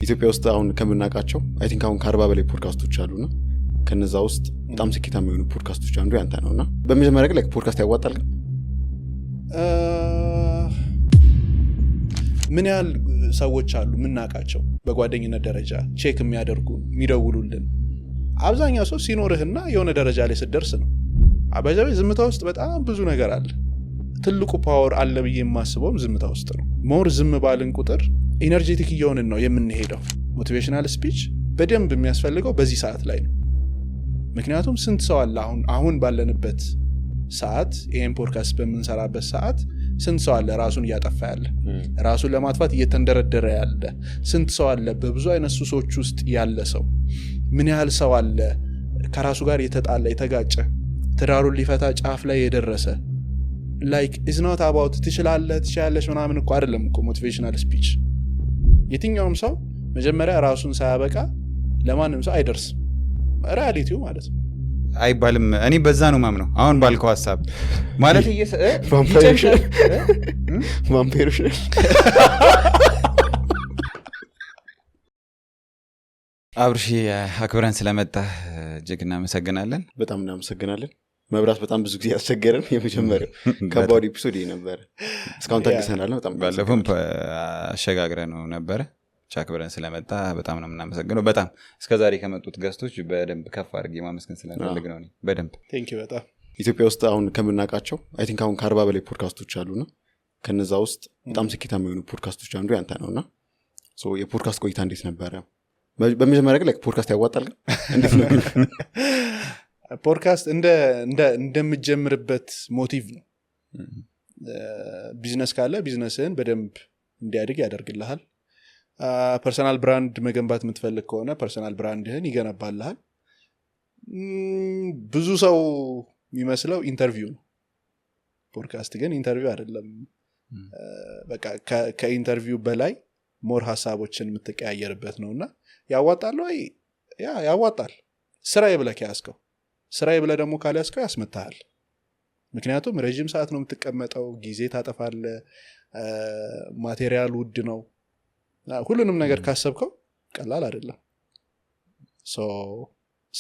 ኢትዮጵያ ውስጥ አሁን ከምናቃቸው አይ ቲንክ አሁን ከ40 በላይ ፖድካስቶች አሉና ከነዛ ውስጥ በጣም ስኬታማ የሆኑ ፖድካስቶች አንዱ ያንተ ነውና በመጀመሪያ ግን ፖድካስት ያዋጣል ምን ያህል ሰዎች አሉ ምናቃቸው በጓደኝነት ደረጃ ቼክ የሚያደርጉ የሚደውሉልን አብዛኛው ሰው ሲኖርህና የሆነ ደረጃ ላይ ስትደርስ ነው አበዛው ዝምታ ውስጥ በጣም ብዙ ነገር አለ ትልቁ ፓወር አለ ብዬ የማስበው ዝምታ ውስጥ ነው ሞር ዝም ባልን ቁጥር ኢነርጂቲክ እየሆንን ነው የምንሄደው ሞቲቬሽናል ስፒች በደንብ የሚያስፈልገው በዚህ ሰዓት ላይ ነው ምክንያቱም ስንት ሰው አለ አሁን ባለንበት ሰዓት ይሄን ፖድካስት በመንሰራበት ሰዓት ስንት ሰው አለ ራሱን ያጠፋ ያለ ራሱን ለማጥፋት እየተንደረደረ ያለ ስንት ሰው አለ በብዙ አይነት ሱሶች ውስጥ ያለ ሰው ምን ያህል ሰው አለ ከራሱ ጋር የተጣላ የተጋጨ ትዳሩን ሊፈታ ጫፍ ላይ የደረሰ like is not about ትችላለሽ ምናምን እኮ አይደለም እኮ ሞቲቬሽናል ስፒች የትኛውም ሰው መጀመሪያ ራሱን ሳያበቃ ለማንም ሰው አይደርስም ሪያሊቲው ማለት ነው አይባልም እኔ በዛ ነው ማምነው አሁን ባልከው ሐሳብ ማለት ቫምፓየሮች አብርሺ አክብረን ስለመጣ እጅግ እናመሰግናለን በጣም እናመሰግናለን መብራት በጣም ብዙ ጊዜ ያስቸገረን የመጀመሪያው ከባድ ኤፒሶድ ነበር እስካሁን ታግሰናል በጣም ባለፈው አሸጋግረ ነው ነበር ቻክብረን ስለመጣ በጣም ነው እናመሰግነው በጣም እስከዛሬ ከመጡት ገስቶች በደንብ ከፍ አድርጌ ማመስገን ስለፈልግ ነው በደንብ ቴንክ ዩ በጣም ኢትዮጵያ ውስጥ አሁን ከምናቃቸው አይ ቲንክ አሁን ከ40 በላይ ፖድካስቶች አሉና ከነዛ ውስጥ በጣም ስኬታማ የሆኑ ፖድካስቶች አንዱ ያንተ ነውና ሶ የፖድካስት ቆይታ እንዴት ነበር በመጀመሪያ ግን ፖድካስት ያዋጣል ግን እንዴት ነው ፖድካስት እንደምጀምርበት ሞቲቭ ነው ቢዝነስ ካለ ቢዝነስህን በደንብ እንዲያድግ ያደርግልሃል ፐርሰናል ብራንድ መገንባት የምትፈልግ ከሆነ ፐርሰናል ብራንድህን ይገነባልሃል ብዙ ሰው የሚመስለው ኢንተርቪው ነው ፖድካስት ግን ኢንተርቪው አይደለም በቃ ከኢንተርቪው በላይ ሞር ሐሳቦችን የምትቀያየርበት ነውና ያዋጣል ወይ ያዋጣል ስራዬ ብለህ ያስከው ስራዬ ብለህ ደግሞ ካልያዝከው ያስመታሃል ምክንያቱም ረጅም ሰዓት ነው የምትቀመጠው ጊዜ ታጠፋለህ ማቴሪያል ውድ ነው ሁሉንም ነገር ካሰብከው ቀላል አይደለም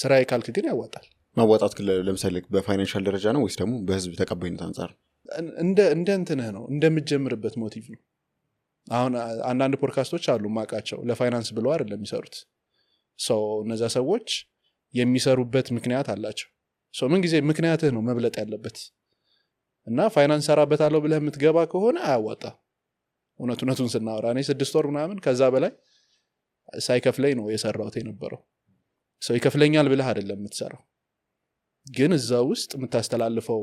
ስራዬ ካልክ ግን ያዋጣል ማዋጣት ለምሳሌ በፋይናንሻል ደረጃ ነው ወይስ ደግሞ በህዝብ ተቀባይነት አንፃር እንደ እንትነህ ነው እንደምትጀምርበት ሞቲቭ ነው አሁን አንዳንድ ፖድካስቶች አሉ ማቃቸው ለፋይናንስ ብለው አይደለም የሚሰሩት እነዛ ሰዎች የሚሰሩበት ምክንያት አላቸው ምን ጊዜ ምክንያትህ ነው መብለጥ ያለበት እና ፋይናንስ ሰራበታለሁ ብለህ የምትገባ ከሆነ አያዋጣ እውነቱን ስናወራ እኔ 6 ወር ምናምን ከዛ በላይ ሳይከፍለኝ ነው የሰራሁት የነበረው ይከፍለኛል ብለህ አይደለም የምትሰራው ግን እዛ ውስጥ የምታስተላልፈው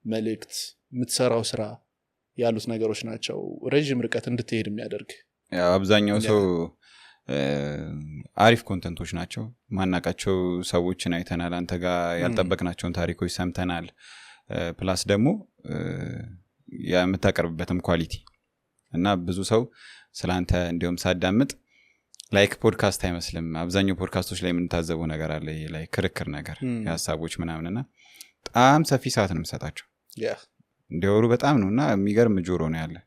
መልእክት የምትሰራው ስራ ያሉት ነገሮች ናቸው ረጅም ርቀት እንድትሄድ የሚያደርግ አብዛኛው ሰው አሪፍ ኮንተንቶች ናቸው ማናቃቸው ሰዎችን አይተናል አንተ ጋር ያልጠበቅናቸውን ታሪኮች ሰምተናል ፕላስ ደግሞ የምታቀርብበትም ኳሊቲ እና ብዙ ሰው ስላንተ እንዲሁም ሳዳምጥ ላይክ ፖድካስት አይመስልም አብዛኛው ፖድካስቶች ላይ የምንታዘበው ነገር አለ ላይክ ክርክር ነገር የሐሳቦች ምናምንና በጣም ሰፊ ሰዓት ነው የምሰጣቸው እንዲወሩ በጣም ነውና የሚገርም ጆሮ ነው ያለ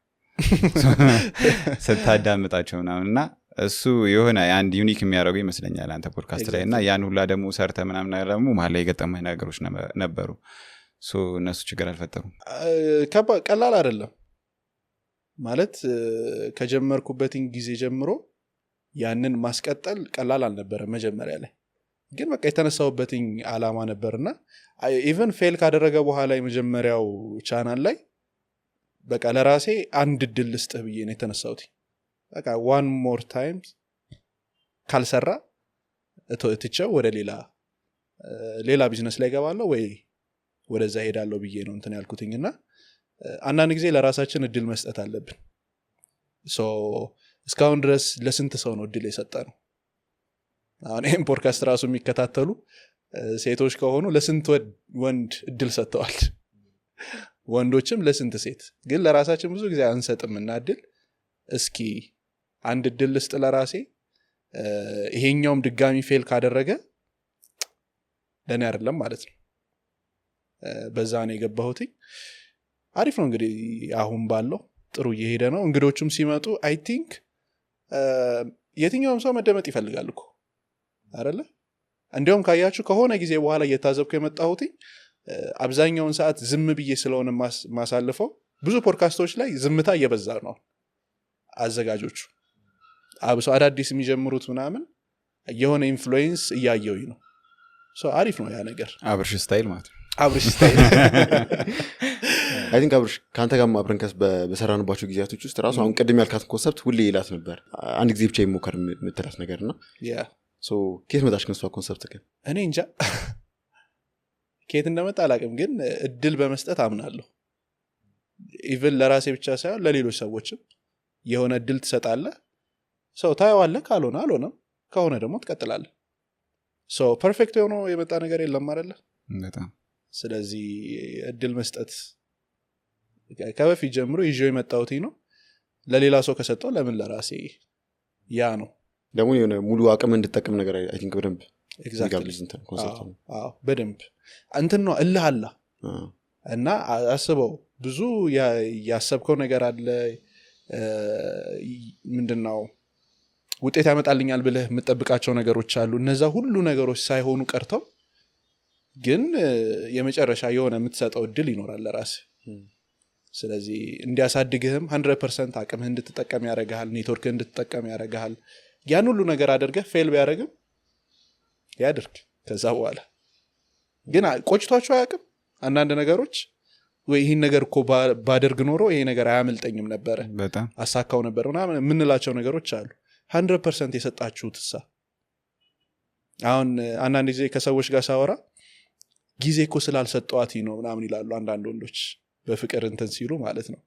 ስታዳምጣቸው ምናምንና እሱ የሆነ አንድ ዩኒክ የሚያደርገው ይመስለኛል አንተ ፖድካስት ላይ እና ያን ሁላ ደግሞ ሰርተ ምናምን ደግሞ መሀል ላይ የገጠመኝ ነገሮች ነበሩ እነሱ ችግር አልፈጠሩም ቀላል አይደለም ማለት ከጀመርኩበት ጊዜ ጀምሮ ያንን ማስቀጠል ቀላል አልነበረ መጀመሪያ ላይ ግን በቃ የተነሳውበት ዓላማ ነበርና ኢቭን ፌል ካደረገ በኋላ የመጀመሪያው ቻናል ላይ በቃ ለራሴ አንድ ድል ልስጥህ ብዬ ነው የተነሳውት በቃ one more time ካልሰራ እትቸው ወደ ሌላ ቢዝነስ ላይ ገባለሁ ወይ ወደዛ ሄዳለሁ ብዬ ነው እንትን ያልኩትኝና አንዳንድ ጊዜ ለራሳችን እድል መስጠት አለብን እስካሁን ድረስ ለስንት ሰው ነው እድል የሰጠነው አሁን ይሄን ፖድካስት ራሱ የሚከታተሉ ሴቶች ከሆኑ ለስንት ወንድ እድል ሰጥተዋል ወንዶችም ለስንት ሴት ግን ለራሳችን ብዙ ጊዜ አንሰጥምና እድል እስኪ አንድ እድል ልስጥ ለራሴ ይሄኛውም ድጋሚ ፌል ካደረገ ለኔ አይደለም ማለት ነው በዛ ነው የገባሁት አሪፍ ነው እንግዲህ አሁን ባለው ጥሩ እየሄደ ነው እንግዶቹም ሲመጡ አይ ቲንክ የትኛውም ሰው መደመጥ ይፈልጋል እኮ አይደለ? እንዲያውም ካያችሁ ከሆነ ጊዜ በኋላ እየታዘብኩ የመጣሁት አብዛኛውን ሰዓት ዝም ብዬ ስለሆነ ማሳልፈው ብዙ ፖድካስቶች ላይ ዝምታ እየበዛ ነው። አዘጋጆቹ አብሶ አዳዲስ የሚጀምሩት ምናምን የሆነ ኢንፍሉዌንስ እያየውኝ ነው። አሪፍ ነው ያ ነገር። አብርሽ ስታይል ማለት ነው። አብርሽ ስታይል አይ ቲንክ አብርሽ ከአንተ ጋር አብረን በሰራንባቸው ጊዜያቶች ውስጥ ራሱ አሁን ቅድም ያልካት ኮንሰፕት ሁሌ ይላት ነበር አንድ ጊዜ ብቻ ይሞከር የምትላት ነገር እና ከየት መጣች ከእሷ ኮንሰፕት? ግን እኔ እንጃ ከየት እንደመጣ አላውቅም፣ ግን እድል በመስጠት አምናለሁ። ኢቭን ለራሴ ብቻ ሳይሆን ለሌሎች ሰዎችም የሆነ እድል ትሰጣለህ። ሰው ታየዋለህ፣ ካልሆነ አልሆነም፣ ከሆነ ደግሞ ትቀጥላለህ። ፐርፌክት የሆነ የመጣ ነገር የለም አይደለ? ስለዚህ እድል መስጠት ከበፊት ጀምሮ ይዤው የመጣሁት ነው። ለሌላ ሰው ከሰጠው ለምን ለራሴ ያ ነው ደግሞ የሆነ ሙሉ አቅም እንድጠቅም ነገር አይ ቲንክ በደንብ በደንብ እንትን ነው እልህ አላ እና አስበው ብዙ ያሰብከው ነገር አለ። ምንድነው ውጤት ያመጣልኛል ብለህ የምጠብቃቸው ነገሮች አሉ። እነዛ ሁሉ ነገሮች ሳይሆኑ ቀርተው ግን የመጨረሻ የሆነ የምትሰጠው እድል ይኖራል ለራስ። ስለዚህ እንዲያሳድግህም 100% አቅምህ እንድትጠቀም ያደርግሃል፣ ኔትወርክህ እንድትጠቀም ያደርግሃል። ያን ሁሉ ነገር አድርገህ ፌል ቢያደርግም ያድርግ። ከዛ በኋላ ግን ቆጭቷቸው አያውቅም አንዳንድ ነገሮች። ወይ ይህን ነገር እኮ ባደርግ ኖሮ ይሄ ነገር አያመልጠኝም ነበር፣ አሳካው ነበር ምናምን የምንላቸው ነገሮች አሉ። 100% የሰጣችሁት እሳ አሁን አንዳንድ ጊዜ ከሰዎች ጋር ሳወራ ጊዜ እኮ ስላልሰጠዋት ነው ምናምን ይላሉ አንዳንድ ወንዶች በፍቅር እንትን ሲሉ ማለት ነው።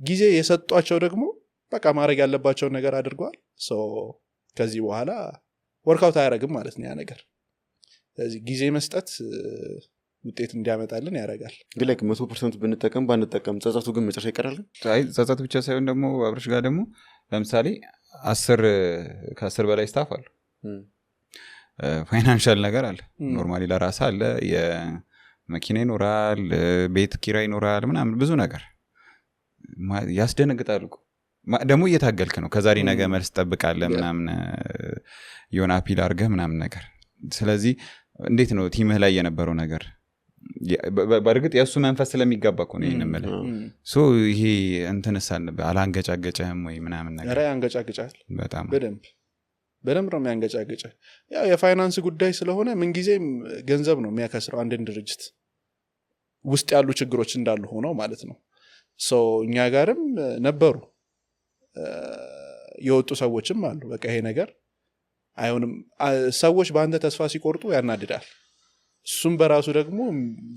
ጊዜ የሰጧቸው ደግሞ በቃ ማድረግ ያለባቸውን ነገር አድርገዋል። ከዚህ በኋላ ወርክአውት አያደርግም ማለት ነው ያ ነገር። ስለዚህ ጊዜ መስጠት ውጤት እንዲያመጣልን ያደርጋል። ግን like 100% ብንጠቀም ባንጠቀም ጸጸቱ ግን መጨረሻ ይቀራል። ጸጸቱ ብቻ ሳይሆን ደግሞ አብርሽ ጋር ደግሞ ለምሳሌ 10 በላይ ስታፍ አሉ። ፋይናንሻል ነገር አለ፣ ኖርማሊ ለራስ አለ፣ የመኪና ይኖራል፣ ቤት ኪራይ ይኖራል ምናምን ብዙ ነገር ያስደነግጣሉ። ደግሞ እየታገልክ ነው። ከዛሬ ነገ መልስ ጠብቃለህ ምናምን የሆነ አፒል አድርገህ ምናምን ነገር። ስለዚህ እንዴት ነው ቲምህ ላይ የነበረው ነገር? በእርግጥ የእሱ መንፈስ ስለሚጋባ እኮ ነው ይህን የምልህ። ይሄ እንትንስ አላንገጫገጨህም ወይ ምናምን ነገር? ያንገጫግጫል በጣም በደንብ ነው የሚያንገጫግጭህ። ያው የፋይናንስ ጉዳይ ስለሆነ ምንጊዜም ገንዘብ ነው የሚያከስረው አንድን ድርጅት ውስጥ ያሉ ችግሮች እንዳሉ ሆነው ማለት ነው። እኛ ጋርም ነበሩ የወጡ ሰዎችም አሉ። በቃ ይሄ ነገር አይሆንም። ሰዎች በአንተ ተስፋ ሲቆርጡ ያናድዳል። እሱም በራሱ ደግሞ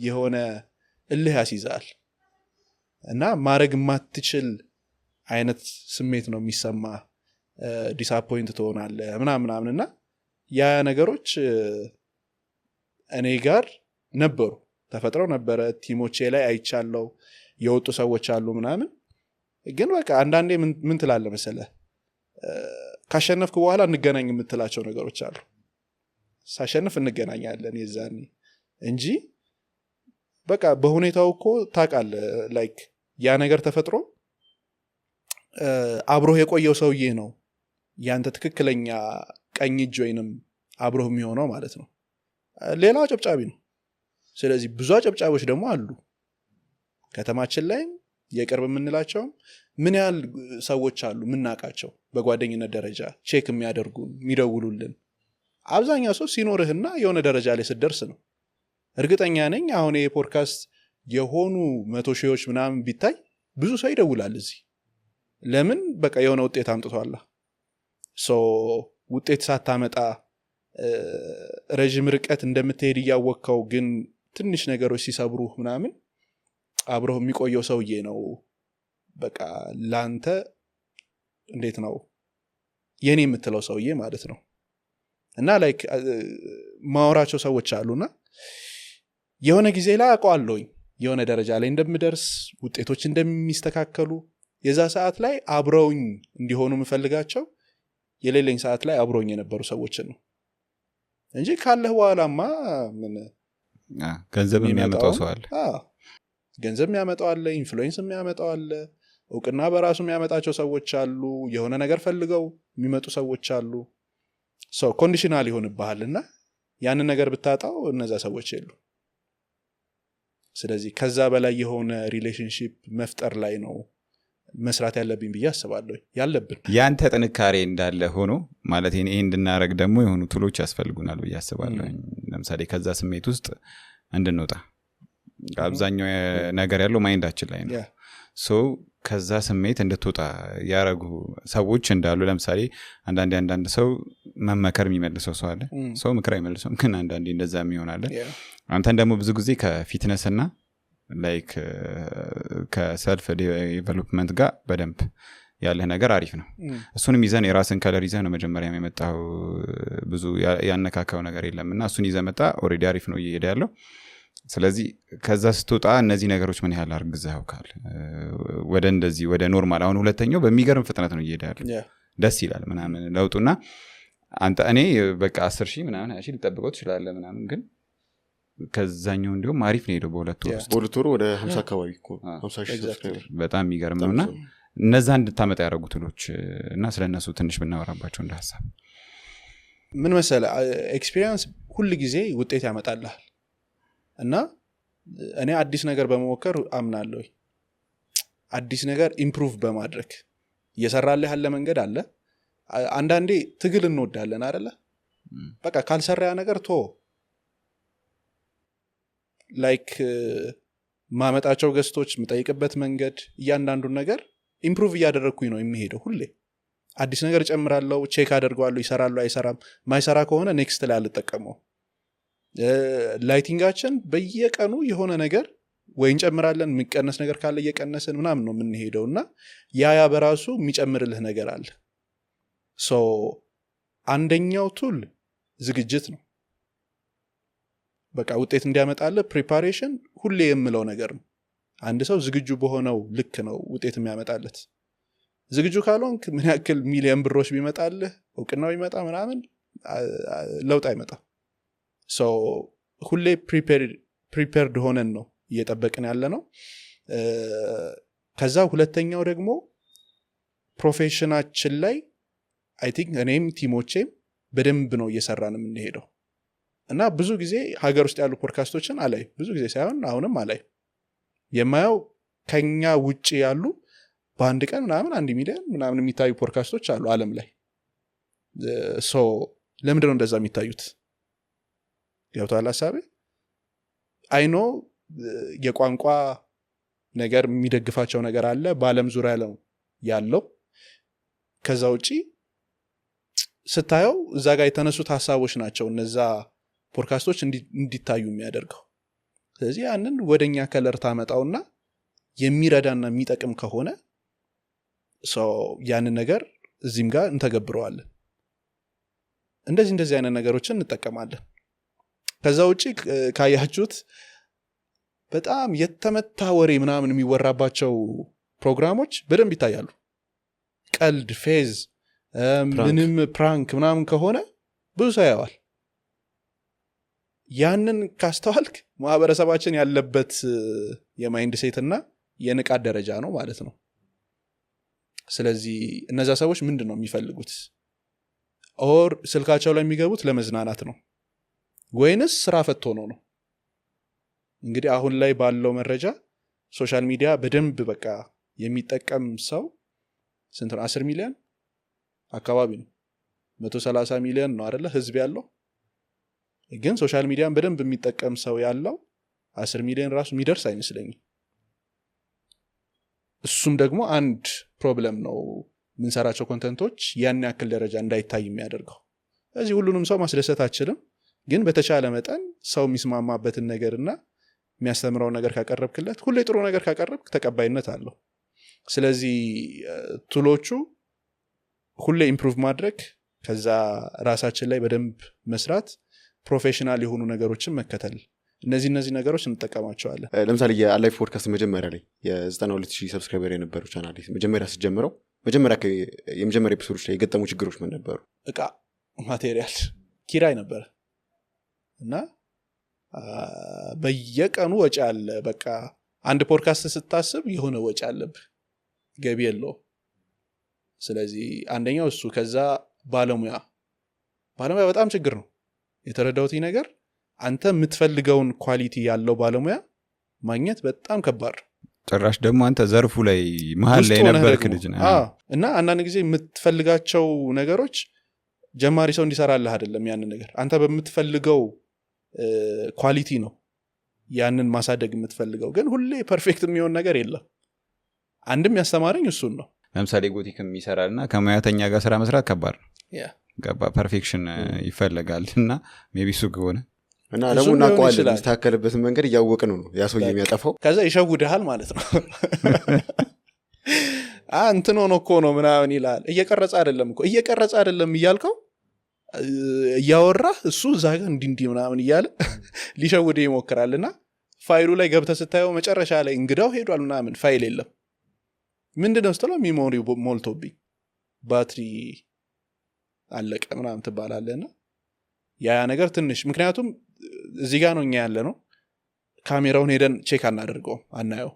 የሆነ እልህ ያስይዛል እና ማድረግ የማትችል አይነት ስሜት ነው የሚሰማ። ዲስአፖይንት ትሆናለህ ምናምን እና ያ ነገሮች እኔ ጋር ነበሩ፣ ተፈጥረው ነበረ። ቲሞቼ ላይ አይቻለው የወጡ ሰዎች አሉ ምናምን። ግን በቃ አንዳንዴ ምን ትላለህ መሰለህ፣ ካሸነፍክ በኋላ እንገናኝ የምትላቸው ነገሮች አሉ። ሳሸንፍ እንገናኛለን የዛኔ እንጂ በቃ በሁኔታው እኮ ታውቃለህ። ላይክ ያ ነገር ተፈጥሮ አብሮህ የቆየው ሰውዬ ነው ያንተ ትክክለኛ ቀኝ እጅ ወይንም አብሮህ የሚሆነው ማለት ነው። ሌላው አጨብጫቢ ነው። ስለዚህ ብዙ አጨብጫቢዎች ደግሞ አሉ ከተማችን ላይም የቅርብ የምንላቸውም ምን ያህል ሰዎች አሉ ምናቃቸው በጓደኝነት ደረጃ ቼክ የሚያደርጉን የሚደውሉልን። አብዛኛው ሰው ሲኖርህና የሆነ ደረጃ ላይ ስትደርስ ነው። እርግጠኛ ነኝ አሁን ይሄ ፖድካስት የሆኑ 100 ሺዎች ምናምን ቢታይ ብዙ ሰው ይደውላል እዚህ። ለምን በቃ የሆነ ውጤት አምጥቷል። ውጤት ሳታመጣ ረጅም ርቀት እንደምትሄድ እያወቅከው ግን ትንሽ ነገሮች ሲሰብሩህ ምናምን አብሮህ የሚቆየው ሰውዬ ነው በቃ ላንተ እንዴት ነው የኔ የምትለው ሰውዬ ማለት ነው። እና ላይክ ማወራቸው ሰዎች አሉና የሆነ ጊዜ ላይ አውቀዋለሁኝ የሆነ ደረጃ ላይ እንደምደርስ ውጤቶች እንደሚስተካከሉ። የዛ ሰዓት ላይ አብረውኝ እንዲሆኑ የምፈልጋቸው የሌለኝ ሰዓት ላይ አብረውኝ የነበሩ ሰዎችን ነው እንጂ ካለህ በኋላማ ምን ገንዘብ የሚያመጣው ሰው አለ፣ ገንዘብ የሚያመጣው አለ፣ ኢንፍሉዌንስ የሚያመጣው አለ፣ እውቅና በራሱ የሚያመጣቸው ሰዎች አሉ፣ የሆነ ነገር ፈልገው የሚመጡ ሰዎች አሉ። ሰው ኮንዲሽናል ይሆንብሃልና ያንን ነገር ብታጣው እነዛ ሰዎች የሉ። ስለዚህ ከዛ በላይ የሆነ ሪሌሽንሺፕ መፍጠር ላይ ነው መስራት ያለብኝ ብዬ አስባለሁ። ያለብን ያንተ ጥንካሬ እንዳለ ሆኖ ማለት ይሄ እንድናረግ ደግሞ የሆኑ ቱሎች ያስፈልጉናል ብዬ አስባለሁ። ለምሳሌ ከዛ ስሜት ውስጥ እንድንወጣ አብዛኛው ነገር ያለው ማይንዳችን ላይ ነው። ሶ ከዛ ስሜት እንድትወጣ ያረጉ ሰዎች እንዳሉ ለምሳሌ አንዳንድ ሰው መመከር የሚመልሰው ሰው አለ። ሰው ምክር አይመልሰውም፣ ግን አንዳንዴ እንደዛ የሚሆናለ። አንተን ደግሞ ብዙ ጊዜ ከፊትነስ እና ላይክ ከሰልፍ ዴቨሎፕመንት ጋር በደንብ ያለህ ነገር አሪፍ ነው። እሱንም ይዘን የራስን ከለር ይዘህ ነው መጀመሪያ የመጣው። ብዙ ያነካካው ነገር የለም እና እሱን ይዘህ መጣ። ኦልሬዲ አሪፍ ነው እየሄደ ያለው። ስለዚህ ከዛ ስትወጣ እነዚህ ነገሮች ምን ያህል አርግዘው ካል ወደ እንደዚህ ወደ ኖርማል አሁን ሁለተኛው በሚገርም ፍጥነት ነው እየሄደ ያለው። ደስ ይላል ምናምን ለውጡና አንተ እኔ በቃ 10,000 ምናምን 20,000 ልጠብቀው ትችላለህ ምናምን፣ ግን ከዛኛው እንዲሁም አሪፍ ነው ሄደው በሁለት ወር ወደ 50 አካባቢ እኮ 50,000 ሰብስክራይበር በጣም የሚገርም ነውና እነዛ እንድታመጣ ያደረጉት ሎች እና ስለነሱ ትንሽ ብናወራባቸው እንደ ሐሳብ ምን መሰለህ፣ ኤክስፒሪየንስ ሁሉ ጊዜ ውጤት ያመጣልሃል እና እኔ አዲስ ነገር በመሞከር አምናለሁ። አዲስ ነገር ኢምፕሩቭ በማድረግ እየሰራልህ ያለ መንገድ አለ። አንዳንዴ ትግል እንወዳለን አይደለ? በቃ ካልሰራ ነገር ቶ ላይክ ማመጣቸው ገስቶች የምጠይቅበት መንገድ እያንዳንዱን ነገር ኢምፕሩቭ እያደረግኩኝ ነው የሚሄደው። ሁሌ አዲስ ነገር ጨምራለሁ፣ ቼክ አደርገዋለሁ፣ ይሰራሉ አይሰራም። ማይሰራ ከሆነ ኔክስት ላይ አልጠቀመው። ላይቲንጋችን በየቀኑ የሆነ ነገር ወይ እንጨምራለን፣ የሚቀነስ ነገር ካለ እየቀነስን ምናምን ነው የምንሄደው እና ያ በራሱ የሚጨምርልህ ነገር አለ። ሶ አንደኛው ቱል ዝግጅት ነው። በቃ ውጤት እንዲያመጣልህ ፕሪፓሬሽን ሁሌ የምለው ነገር ነው። አንድ ሰው ዝግጁ በሆነው ልክ ነው ውጤት የሚያመጣለት። ዝግጁ ካልሆንክ ምን ያክል ሚሊዮን ብሮች ቢመጣልህ እውቅናው ቢመጣ ምናምን ለውጥ አይመጣም። ሶ ሁሌ ፕሪፔርድ ሆነን ነው እየጠበቅን ያለ ነው። ከዛ ሁለተኛው ደግሞ ፕሮፌሽናችን ላይ አይ ቲንክ እኔም ቲሞቼም በደንብ ነው እየሰራን የምንሄደው እና ብዙ ጊዜ ሀገር ውስጥ ያሉ ፖድካስቶችን አላይ፣ ብዙ ጊዜ ሳይሆን አሁንም አላይ የማየው ከኛ ውጭ ያሉ በአንድ ቀን ምናምን 1 ሚሊዮን ምናምን የሚታዩ ፖድካስቶች አሉ ዓለም ላይ። ሶ ለምንድነው እንደዛ የሚታዩት? ገብቶሃል ሐሳቤ? አይኖ የቋንቋ ነገር የሚደግፋቸው ነገር አለ በአለም ዙሪያ ያለው። ከዛ ውጪ ስታየው እዛ ጋር የተነሱት ሐሳቦች ናቸው እነዛ ፖድካስቶች እንዲታዩ የሚያደርገው። ስለዚህ ያንን ወደኛ ከለር ታመጣውና የሚረዳና የሚጠቅም ከሆነ ያንን ነገር እዚህም ጋር እንተገብረዋለን። እንደዚህ አይነት ነገሮችን እንጠቀማለን። ከዛ ውጪ ካያችሁት በጣም የተመታ ወሬ ምናምን የሚወራባቸው ፕሮግራሞች በደንብ ይታያሉ። ቀልድ፣ ፌዝ፣ ምንም ፕራንክ ምናምን ከሆነ ብዙ ሰው ያዋል። ያንን ካስተዋልክ ማህበረሰባችን ያለበት የማይንድ ሴትና የንቃት ደረጃ ነው ማለት ነው። ስለዚህ እነዛ ሰዎች ምንድን ነው የሚፈልጉት? ኦር ስልካቸው ላይ የሚገቡት ለመዝናናት ነው ወይንስ ስራ ፈቶ ነው? እንግዲህ አሁን ላይ ባለው መረጃ ሶሻል ሚዲያ በደንብ በቃ የሚጠቀም ሰው ስንት ነው? 10 ሚሊዮን አካባቢ ነው። 130 ሚሊዮን ነው አይደለ ህዝብ ያለው። ግን ሶሻል ሚዲያን በደንብ የሚጠቀም ሰው ያለው 10 ሚሊዮን ራሱ የሚደርስ አይመስለኝም። እሱም ደግሞ አንድ ፕሮብለም ነው፣ የምንሰራቸው ኮንተንቶች ያን ያክል ደረጃ እንዳይታይ የሚያደርገው። ስለዚህ ሁሉንም ሰው ማስደሰት አችልም፣ ግን በተቻለ መጠን ሰው የሚስማማበትን ነገርና የሚያስተምረው ነገር ካቀረብክለት፣ ሁሌ ጥሩ ነገር ካቀረብክ ተቀባይነት አለው። ስለዚህ ቱሎቹ ሁሌ ኢምፕሩቭ ማድረግ፣ ከዛ ራሳችን ላይ በደንብ መስራት፣ ፕሮፌሽናል የሆኑ ነገሮችን መከተል፣ እነዚህ ነገሮች እንጠቀማቸዋለን። ለምሳሌ የአላይፍ ፖድካስት መጀመሪያ ላይ የ92,000 ሰብስክራይበር የነበረው ቻናል መጀመሪያ ስትጀምረው የመጀመሪያ ኤፒሶዶች ላይ የገጠሙ ችግሮች ምን ነበሩ? እቃ፣ ማቴሪያል፣ ኪራይ ነበረ እና በየቀኑ ወጪ አለ። በቃ አንድ ፖድካስት ስታስብ የሆነ ወጪ አለብህ። ገቢ የለው ስለዚህ አንደኛው እሱ ከዛ ባለሙያ በጣም ችግር ነው የተረዳሁት ነገር አንተ የምትፈልገውን ኳሊቲ ያለው ባለሙያ ማግኘት በጣም ከባድ ጭራሽ ደግሞ አንተ ዘርፉ ላይ መሀል ላይ ነበርክ ልጅ ነህ እና አንዳንድ ጊዜ የምትፈልጋቸው ነገሮች ጀማሪ ሰው እንዲሰራልህ አይደለም ያንን ነገር አንተ በምትፈልገው ኳሊቲ ነው ያንን ማሳደግ የምትፈልገው ግን ሁሌ ፐርፌክት የሚሆን ነገር የለም አንድም ያስተማረኝ እሱን ነው ለምሳሌ ጎቲክም ይሰራልና ከሙያተኛ ጋር ስራ መስራት ከባድ ነው ገባ ፐርፌክሽን ይፈልጋል እና ሜቢ እሱ ከሆነ እና ደግሞ እናውቀዋለን የሚስተካከልበትን መንገድ እያወቅን ነው ያ ሰው የሚያጠፋው ከዛ ይሸውድሃል ማለት ነው እንትን ሆኖ እኮ ነው ምናምን ይላል እየቀረጸ አይደለም እያልከው እያወራህ እሱ እዛ ጋር እንዲህ ምናምን እያለ ሊሸውድ ይሞክራልና ፋይሉ ላይ ገብተህ ስታየው መጨረሻ ላይ እንግዳው ሄዷል ምናምን ፋይል የለም ምንድነው ስትለው ሚሞሪው ሞልቶብኝ ባትሪ አለቀ ምናምን ትባላለና ያ ነገር ትንሽ ምክንያቱም እዚህ ጋር ነው እኛ ያለ ነው ካሜራውን ሄደን ቼክ አናደርገው አናየው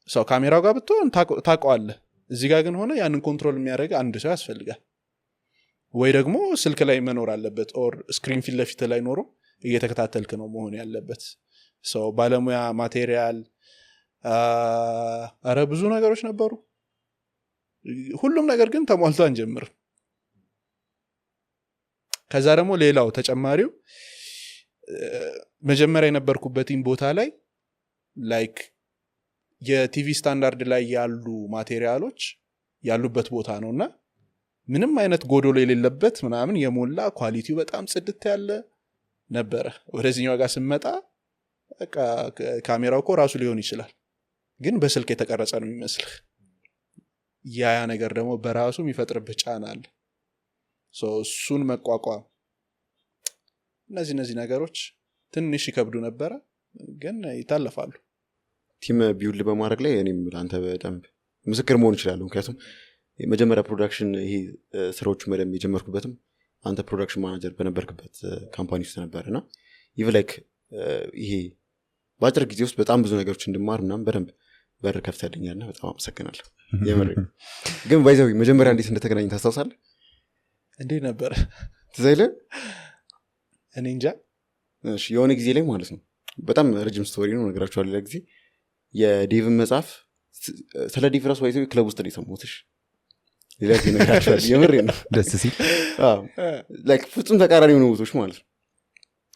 ሰው ካሜራው ጋር ብትሆን ታውቀዋለህ እዚህ ጋር ግን ሆነ ያንን ኮንትሮል የሚያደርግ አንድ ሰው ያስፈልጋል ወይ ደግሞ ስልክ ላይ መኖር አለበት ኦር ስክሪን ፊት ለፊት ላይ ኖሮ እየተከታተልክ ነው መሆን ያለበት ሰው ባለሙያ ማቴሪያል አረ ብዙ ነገሮች ነበሩ ሁሉም ነገር ግን ተሟልቶ አንጀምር ከዛ ደግሞ ሌላው ተጨማሪው መጀመሪያ የነበርኩበትን ቦታ ላይ ላይክ የቲቪ ስታንዳርድ ላይ ያሉ ማቴሪያሎች ያሉበት ቦታ ነውና ምንም አይነት ጎዶሎ የሌለበት ምናምን የሞላ ኳሊቲው በጣም ጽድት ያለ ነበር ወደዚህኛው ጋር ስመጣ በቃ ካሜራው እኮ ራሱ ሊሆን ይችላል ግን በስልክ የተቀረጸ ነው የሚመስልህ ያ ነገር ደግሞ በራሱ የሚፈጥርብህ ጫና አለ እሱን መቋቋም እነዚህ ነገሮች ትንሽ ይከብዱ ነበረ ግን ይታለፋሉ ቲም ቢውል በማድረግ ላይ እኔም አንተ በጣም ምስክር መሆን ይችላል ምክንያቱም የመጀመሪያ ፕሮዳክሽን ይሄ ስራዎቹ መደም የጀመርኩበትም አንተ ፕሮዳክሽን ማናጀር በነበርክበት ካምፓኒ ውስጥ ነበርና ኢቭን ላይክ ይሄ በአጭር ጊዜ ውስጥ በጣም ብዙ ነገሮች እንድማር ምናምን በደንብ በር ከፍተልኛልና በጣም አመሰግናለሁ የምር ግን ባይዘው መጀመሪያ እንዴት እንደተገናኘን ታስታውሳለህ እንዴ ነበር ትዘይለ እኔ እንጃ እሺ የሆነ ጊዜ ላይ ማለት ነው በጣም ረጅም ስቶሪ ነው ነገራችኋል ሌላ ጊዜ የዴቭን መጽሐፍ ስለ ዴቭ ራሱ ባይዘው ክለብ ውስጥ ነው የሰማሁትሽ ሌላ ጊዜ ነገራችኋል የምር ነው ደስ ሲል ላይክ ፍጹም ተቃራኒ የሆኑ ቦታዎች ማለት ነው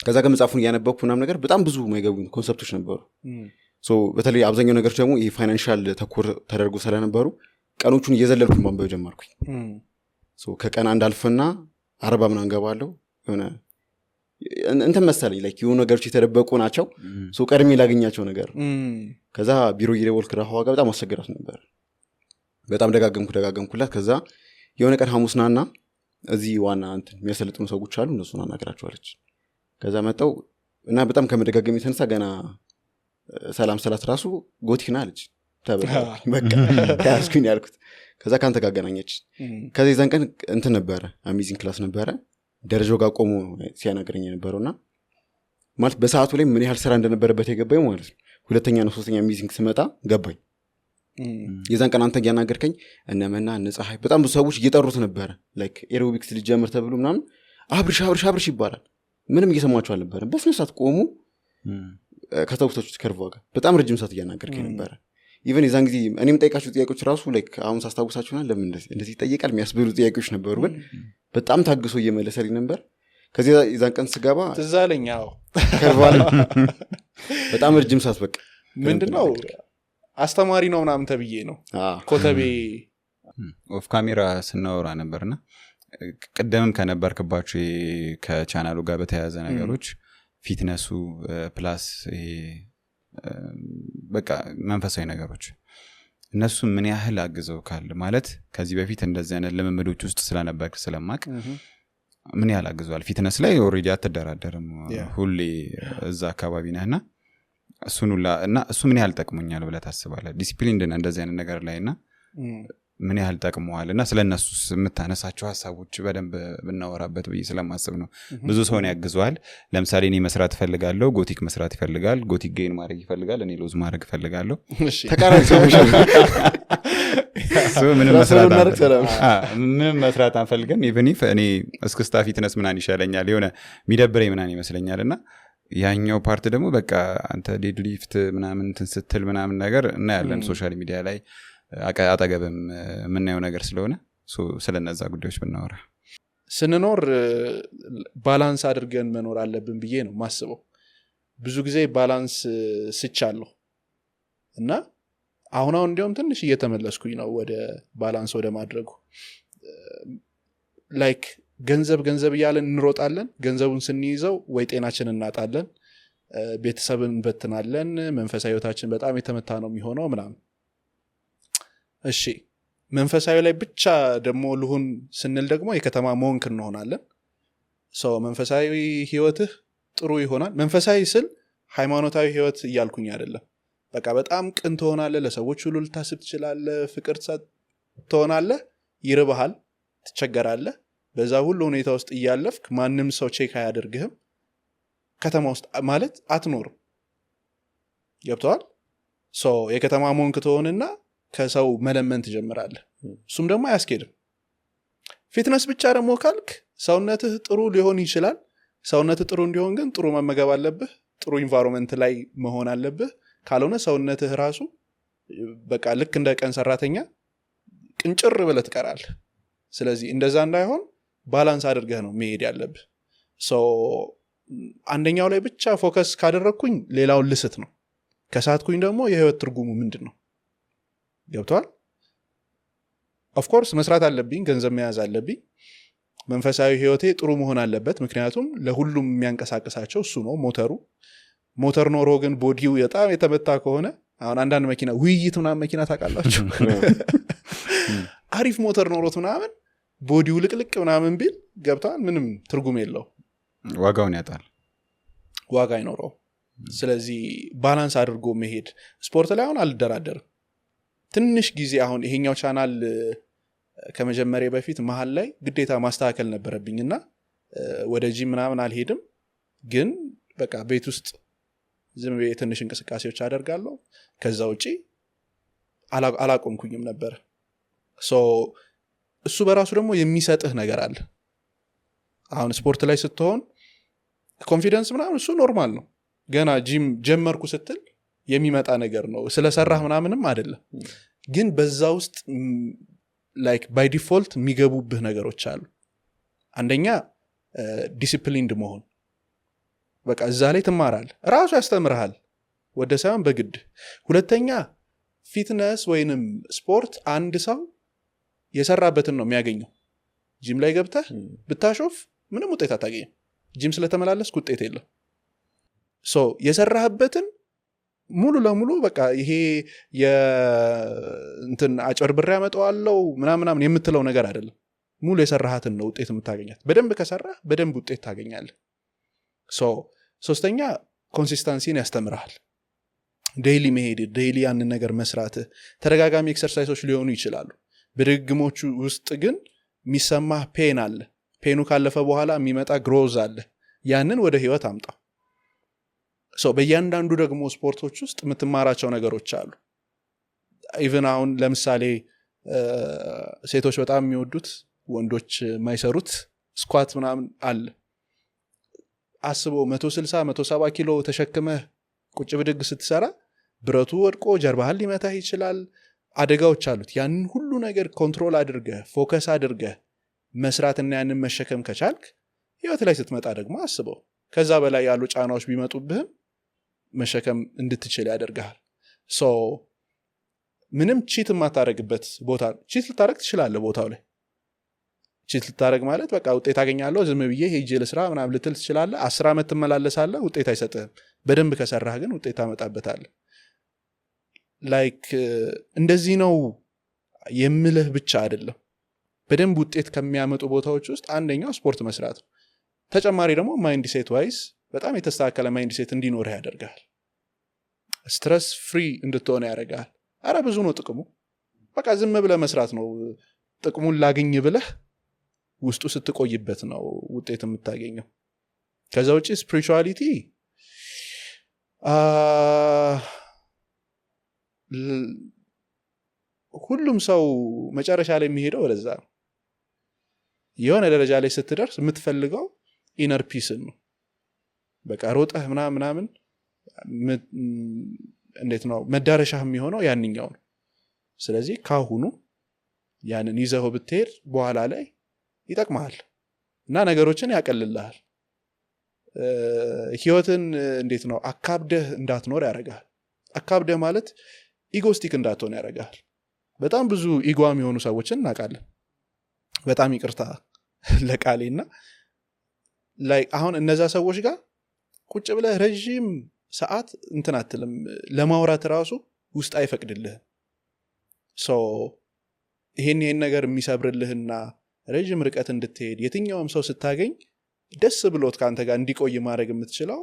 ከዛ ከመጽሐፉን እያነበብኩ ምናምን ነገር በጣም ብዙ የማይገቡኝ ኮንሰፕቶች ነበሩ በተለይ አብዛኛው ነገሮች ደግሞ ይሄ ፋይናንሻል ተኮር ተደርጎ ስለነበሩ ቀኖቹን እየዘለልኩ ማንበብ ጀመርኩኝ ከቀን አንድ አልፈና 40 ምናምን ገባለሁ የሆነ እንትን መሰለኝ ላይክ የሆኑ ነገሮች የተደበቁ ናቸው ቀድሜ ላገኛቸው ነገር ከዛ ቢሮ እየደወልኩ ራኋ ጋር በጣም አስቸግራት ነበር በጣም ደጋገምኩላት ከዛ የሆነ ቀን ሐሙስናና እዚህ ዋና እንትን የሚያሰለጥኑ ሰዎች አሉ እነሱን አናገራቸዋለች ከዛ መጣው እና በጣም ከመደጋገም የተነሳ ገና ሰላም ሰላት ራሱ ጎቲክና አለች ተበላኝ በቃ ታስኩኝ ያልኩት ከዛ ካንተ ጋር ገናኘች ከዛ የዛን ቀን እንትን ነበረ አሜዚንግ ክላስ ነበረ ደረጃው ጋር ቆሞ ሲያናገረኝ ነበርና ማለት በሰዓቱ ላይ ምን ያህል ስራ እንደነበረበት የገባኝ ማለት ነው ሁለተኛ ነው ሶስተኛ አሜዚንግ ስመጣ ገባኝ የዛን ቀን አንተ ያናገርከኝ እነመና ንጽሃይ በጣም ብዙ ሰዎች እየጠሩት ነበረ ላይክ ኤሮቢክስ ልጀምር ተብሎ ምናምን አብርሽ ይባላል ምንም እየሰማቸው አልነበረም በስነ ሰዓት ቆሙ ከተውቶች ከርቫ ጋር በጣም ረጅም ሰዓት እያናገርከኝ ነበረ ኢቨን የዛን ጊዜ እኔም ጠይቃቸው ጥያቄዎች ራሱ ላይክ አሁን ሳስታውሳቸውና ለምን እንደዚህ ይጠይቃል የሚያስብሉ ጥያቄዎች ነበሩ ግን በጣም ታግሶ እየመለሰልኝ ነበር ከዚህ የዛን ቀን ስገባ ትዛለኛው ከርቫ በጣም ረጅም ሰዓት በቃ ምንድነው አስተማሪ ነው ምናምን ተብዬ ነው ኮተቤ ኦፍ ካሜራ ስናወራ ነበርና ቀደምም ከነበርክባቸው ከቻናሉ ጋር በተያያዘ ነገሮች ፊትነሱ ፕላስ በቃ መንፈሳዊ ነገሮች እነሱ ምን ያህል አግዘው ካለ ማለት ከዚህ በፊት እንደዚህ አይነት ልምምዶች ውስጥ ስለነበርክ ስለማቅ ምን ያህል አግዘዋል ፊትነስ ላይ ኦሬዲ አትደራደርም ሁሌ እዛ አካባቢ ነህና እሱን ሁላ እና እሱ ምን ያህል ጠቅሞኛል ብለህ ታስባለህ ዲሲፕሊን እንደዚህ አይነት ነገር ላይና ምን ያህል ጠቅመዋል እና ስለነሱስ የምታነሳቸው ሀሳቦች በደንብ ብናወራበት ብዬ ስለማስብ ነው። ብዙ ሰውን ያግዘዋል። ለምሳሌ እኔ መስራት እፈልጋለሁ፣ ጎቲክ መስራት ይፈልጋል፣ ጎቲክ ጌን ማድረግ ይፈልጋል፣ እኔ ሎዝ ማድረግ እፈልጋለሁ። ተቃራኒ ሰዎች ምንም መስራት አንፈልግም። ኢቨን ኢፍ እኔ እስክስታ ፊትነስ ምናን ይሻለኛል የሆነ የሚደብረኝ ምናን ይመስለኛል እና ያኛው ፓርት ደግሞ በቃ አንተ ዴድሊፍት ምናምን እንትን ስትል ምናምን ነገር እናያለን ሶሻል ሚዲያ ላይ አጠገብም የምናየው ነገር ስለሆነ ስለነዛ ጉዳዮች ብናወራ ስንኖር ባላንስ አድርገን መኖር አለብን ብዬ ነው ማስበው። ብዙ ጊዜ ባላንስ ስቻለሁ እና አሁን እንዲያውም ትንሽ እየተመለስኩኝ ነው ወደ ባላንስ ወደ ማድረጉ። ላይክ ገንዘብ እያለን እንሮጣለን። ገንዘቡን ስንይዘው ወይ ጤናችንን እናጣለን፣ ቤተሰብን እንበትናለን፣ መንፈሳዊ ህይወታችን በጣም የተመታ ነው የሚሆነው ምናምን። እሺ መንፈሳዊ ላይ ብቻ ደግሞ ልሁን ስንል ደግሞ የከተማ ሞንክ እንሆናለን። መንፈሳዊ ህይወትህ ጥሩ ይሆናል። መንፈሳዊ ስል ሃይማኖታዊ ህይወት እያልኩኝ አይደለም። በቃ በጣም ቅን ትሆናለህ፣ ለሰዎች ሁሉ ልታስብ ትችላለህ፣ ፍቅር ትሆናለህ፣ ይርብሃል፣ ትቸገራለህ። በዛ ሁሉ ሁኔታ ውስጥ እያለፍክ ማንም ሰው ቼክ አያደርግህም። ከተማ ውስጥ ማለት አትኖርም። ገብተዋል? የከተማ ሞንክ ትሆንና ከሰው መለመን ትጀምራለህ። እሱም ደግሞ አያስኬድም። ፊትነስ ብቻ ደግሞ ካልክ ሰውነትህ ጥሩ ሊሆን ይችላል። ሰውነትህ ጥሩ እንዲሆን ግን ጥሩ መመገብ አለብህ፣ ጥሩ ኢንቫይሮንመንት ላይ መሆን አለብህ። ካልሆነ ሰውነትህ ራሱ በቃ ልክ እንደ ቀን ሰራተኛ ቅንጭር ብለህ ትቀራለህ። ስለዚህ እንደዛ እንዳይሆን ባላንስ አድርገህ ነው መሄድ ያለብህ። አንደኛው ላይ ብቻ ፎከስ ካደረግኩኝ ሌላውን ልስት ነው። ከሳትኩኝ ደግሞ የህይወት ትርጉሙ ምንድን ነው? ገብቷል? ኦፍኮርስ መስራት አለብኝ፣ ገንዘብ መያዝ አለብኝ፣ መንፈሳዊ ህይወቴ ጥሩ መሆን አለበት። ምክንያቱም ለሁሉም የሚያንቀሳቅሳቸው እሱ ነው ሞተር ኖሮ ግን ቦዲው በጣም የተመታ ከሆነ አሁን አንዳንድ መኪና ውይይት ምናምን መኪና ታውቃላችሁ አሪፍ ሞተር ኖሮት ምናምን ቦዲው ልቅልቅ ምናምን ቢል ገብቷል ምንም ትርጉም የለው፣ ዋጋውን ያጣል፣ ዋጋ አይኖረው። ስለዚህ ባላንስ አድርጎ መሄድ ስፖርት ላይ አሁን አልደራደርም። ትንሽ ጊዜ አሁን ይሄኛው ቻናል ከመጀመሪያ በፊት መሀል ላይ ግዴታ ማስተካከል ነበረብኝና ወደ ጂም ምናምን አልሄድም፣ ግን በቃ ቤት ውስጥ ዝም ብዬ ትንሽ እንቅስቃሴዎች አደርጋለሁ። ከዛ ውጪ አላቆምኩኝም ነበር። እሱ በራሱ ደግሞ የሚሰጥህ ነገር አለ። አሁን ስፖርት ላይ ስትሆን ኮንፊደንስ ምናምን እሱ ኖርማል ነው። ገና ጂም ጀመርኩ ስትል የሚመጣ ነገር ነው፣ ስለሰራህ ምናምንም አይደለም። ግን በዛ ውስጥ ላይክ ባይ ዲፎልት የሚገቡብህ ነገሮች አሉ። አንደኛ ዲሲፕሊንድ መሆን፣ በቃ እዛ ላይ ትማራል፣ ራሱ ያስተምርሃል ወደ ሳይሆን በግድ። ሁለተኛ ፊትነስ ወይንም ስፖርት አንድ ሰው የሰራበትን ነው የሚያገኘው። ጂም ላይ ገብተህ ብታሾፍ ምንም ውጤት አታገኝም። ጂም ስለተመላለስክ ውጤት የለም። የሰራህበትን ሙሉ ለሙሉ በቃ ይሄ እንትን አጭበርብሬ ያመጣዋለሁ ምናምን የምትለው ነገር አይደለም። ሙሉ የሰራሃትን ነው ውጤት የምታገኛት። በደንብ ከሰራህ በደንብ ውጤት ታገኛለህ። ሶስተኛ ኮንሲስተንሲን ያስተምርሃል። ዴይሊ መሄድ፣ ዴይሊ ያንን ነገር መስራት፣ ተደጋጋሚ ኤክሰርሳይሶች ሊሆኑ ይችላሉ። በድግሞቹ ውስጥ ግን የሚሰማህ ፔን አለ። ፔኑ ካለፈ በኋላ የሚመጣ ግሮዝ አለ። ያንን ወደ ህይወት አምጣ። በእያንዳንዱ ደግሞ ስፖርቶች ውስጥ የምትማራቸው ነገሮች አሉ። ኢቨን አሁን ለምሳሌ ሴቶች በጣም የሚወዱት ወንዶች ማይሰሩት ስኳት ምናምን አለ። አስበው 160-170 ኪሎ ተሸክመህ ቁጭ ብድግ ስትሰራ ብረቱ ወድቆ ጀርባህን ሊመታህ ይችላል። አደጋዎች አሉት። ያንን ሁሉ ነገር ኮንትሮል አድርገህ ፎከስ አድርገህ መስራትና ያንን መሸከም ከቻልክ ህይወት ላይ ስትመጣ ደግሞ አስበው ከዛ በላይ ያሉ ጫናዎች ቢመጡብህም መሸከም እንድትችል ያደርግሃል። ምንም ቺት የማታረግበት ቦታ ቺት ልታረግ ትችላለህ። ቦታው ላይ ቺት ልታረግ ማለት በቃ ውጤት አገኛለሁ ዝም ብዬ ሄጄ ልስራ ምናምን ልትል ትችላለህ። 10 ዓመት ትመላለሳለህ፣ ውጤት አይሰጥህም። በደንብ ከሰራህ ግን ውጤት ታመጣበታለህ። ላይክ እንደዚህ ነው የምልህ ብቻ አይደለም። በደንብ ውጤት ከሚያመጡ ቦታዎች ውስጥ አንደኛው ስፖርት መስራት ነው። ተጨማሪ ደግሞ ማይንድ ሴት ዋይዝ በጣም የተስተካከለ ማይንድ ሴት እንዲኖርህ ያደርጋል። ስትረስ ፍሪ እንድትሆነ ያደርጋል። አረ ብዙ ነው ጥቅሙ። በቃ ዝም ብለህ መስራት ነው ጥቅሙን ላግኝ ብለህ ውስጡ ስትቆይበት ነው ውጤት የምታገኘው ከዛ ውጪ ስፒሪቹዋሊቲ ሁሉም ሰው መጨረሻ ላይ የሚሄደው ወደዛ ነው የሆነ ደረጃ ላይ ስትደርስ የምትፈልገው ኢነር ፒስን ነው በቃ ሮጠህ ምናምን እንዴት ነው መዳረሻህ የሚሆነው ያንኛው ነው ስለዚህ ካሁኑ ያንን ይዘው ብትሄድ በኋላ ላይ ይጠቅማል እና ነገሮችን ያቀልልሃል ህይወትን እንዴት ነው አካብደህ እንዳትኖር ያረጋል አካብደህ ማለት ኢጎስቲክ እንዳትሆን ያረጋል በጣም ብዙ ኢጓም የሆኑ ሰዎችን እናውቃለን በጣም ይቅርታ ለቃሌና ላይ አሁን እነዛ ሰዎች ጋር ቁጭ ብለህ ረጅም ሰዓት እንትን አትልም ለማውራት ራሱ ውስጥ አይፈቅድልህም ይሄን ነገር የሚሰብርልህና ረጅም ርቀት እንድትሄድ የትኛውም ሰው ስታገኝ ደስ ብሎት ካንተ ጋር እንዲቆይ ማድረግ የምትችለው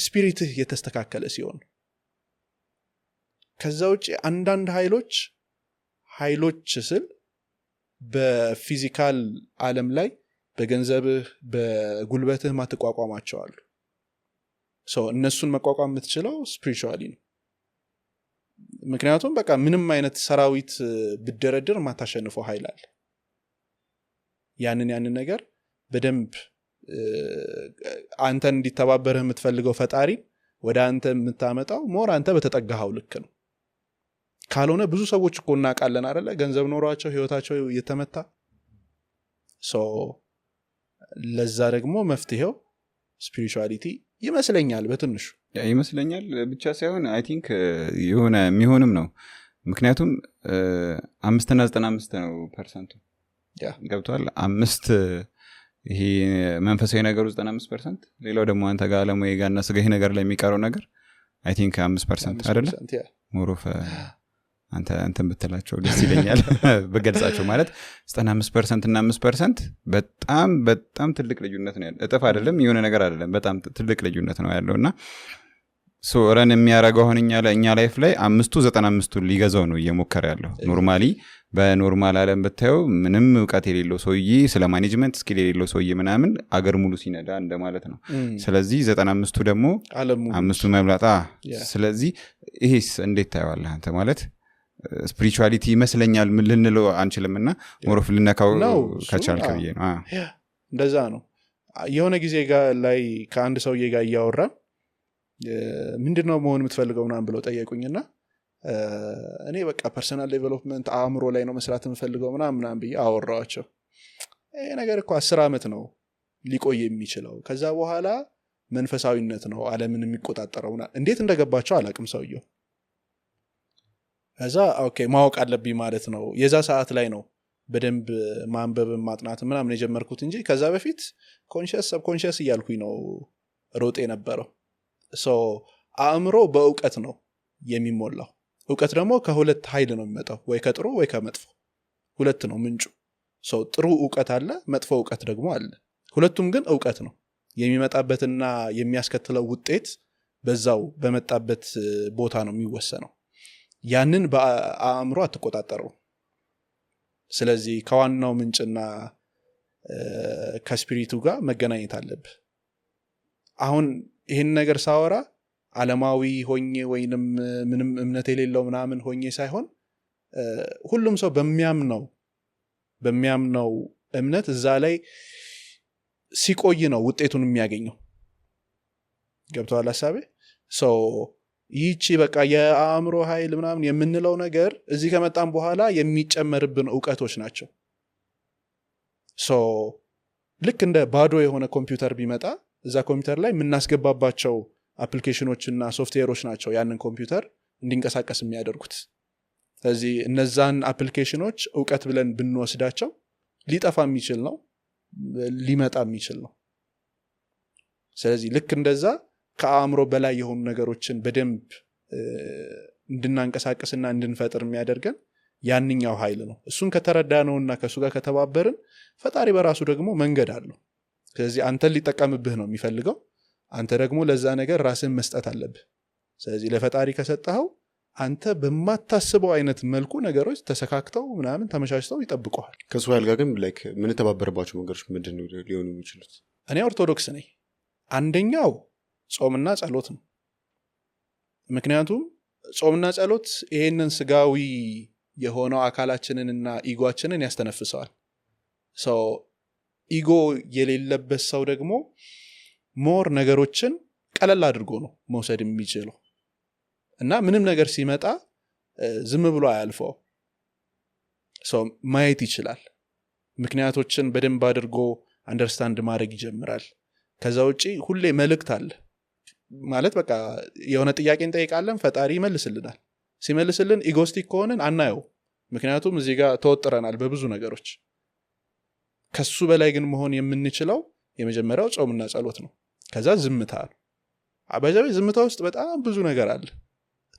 ስፒሪትህ የተስተካከለ ሲሆን ከዛ ውጪ አንዳንድ ኃይሎች ስል በፊዚካል ዓለም ላይ በገንዘብህ በጉልበትህ ማትቋቋማቸው አሉ እነሱን መቋቋም የምትችለው ስፒሪቹዋሊ ነው ምክንያቱም በቃ ምንም አይነት ሰራዊት ብደረድር ማታሸንፈው ኃይል አለ ያንን ነገር በደንብ አንተን እንዲተባበርህ የምትፈልገው ፈጣሪ ወደ አንተ የምታመጣው ሞር አንተ በተጠጋኸው ልክ ነው ካልሆነ ብዙ ሰዎች እኮ እናውቃለን አይደለ ገንዘብ ኖሯቸው ህይወታቸው እየተመታ ለዛ ደግሞ መፍትሄው ስፒሪቹዋሊቲ ይመስለኛል በትንሹ ይመስለኛል ብቻ ሳይሆን አይ ቲንክ የሆነ የሚሆንም ነው ምክንያቱም 5.95 ነው ፐርሰንቱ ገብቷል 5 ይሄ መንፈሳዊ ነገሩ 95% ሌላው ደግሞ አንተ ጋር አለሙዬ ጋርና ስጋይ ነገር ላይ የሚቀረው ነገር አይ ቲንክ 5% አይደለ ሞሮፍ አንተን ብትላቸው ደስ ይለኛል በገልጻቸው ማለት 95% እና 5% በጣም ትልቅ ልዩነት ነው ያለው እጥፍ አይደለም የሆነ ነገር አይደለም በጣም ትልቅ ልዩነት ነው ያለውና ረን የሚያረጋው አሁን እኛ ላይፍ ላይ 5.95 ሊገዛው ነው እየሞከረ ያለው ኖርማሊ በኖርማል ዓለም ብታየው ምንም ዕውቀት የሌለው ሰውዬ ስለ ማኔጅመንት ስኪል የሌለው ሰውዬ ምናምን አገር ሙሉ ሲነዳ እንደማለት ነው ስለዚህ 95ቱ ደግሞ 5ቱ መብላጣ ስለዚህ ይሄስ እንዴት ታየዋለህ አንተ ማለት ስፒሪቹዋሊቲ ይመስለኛል ምን ልንለው አንችልምና ሞሮፍ ልነካው ከቻልከ ብዬ ነው እንደዛ ነው የሆነ ጊዜ ጋር ላይ ከአንድ ሰውዬ ጋር እያወራ ምንድነው መሆን የምትፈልገው ምናምን ብለው ጠየቁኝና እኔ በቃ ፐርሰናል ዴቨሎፕመንት አእምሮ ላይ ነው መስራት የምፈልገው ምናምን ብዬ አወራዋቸው ይሄ ነገር እኮ 10 ዓመት ነው ሊቆይ የሚችለው ከዛ በኋላ መንፈሳዊነት ነው ዓለምን የሚቆጣጠረውና እንዴት እንደገባቸው አላቅም ሰውየው ከዛ ኦኬ ማወቅ አለብኝ ማለት ነው የዛ ሰዓት ላይ ነው በደንብ ማንበብ ማጥናት ምናምን የጀመርኩት እንጂ ከዛ በፊት ኮንሺየስ ሰብኮንሺየስ እያልኩኝ ነው ሮጥ የነበረው አእምሮ በእውቀት ነው የሚሞላው እውቀት ደግሞ ከሁለት ኃይል ነው የሚመጣው ወይ ከጥሩ ወይ ከመጥፎ ሁለት ነው ምንጩ ጥሩ እውቀት አለ መጥፎ እውቀት ደግሞ አለ ሁለቱም ግን እውቀት ነው የሚመጣበትና የሚያስከትለው ውጤት በዛው በመጣበት ቦታ ነው የሚወሰነው ያንን በአእምሮ አትቆጣጠረው ስለዚህ ከዋናው ምንጭና ከስፒሪቱ ጋር መገናኘት አለብህ አሁን ይሄን ነገር ሳወራ ዓለማዊ ሆኜ ወይንም ምንም እምነት የሌለው ምናምን ሆኜ ሳይሆን ሁሉም ሰው በሚያምነው እምነት እዛ ላይ ሲቆይ ነው ውጤቱን የሚያገኘው ገብቷል ሐሳቤ ይህቺ በቃ የአእምሮ ኃይል ምናምን የምንለው ነገር እዚህ ከመጣን በኋላ የሚጨመርብን ዕውቀቶች ናቸው ልክ እንደ ባዶ የሆነ ኮምፒውተር ቢመጣ እዛ ኮምፒውተር ላይ የምናስገባባቸው አፕሊኬሽኖችና ሶፍትዌሮች ናቸው ያንን ኮምፒውተር እንዲንቀሳቀስ የሚያደርጉት ስለዚህ እነዛን አፕሊኬሽኖች ዕውቀት ብለን ብንወስዳቸው ሊጠፋ የሚችል ነው ሊመጣ የሚችል ነው ስለዚህ ልክ እንደዛ ከአእምሮ በላይ የሆኑ ነገሮችን በደንብ እንድናንቀሳቀስና እንድንፈጥር የሚያደርገን ያንኛው ኃይል ነው እሱን ከተረዳነውና ከሱ ጋር ከተባበርን ፈጣሪ በራሱ ደግሞ መንገድ አለው ስለዚህ አንተን ሊጠቀምብህ ነው የሚፈልገው አንተ ደግሞ ለዛ ነገር ራስን መስጠት አለብህ ስለዚህ ለፈጣሪ ከሰጠኸው አንተ በማታስበው አይነት መልኩ ነገሮች ተሰካክተው ምናምን ተመቻችተው ይጠብቀዋል። ከሱ ኃይል ጋር ግን ላይክ ምን ተባበረባቸው መንገዶች ምንድን ሊሆኑ የሚችሉት? እኔ ኦርቶዶክስ ነኝ። አንደኛው ጾምና ጸሎት ነው። ምክንያቱም ጾምና ጸሎት ይሄንን ስጋዊ የሆነው አካላችንንና ኢጎአችንን ያስተነፍሰዋል። ሰው ኢጎ የሌለበት ሰው ደግሞ ሞር ነገሮችን ቀለል አድርጎ ነው መውሰድ የሚችለው እና ምንም ነገር ሲመጣ ዝም ብሎ አያልፈው። ሰው ማየት ይችላል። ምክንያቶችን በደንብ አድርጎ አንደርስታንድ ማድረግ ይጀምራል። ከዛ ውጪ ሁሌ መልእክት አለ ማለት በቃ የሆነ ጥያቄ እንጠይቃለን፣ ፈጣሪ ይመልስልናል። ሲመልስልን ኢጎስቲክ ከሆነን አናየው፣ ምክንያቱም እዚህ ጋር ተወጥረናል በብዙ ነገሮች። ከሱ በላይ ግን መሆን የምንችለው የመጀመሪያው ጾምና ጸሎት ነው። ከዛ ዝምታ ነው። አበዛው ዝምታ ውስጥ በጣም ብዙ ነገር አለ።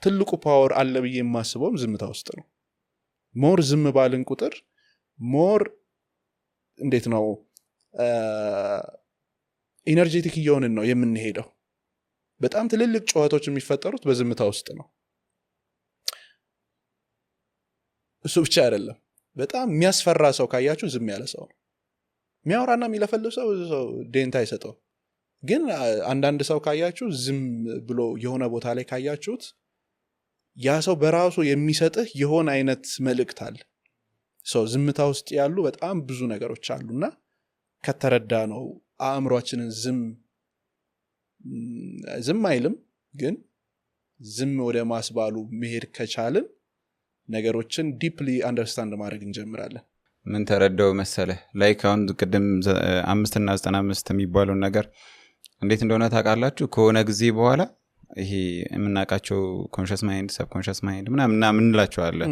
ትልቁ ፓወር አለ ብዬ የማስበውም ዝምታ ውስጥ ነው። ሞር ዝም ባልን ቁጥር ሞር እንዴት ነው ኢነርጄቲክ እየሆንን ነው የምንሄደው። በጣም ትልልቅ ጨዋታዎች የሚፈጠሩት በዝምታ ውስጥ ነው። እሱ ብቻ አይደለም። በጣም የሚያስፈራ ሰው ካያችሁ ዝም ያለ ሰው ነው። የሚያወራና የሚለፈልፍ ሰው ዴንታ አይሰጠው። ግን አንዳንድ ሰው ካያችሁ ዝም ብሎ የሆነ ቦታ ላይ ካያችሁት ያ ሰው በራሱ የሚሰጥህ የሆነ አይነት መልእክት አለ። ሰው ዝምታ ውስጥ ያሉ በጣም ብዙ ነገሮች አሉና ከተረዳ ነው አእምሯችንን ዝም አይልም። ግን ዝም ወደ ማስባሉ መሄድ ከቻልን ነገሮችን ዲፕሊ አንደርስታንድ ማድረግ እንጀምራለን። ምን ተረዳው መሰለህ? ላይክ አሁን ቅድም 5.95 የሚባለውን ነገር እንዴት እንደሆነ ታውቃላችሁ? ከሆነ ጊዜ በኋላ ይሄ የምናውቃቸው ኮንሽስ ማይንድ፣ ሰብኮንሽስ ማይንድ ምናምን እንላቸዋለን።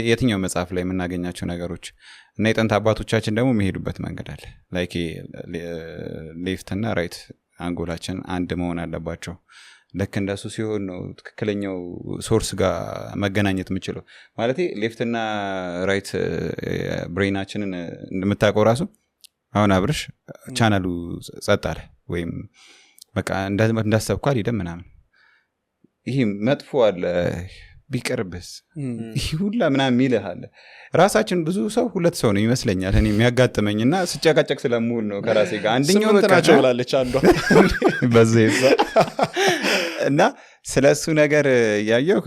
የትኛው መጽሐፍ ላይ የምናገኛቸው ነገሮች እና የጥንት አባቶቻችን ደግሞ የሚሄዱበት መንገድ አለ። ላይክ ሌፍት እና ራይት አንጎላችን አንድ መሆን አለባቸው። ልክ እንደሱ ሲሆን ነው ትክክለኛው ሶርስ ጋር መገናኘት የምችለው። ማለት ሌፍትና ራይት ብሬናችንን እንደምታውቀው ራሱ አሁን አብርሽ ቻናሉ ጸጥ አለ ወይም በቃ እንዳሰብኩ አልሄደም ምናምን፣ ይሄ መጥፎ አለ ቢቀርብስ ይህ ሁላ ምናምን ሚልህ አለ። ራሳችን ብዙ ሰው ሁለት ሰው ነው ይመስለኛል እኔ የሚያጋጥመኝና ስጨቃጨቅ ስለምውል ነው ከራሴ ጋር። አንደኛው ናቸው ብላለች አንዷ በዚህ እና ስለ እሱ ነገር ያየው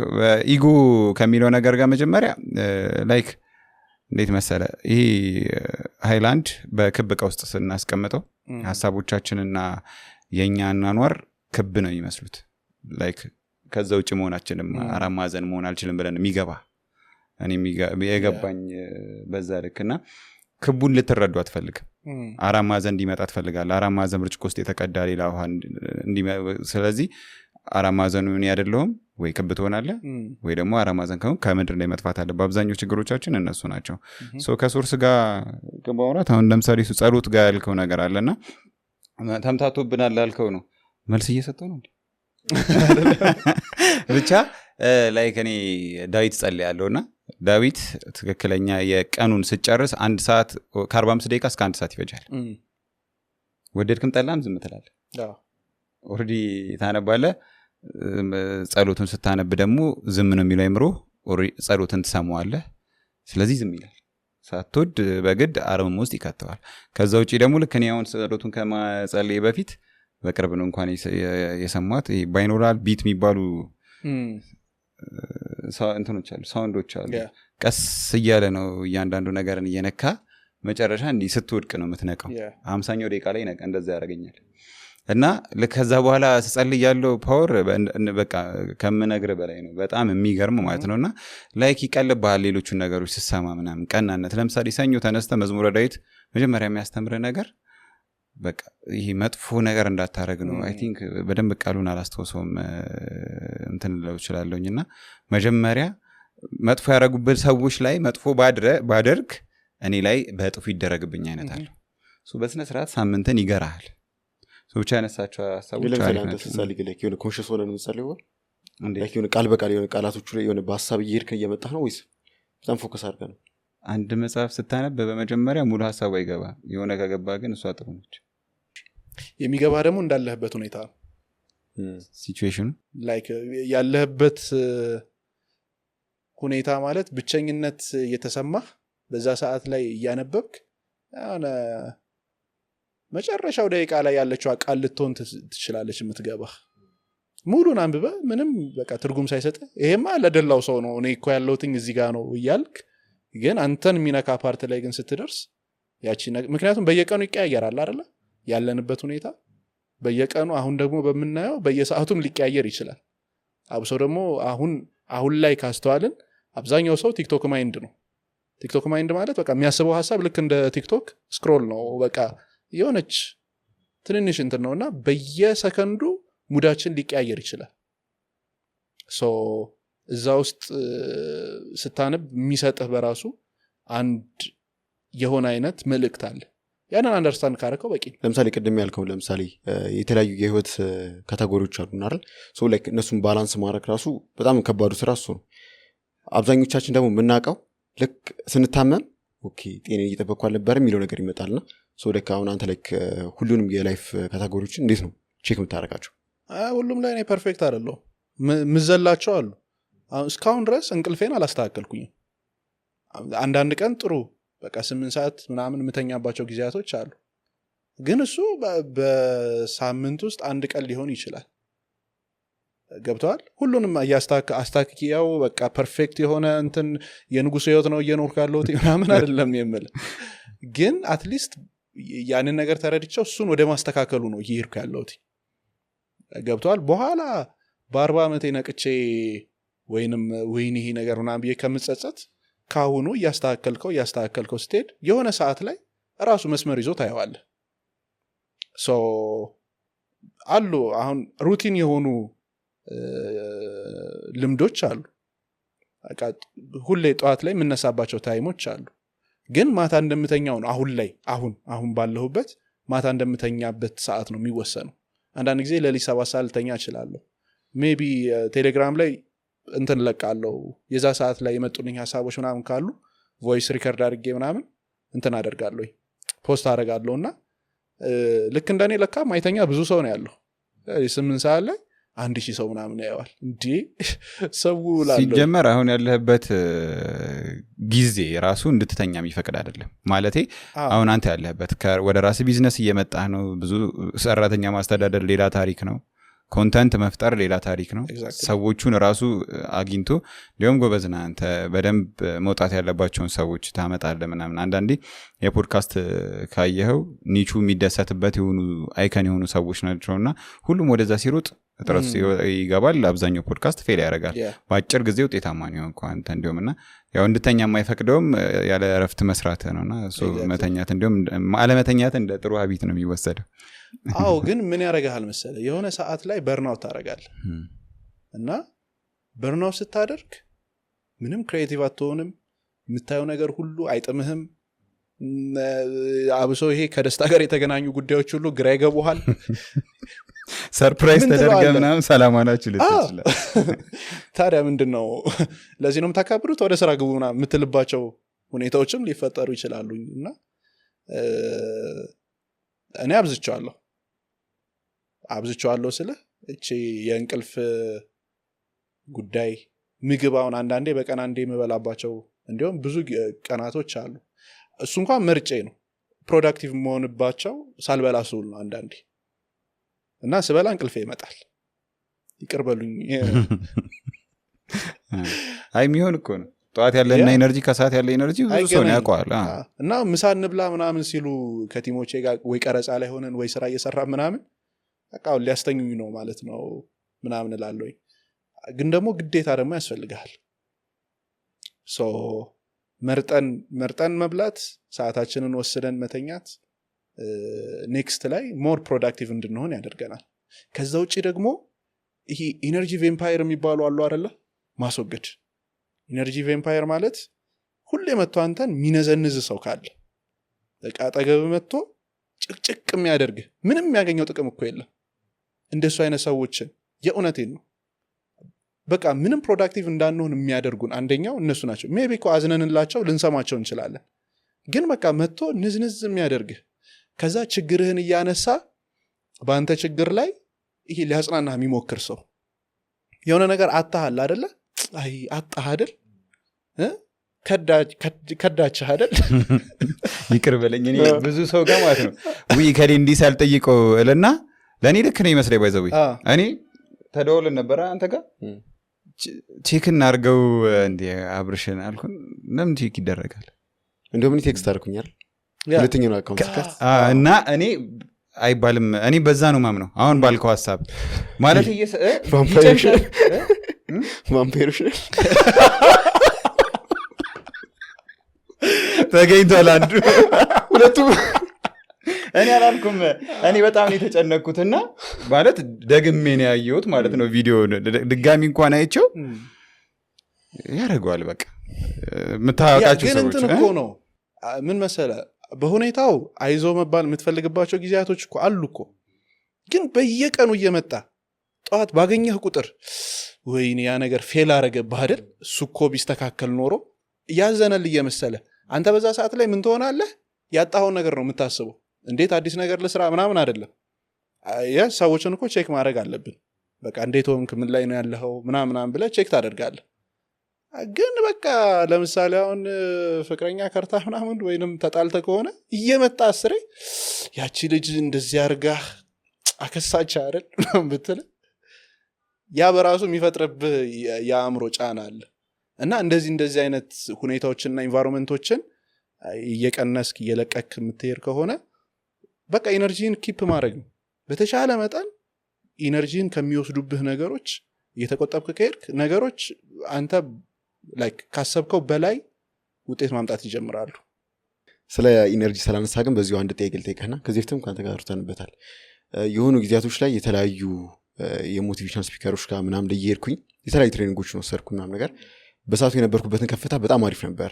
ኢጎ ከሚለው ነገር ጋር መጀመሪያ ላይክ እንዴት መሰለ፣ ይሄ ሃይላንድ በክብ ዕቃ ውስጥ ስናስቀምጠው ሀሳቦቻችንና የእኛ አኗኗር ክብ ነው ይመስሉት። ላይክ ከዛ ውጭ መሆናችንም አራት ማዕዘን መሆን አልችልም ብለን የሚገባ እኔ የገባኝ በዛ ልክና ክቡን ልትረዱ አትፈልግም። አራት ማዕዘን እንዲመጣ ትፈልጋለህ። አራት ማዕዘን ብርጭቆ ውስጥ የተቀዳ ሌላ ውሃ ስለዚህ አራት ማዕዘኑ እኔ አይደለሁም ወይ ክብ ትሆናለህ ወይ ደግሞ አራት ማዕዘን ከሆነ ከምድር ላይ መጥፋት አለ። በአብዛኛው ችግሮቻችን እነሱ ናቸው። ከሶርስ ጋር ማውራት አሁን ለምሳሌ ጸሎት ጋር ያልከው ነገር አለና ተምታቶብናል ላልከው ነው መልስ እየሰጠው ነው ብቻ ላይክ እኔ ዳዊት ጸልያለሁና ዳዊት ትክክለኛ የቀኑን ስጨርስ 1 ሰዓት ከ45 ደቂቃ እስከ 1 ሰዓት ይፈጃል። ወደድክም ጠላም ዝም ትላለህ። ኦልሬዲ ታነባለህ። ጸሎቱን ስታነብ ደግሞ ዝም ነው የሚለው አይምሮ። ጸሎትን ትሰማዋለህ፣ ስለዚህ ዝም ይላል። ሳትወድ በግድ አረም ውስጥ ይከተዋል። ከዛ ውጪ ደግሞ ልክ እኔ አሁን ጸሎቱን ከማጸልይ በፊት በቅርብ ነው እንኳን የሰማት ባይኖራል ቢት የሚባሉ እንትኖች አሉ፣ ሳውንዶች አሉ። ቀስ እያለ ነው እያንዳንዱ ነገርን እየነካ መጨረሻ እንዲህ ስትወድቅ ነው የምትነቃው። 50ኛው ደቂቃ ላይ ነቃ እንደዛ ያደርገኛል። እና ከዛ በኋላ ስጸልይ ያለው ፓወር በቃ ከምነግር በላይ ነው። በጣም የሚገርም ማለት ነውና ላይክ ይቀልብሃል ሌሎቹን ነገሮች ስሰማ ምናምን። ቀናነት ለምሳሌ ሰኞ ተነስተ መዝሙረ ዳዊት መጀመሪያ የሚያስተምር ነገር በቃ ይሄ መጥፎ ነገር እንዳታረግ ነው። አይ ቲንክ በደንብ ቃሉን አላስተውሰውም እንትን ልለው እችላለሁኝና መጀመሪያ መጥፎ ያደረጉበት ሰዎች ላይ መጥፎ ባደርግ እኔ ላይ በጥፉ ይደረግብኝ አይነት አለው። በስነ ስርዓት ሳምንትን ይገራል። ብቻ ያነሳቸው ሀሳቦች የሆነ ኮንሽስ ሆነ ነው ምሳሌ ቃል በቃል የሆነ ቃላቶቹ ላይ የሆነ በሀሳብ እየሄድክ እየመጣህ ነው ወይስ በጣም ፎከስ አድርገህ ነው? አንድ መጽሐፍ ስታነብ በመጀመሪያ ሙሉ ሀሳቡ አይገባ፣ የሆነ ከገባ ግን እሷ ጥሩ ነች። የሚገባ ደግሞ እንዳለህበት ሁኔታ ሲቹዌሽኑ ላይክ ያለህበት ሁኔታ ማለት ብቸኝነት የተሰማህ በዛ ሰዓት ላይ እያነበብክ መጨረሻው ደቂቃ ላይ ያለችው ቃል ልትሆን ትችላለች የምትገባህ ሙሉን አንብበ ምንም በቃ ትርጉም ሳይሰጥ ይሄማ ለደላው ሰው ነው እኔ እኮ ያለውትኝ እዚህ ጋር ነው እያልክ ግን አንተን የሚነካ ፓርት ላይ ግን ስትደርስ ያቺ ምክንያቱም በየቀኑ ይቀያየራል አይደለ ያለንበት ሁኔታ በየቀኑ አሁን ደግሞ በመናየው በየሰዓቱም ሊቀያየር ይችላል አብሶ ደግሞ አሁን ላይ ካስተዋልን አብዛኛው ሰው ቲክቶክ ማይንድ ነው ቲክቶክ ማይንድ ማለት በቃ የሚያስበው ሐሳብ ልክ እንደ ቲክቶክ ስክሮል ነው በቃ የሆነች ትንንሽ እንትን ነውና በየሰከንዱ ሙዳችን ሊቀያየር ይችላል ሶ እዛ ውስጥ ስታነብ የሚሰጥህ በራሱ አንድ የሆነ አይነት መልእክት አለ ያንን አንደርስታንድ ካረከው በቂ ለምሳሌ ቅድም ያልከው ለምሳሌ የተለያዩ የህይወት ካታጎሪዎች አሉና አይደል ሶ ላይክ እነሱን ባላንስ ማድረግ ራሱ በጣም ከባዱ ስራ እሱ ነው አብዛኞቻችን ደግሞ የምናውቀው ልክ ስንታመም ኦኬ ጤና እየጠበቅኩ አልነበረም የሚለው ነገር ይመጣልና ሶ ላይክ አሁን አንተ ላይክ ሁሉንም የላይፍ ካታጎሪዎችን እንዴት ነው ቼክ የምታደርጋቸው ሁሉም ላይ እኔ ፐርፌክት አይደለሁም ምዘላቸው አሉ እስካሁን ድረስ እንቅልፌን አላስተካከልኩኝም አንዳንድ ቀን ጥሩ በቃ 8 ሰዓት ምናምን ምተኛባቸው ጊዜያቶች አሉ ግን እሱ በሳምንት ውስጥ አንድ ቀን ሊሆን ይችላል ገብቷል ሁሉንም አስታክኪያው በቃ ፐርፌክት የሆነ እንትን የንጉስ ህይወት ነው እየኖርኩ ያለሁት ምናምን አይደለም የምል ግን አትሊስት ያንን ነገር ተረድቼው እሱን ወደ ማስተካከሉ ነው እየሄድኩ ያለሁት ገብቷል በኋላ በ40 ዓመቴ ነቅቼ ወይንም ይሄ ነገር ምናምን ብዬ ከምጸጸት ካሁኑ ያስተካከልከው ስትሄድ የሆነ ሰዓት ላይ ራሱ መስመር ይዞ ታየዋለህ ሶ አሉ አሁን ሩቲን የሆኑ ልምዶች አሉ ሁሌ ጠዋት ላይ የምነሳባቸው ታይሞች አሉ ግን ማታ እንደምተኛው ነው አሁን ባለሁበት ማታ እንደምተኛበት ሰዓት ነው የሚወሰነው አንዳንድ ጊዜ ለሊት 7 ሰዓት ልተኛ እችላለሁ ሜቢ ቴሌግራም ላይ እንትን ለቃለሁ የዛ ሰዓት ላይ የመጡልኝ ሐሳቦች ምናምን ካሉ ቮይስ ሪከርድ አድርጌ ምናምን እንትን አደርጋለሁ ፖስት አደርጋለሁና ልክ እንደኔ ለካ ማይተኛ ብዙ ሰው ነው ያለው 8 ሰዓት ላይ 1000 ሰው ምናምን ያየዋል እንዴ ሰው ላለው ሲጀመር አሁን ያለህበት ጊዜ ራሱ እንድትተኛ የሚፈቅድ አይደለም ማለቴ አሁን አንተ ያለህበት ወደ ራስ ቢዝነስ እየመጣህ ነው ብዙ ሰራተኛ ማስተዳደር ሌላ ታሪክ ነው ኮንተንት መፍጠር ሌላ ታሪክ ነው ሰዎቹን ራሱ አግኝቶ ሊሆም ጎበዝና አንተ በደንብ መውጣት ያለባቸውን ሰዎች ታመጣለህ ምናምን አንዳንዴ የፖድካስት ካየኸው ኒቹ የሚደሰትበት የሆኑ አይከን የሆኑ ሰዎች ናቸውና ሁሉም ወደዛ ሲሮጥ ጥረት ይገባል አብዛኛው ፖድካስት ፌል ያደርጋል በአጭር ጊዜ ውጤታማ ነው እንኳን አንተ እንደውምና ያው እንድተኛ የማይፈቅደውም ያለ እረፍት መስራት ነውና ሶ መተኛት እንደውም አለመተኛት እንደ ጥሩ ሀቢት ነው የሚወሰደው አዎ ግን ምን ያደርጋል መሰለህ የሆነ ሰዓት ላይ በርናውት ታደርጋለህ እና በርናውት ስታደርግ ምንም ክሬቲቭ አትሆንም የምታየው ነገር ሁሉ አይጥምህም አብሶ ይሄ ከደስታ ጋር የተገናኙ ጉዳዮች ሁሉ ግራ ይገቡሃል ሰርፕራይዝ ተደርገ ምናምን ሰላማናችሁ ልትችላል ታዲያ ምንድነው ለዚህ ነው የምታካብሩት ወደ ስራ ግቡ ምናምን የምትልባቸው ሁኔታዎችም ሊፈጠሩ ይችላሉ እና እኔ አብዝቻለሁ ስለ እቺ የእንቅልፍ ጉዳይ ምግባውን አንዳንዴ በቀን አንዴ የምበላባቸው እንዲሁም ብዙ ቀናቶች አሉ እሱ እንኳን መርጬ ነው ፕሮዳክቲቭ መሆንባቸው ሳልበላ ስውል ነው አንዳንዴ እና ስበላ እንቅልፌ ይመጣል ይቅርበሉኝ አይ የሚሆን እኮ ነው ጠዋት ያለና ኤነርጂ ከሰዓት ያለ ኤነርጂ ብዙ ሰው ነው ያውቀዋል እና ምሳ እንብላ ምናምን ሲሉ ከቲሞቼ ጋር ወይ ቀረጻ ላይ ሆነን ወይ ስራ እየሰራ ምናምን በቃው ሊያስተኙኝ ነው ማለት ነው ምናምን እላለሁ ግን ደግሞ ግዴታ ደግሞ ያስፈልጋል ሶ መርጠን መብላት ሰዓታችንን ወስደን መተኛት ኔክስት ላይ ሞር ፕሮዳክቲቭ እንድንሆን ያደርገናል ከዛ ውጪ ደግሞ ይሄ ኢነርጂ ቬምፓየር የሚባሉ አሉ አይደለ ማስወገድ ኢነርጂ ቬምፓየር ማለት ሁሌ መጥቶ አንተን ሚነዘንዝ ሰው ካለ በቃ አጠገብ መጥቶ ጭቅጭቅ የሚያደርግ ምንም የሚያገኘው ጥቅም እኮ የለም እንደሱ አይነት ሰዎችን የእውነቴን ነው በቃ ምንም ፕሮዳክቲቭ እንዳንሆን የሚያደርጉን አንደኛው እነሱ ናቸው ሜቢ እኮ አዝነንላቸው ልንሰማቸው እንችላለን ግን በቃ መጥቶ ንዝንዝ የሚያደርግ ከዛ ችግርህን እያነሳ በአንተ ችግር ላይ ይሄ ሊያጽናናህ የሚሞክር ሰው የሆነ ነገር አጣሃል አይደለ አይ አጣህ አይደል ከዳች አይደል ይቅር በለኝ እኔ ብዙ ሰው ጋር ማለት ነው ውይ ከሌ እንዲህ ሳልጠይቀው እልና ለእኔ ልክ ነው ይመስለኝ ባይዘው እኔ ተደውለን ነበረ አንተ ጋር ቼክ እናድርገው እንዲ አብርሽን አልኩን ለምን ቼክ ይደረጋል እንደውም እኔ ቴክስት አድርኩኛል ሁለተኛው አካውንት ስከፍት እና እኔ አይባልም እኔ በዛ ነው ማምነው አሁን ባልከው ሐሳብ ማለት ቫምፓየሮች ተገኝቷል አንዱ ሁለቱም እኔ አላልኩም እኔ በጣም የተጨነቅኩትና ማለት ደግሜ ነው ያየሁት ማለት ነው ቪዲዮ ድጋሚ እንኳን አይቼው ያደርገዋል በቃ የምታውቃቸው ሰዎች ግን እኮ ነው ምን መሰለ በሁኔታው አይዞ መባል የምትፈልግባቸው ጊዜያቶች እኮ አሉ እኮ ግን በየቀኑ እየመጣ ጠዋት ባገኘህ ቁጥር ወይኔ ያ ነገር ፌል አረገብህ አይደል እሱ እኮ ቢስተካከል ኖሮ ያዘነል እየመሰለ አንተ በዛ ሰዓት ላይ ምን ትሆናለህ ያጣኸውን ነገር ነው የምታስበው እንዴት አዲስ ነገር ለስራ ምናምን አይደለም ሰዎችን እኮ ቼክ ማድረግ አለብን በቃ እንዴት ሆንክ ምን ላይ ነው ያለኸው ምናምን ብለህ ቼክ ታደርጋለህ ግን በቃ ለምሳሌ አሁን ፍቅረኛ ከርታ ምናምን ወይንም ተጣልተ ከሆነ እየመጣ አስሬ ያቺ ልጅ እንደዚህ አርጋ አከሳች አይደል ብትል ያ በራሱ የሚፈጥርብህ የአእምሮ ጫና አለ እና እንደዚህ አይነት ሁኔታዎችንና ኢንቫይሮንመንቶችን እየቀነስክ እየለቀክ የምትሄድ ከሆነ በቃ ኢነርጂን ኪፕ ማድረግ ነው በተሻለ መጠን ኢነርጂን ከሚወስዱብህ ነገሮች እየተቆጠብክ ከሄድክ ነገሮች አንተ ላይክ ካሰብከው በላይ ውጤት ማምጣት ይጀምራሉ ስለ ኢነርጂ ስላነሳ ግን በዚሁ አንድ ጥያቄ ልጠይቅህና ከዚህ በፊትም ካንተ ጋር ተነስተንበታል የሆኑ ጊዜያቶች ላይ የተለያዩ የሞቲቬሽናል ስፒከሮች ጋር ምናምን ለየሄድኩኝ የተለያዩ ትሬኒንጎችን ወሰድኩ ምናምን ነገር በሰዓቱ የነበርኩበትን ከፍታ በጣም አሪፍ ነበር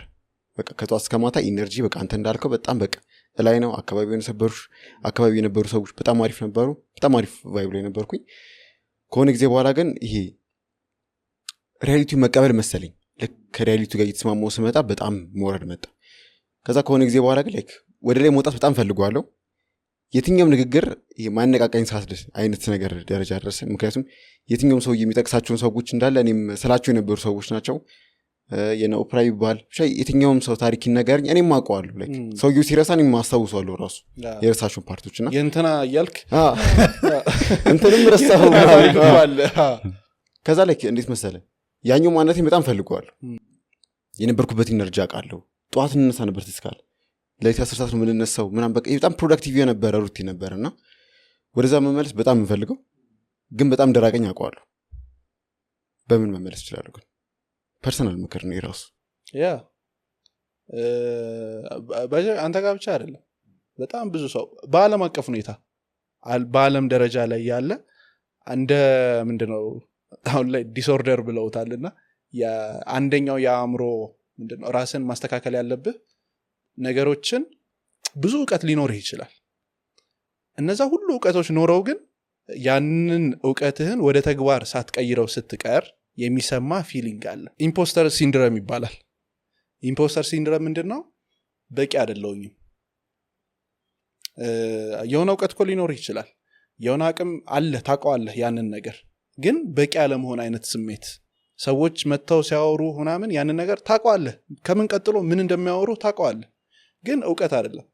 በቃ ከጧት እስከ ማታ ኢነርጂ በቃ አንተ እንዳልከው በጣም በቃ ላይ ነው አካባቢ የነበሩ ሰዎች በጣም አሪፍ ነበሩ በጣም አሪፍ ቫይብ ላይ ነበርኩኝ ከሆነ ጊዜ በኋላ ግን ይሄ ሪያሊቲውን መቀበል መሰለኝ ከሪያሊቲው ጋር እየተስማማው ስመጣ በጣም መውረድ መጣ ከዛ ከሆነ ጊዜ በኋላ ግን ላይክ ወደ ላይ መውጣት በጣም ፈልጓለሁ የትኛውም ንግግር ማነቃቃኝ ሳስደስ አይነት ነገር ደረጃ ደረሰ ምክንያቱም የትኛውም ሰው የሚጠቅሳቸውን ሰዎች እንዳለ እኔም ስላቸው የነበሩ ሰዎች ናቸው የነ ኦፕራ ይባል የትኛውም ሰው ታሪክ ይነገርኝ እኔም አውቀዋለሁ ላይክ ሰውየው ሲረሳን የማስታውሰዋለሁ ራሱ የረሳቸውን ፓርቶችና የእንትና እያልክ እንትንም ረሳሁ ከዛ ላይክ እንዴት መሰለ ያኛው ማንነቴ በጣም ፈልገዋለሁ የነበርኩበት ኢነርጂ አውቃለሁ ጠዋት እንነሳ ነበር ትስካል ለሊት 10 ሰዓት ነው የምንነሳው ምናምን በቃ በጣም ፕሮዳክቲቭ የነበረ ሩቲ ነበርና ወደዛ መመለስ በጣም የምፈልገው ግን በጣም ደራቀኝ አውቀዋለሁ በምን መመለስ ይችላል ግን ፐርሰናል ምክር ነው ይራሱ ያ አንተ ጋር ብቻ አይደለም በጣም ብዙ ሰው በአለም አቀፍ ሁኔታ በአለም ደረጃ ላይ ያለ እንደ ምንድነው አሁን ላይ ዲስኦርደር ብለውታልና አንደኛው የአእምሮ ምንድነው ራስን ማስተካከል ያለብህ ነገሮችን ብዙ ዕውቀት ሊኖርህ ይችላል እነዛ ሁሉ ዕውቀቶች ኖረው ግን ያንን ዕውቀትህን ወደ ተግባር ሳትቀይረው ስትቀር የሚሰማ ፊሊንግ አለ ኢምፖስተር ሲንድሮም ይባላል ኢምፖስተር ሲንድሮም ምንድነው በቂ አይደለሁኝም የሆነ ዕውቀት እኮ ሊኖርህ ይችላል የሆነ አቅም አለ ታውቀዋለህ ያንን ነገር ግን በቂ አለመሆን አይነት ስሜት ሰዎች መተው ሲያወሩ ምናምን ያንን ነገር ታውቀዋለህ ከምን ቀጥሎ ምን እንደሚያወሩ ታውቀዋለህ ግን ዕውቀት አይደለም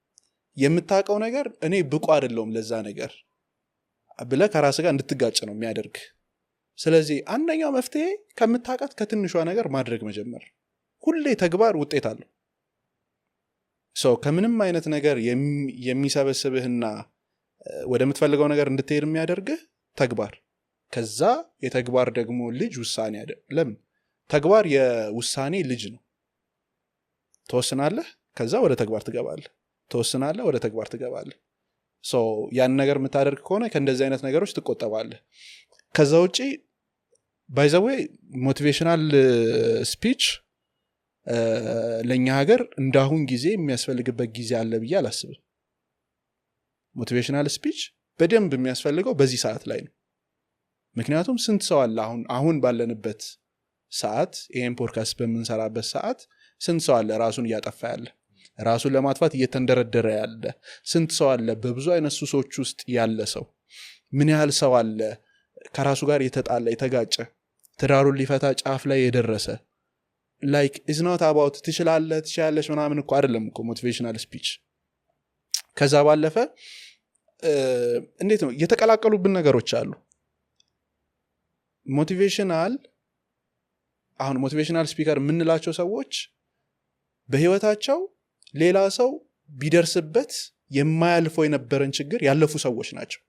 የምታውቀው ነገር እኔ ብቁ አይደለሁም ለዛ ነገር ብለህ ከራስህ ጋር እንድትጋጭ ነው የሚያደርግ ስለዚህ አንደኛው መፍትሄ ከምታውቃት ከትንሿ ነገር ማድረግ መጀመር ሁሌ ተግባር ውጤት አለው ሰው ከምንም አይነት ነገር የሚሰበስብህና ወደምትፈልገው ነገር እንድትሄድ የሚያደርግህ ተግባር ከዛ የተግባር ደግሞ ልጅ ውሳኔ ለምን ተግባር የውሳኔ ልጅ ነው ተወስናለህ ከዛ ወደ ተግባር ትገባለህ ተወስናለህ ወደ ተግባር ትገባለህ ሶ ያን ነገር የምታደርግ ከሆነ ከእንደዚህ አይነት ነገሮች ትቆጠባለህ ከዛ ውጪ ባይ ዘ ዌይ ሞቲቬሽናል ስፒች ለኛ ሀገር እንዳሁን ጊዜ የሚያስፈልግበት ጊዜ አለ ብዬ አላስብም ሞቲቬሽናል ስፒች በደንብ የሚያስፈልገው በዚህ ሰዓት ላይ ነው ምክንያቱም ስንት ሰው አለ አሁን ባለንበት ሰዓት ይሄን ፖድካስት በመንሰራበት ሰዓት ስንት ሰው አለ ራሱን እያጠፋ ያለ ራሱን ለማጥፋት እየተንደረደረ ያለ ስንት ሰው አለ በብዙ አይነት ሱሶች ውስጥ ያለ ሰው ምን ያህል ሰው አለ ከራሱ ጋር የተጣላ የተጋጨ ትዳሩን ሊፈታ ጫፍ ላይ የደረሰ like is not about ትችላለሽ ምናምን እኮ አይደለም እኮ ሞቲቬሽናል ስፒች ከዛ ባለፈ እንዴት ነው የተቀላቀሉብን ነገሮች አሉ ሞቲቬሽናል ስፒከር የምንላቸው ሰዎች በህይወታቸው ሌላ ሰው ቢደርስበት የማያልፈው የነበረን ችግር ያለፉ ሰዎች ናቸው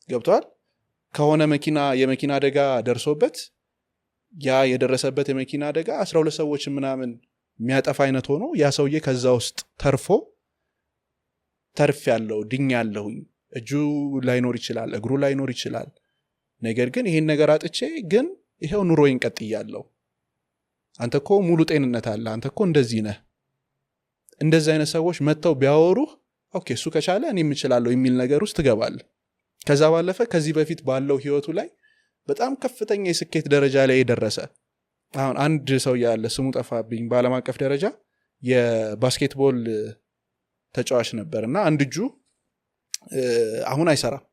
ገብቷል ከሆነ የመኪና አደጋ ደርሶበት ያ የደረሰበት የመኪና አደጋ 12 ሰዎች ምናምን የሚያጠፋ አይነት ሆኖ ያ ሰውዬ ከዛ ውስጥ ተርፍ ያለው ድኛ ያለሁኝ እጁ ላይኖር ይችላል እግሩ ላይኖር ይችላል ነገር ግን ይሄን ነገር አጥቼ ግን ይሄው ኑሮዬን ቀጥያለሁ አንተኮ ሙሉ ጤንነት አለ አንተኮ እንደዚህ ነህ እንደዚህ አይነት ሰዎች መተው ቢያወሩ ኦኬ እሱ ከቻለ እኔም እችላለሁ የሚል ነገር ውስጥ ትገባለህ ከዛ ባለፈ ከዚህ በፊት ባለው ህይወቱ ላይ በጣም ከፍተኛ የስኬት ደረጃ ላይ የደረሰ አሁን አንድ ሰው ያለ ስሙ ጠፋብኝ በዓለም አቀፍ ደረጃ የባስኬትቦል ተጫዋች ነበርና አንድ እጁ አሁን አይሰራም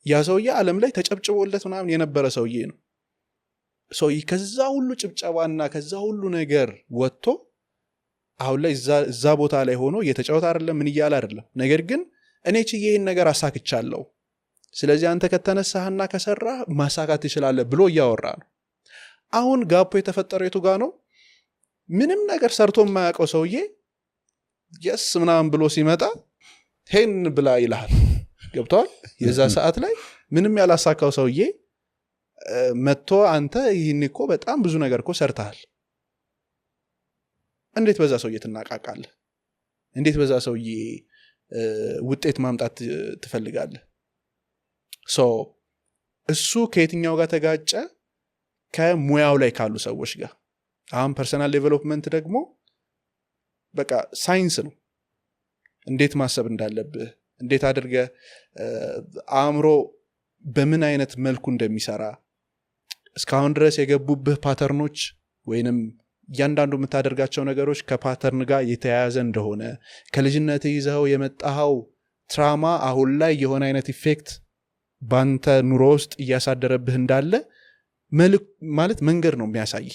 ያ ሰውዬ ዓለም ላይ ተጨብጭቦለት ምናምን የነበረ ሰውዬ ነው ከዛ ሁሉ ጭብጨባና ከዛ ሁሉ ነገር ወጥቶ አሁን ላይ እዛ ቦታ ላይ ሆኖ እየተጫወተ አይደለም ምን ይያል አይደለም ነገር ግን እኔ ይሄን ነገር አሳክቻለሁ ስለዚህ አንተ ከተነሳህና ከሰራህ ማሳካት ትችላለህ ብሎ እያወራ ነው አሁን ጋፖ የተፈጠረው የቱ ጋር ነው ምንም ነገር ሰርቶ የማያውቀው ሰውዬ yes ምናምን ብሎ ሲመጣ ሄን ብላ ይልሃል ገብቷል የዛ ሰዓት ላይ ምንም ያላሳካው ሰውዬ መጥቶ አንተ ይህን እኮ በጣም ብዙ ነገር እኮ ሰርተሃል እንዴት በዛ ሰውዬ ትናቃቃለህ እንዴት በዛ ሰውዬ ውጤት ማምጣት ትፈልጋለህ እሱ ከየትኛው ጋር ተጋጨ ከሙያው ላይ ካሉ ሰዎች ጋር አሁን ፐርሰናል ዴቨሎፕመንት ደግሞ በቃ ሳይንስ ነው እንዴት ማሰብ እንዳለብህ እንዴት አድርገህ አእምሮ በምን አይነት መልኩ እንደሚሰራ እስካሁን ድረስ የገቡብህ ፓተርኖች ወይንም እያንዳንዱ የምታደርጋቸው ነገሮች ከፓተርን ጋር የተያያዘ እንደሆነ ከልጅነት ይዘው የመጣው ትራማ አሁን ላይ የሆነ አይነት ኢፌክት ባንተ ኑሮ ውስጥ እያሳደረብህ እንዳለ ማለት መንገድ ነው የሚያሳይ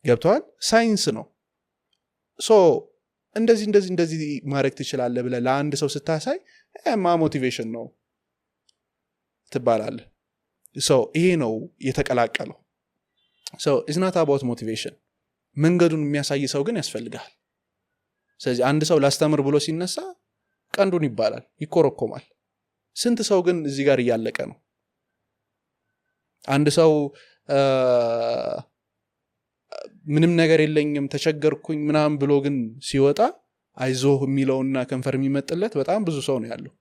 ገብቷል ሳይንስ ነው እንደዚህ ማድረግ ትችላለህ ብለህ ለአንድ ሰው ስታሳይ ሞቲቬሽን ነው ትባላለህ ይሄ ነው የተቀላቀለው it's not about motivation መንገዱን የሚያሳይ ሰው ግን ያስፈልጋል ስለዚህ አንድ ሰው ላስተምር ብሎ ሲነሳ ቀንዱን ይባላል ይኮረኮማል ስንት ሰው ግን እዚህ ጋር እያለቀ ነው አንድ ሰው ምንም ነገር የለኝም ተቸገርኩኝ ምናምን ብሎ ግን ሲወጣ አይዞህ የሚለውና ከንፈር የሚመጥለት በጣም ብዙ ሰው ነው ያለው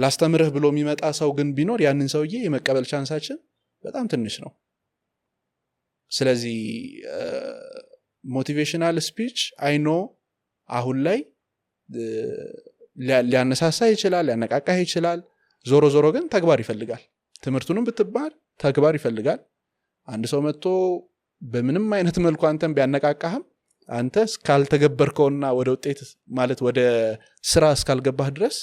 ላስተምርህ ብሎ የሚመጣ ሰው ግን ቢኖር ያንን ሰውዬ የመቀበል ቻንሳችን በጣም ትንሽ ነው ስለዚህ ሞቲቬሽናል ስፒች አይኖ አሁን ላይ ሊያነሳሳ ይችላል ሊያነቃቃህ ይችላል ዞሮ ግን ተግባር ይፈልጋል ትምህርቱንም ብትባል ተግባር ይፈልጋል አንድ ሰው መጥቶ በምንም አይነት መልኩ አንተን ቢያነቃቃህም አንተ እስካልተገበርከውና ወደ ውጤት ማለት ወደ ስራ እስካልገባህ ድረስ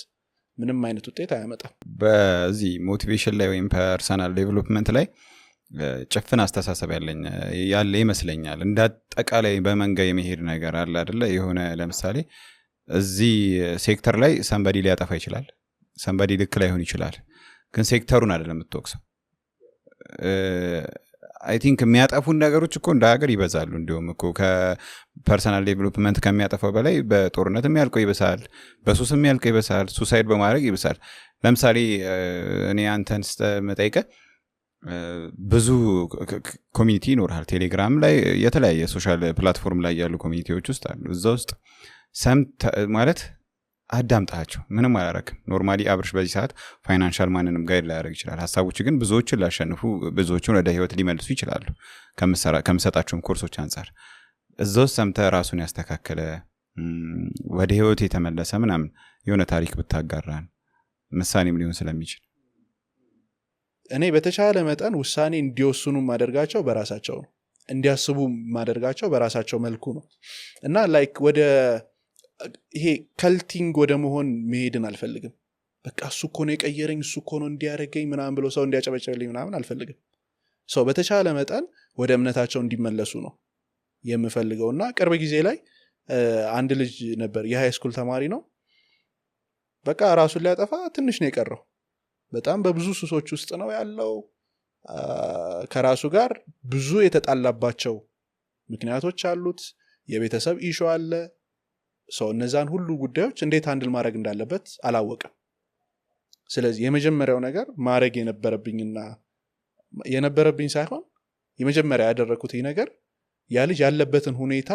ምንም አይነት ውጤት አያመጣም በዚህ ሞቲቬሽን ላይ ወይም ፐርሰናል ዴቨሎፕመንት ላይ ጭፍን አስተሳሰብ ያለ ይመስለኛል እንዳጠቃላይ በመንጋ የመሄድ ነገር አለ አይደለ የሆነ ለምሳሌ እዚህ ሴክተር ላይ ሰንበዲ ሊያጠፋ ይችላል ሰንበዲ ልክ ላይ ሆን ይችላል ግን ሴክተሩን አይደለም የምትወቅሰው አይ ቲንክ የሚያጠፉን ነገሮች እኮ እንደ ሀገር ይበዛሉ እንዲሁም እኮ ከፐርሰናል ዴቨሎፕመንት ከሚያጠፋው በላይ በጦርነት የሚያልቀው ይበሳል በሱስ የሚያልቀው ይበሳል ሱሳይድ በማድረግ ይበሳል ለምሳሌ እኔ አንተን መጠይቀ ብዙ ኮሚኒቲ ይኖርሃል ቴሌግራም ላይ የተለያየ ሶሻል ፕላትፎርም ላይ ያሉ ኮሚኒቲዎች ውስጥ አሉ እዛ ውስጥ ማለት አዳምጣቸው ምንም አላረክም ኖርማሊ አብርሽ በዚህ ሰዓት ፋይናንሻል ማንንም ጋይድ ላያደርግ ይችላል ሀሳቦች ግን ብዙዎችን ላሸንፉ ብዙዎችን ወደ ህይወት ሊመልሱ ይችላሉ ከምሰጣቸውም ኮርሶች አንጻር እዛ ውስጥ ሰምተህ ራሱን ያስተካከለ ወደ ህይወት የተመለሰ ምናምን የሆነ ታሪክ ብታጋራን ምሳሌም ሊሆን ስለሚችል እኔ በተቻለ መጠን ውሳኔ እንዲወስኑ ማደርጋቸው በራሳቸው ነው እንዲያስቡ ማደርጋቸው በራሳቸው መልኩ ነው እና ላይክ ወደ ይሄ ከልቲንግ ወደ መሆን መሄድን አልፈልግም በቃ እሱ እኮ ነው የቀየረኝ እሱ እኮ ነው እንዲያደርገኝ ምናምን ብሎ ሰው እንዲያጨበጭብልኝ ምናምን አልፈልግም በተቻለ መጠን ወደ እምነታቸው እንዲመለሱ ነው የምፈልገውና ቅርብ ጊዜ ላይ አንድ ልጅ ነበር የሃይ ስኩል ተማሪ ነው በቃ ራሱን ሊያጠፋ ትንሽ ነው የቀረው በጣም በብዙ ሱሶች ውስጥ ነው ያለው ከራሱ ጋር ብዙ የተጣላባቸው ምክንያቶች አሉት የቤተሰብ ኢሹ አለ እነዛን ሁሉ ጉዳዮች እንዴት ሃንድል ማድረግ እንዳለበት አላወቀም ስለዚህ የመጀመሪያው ነገር ማድረግ የነበረብኝ ሳይሆን የመጀመሪያ ያደረኩት ነገር ያ ልጅ ያለበትን ሁኔታ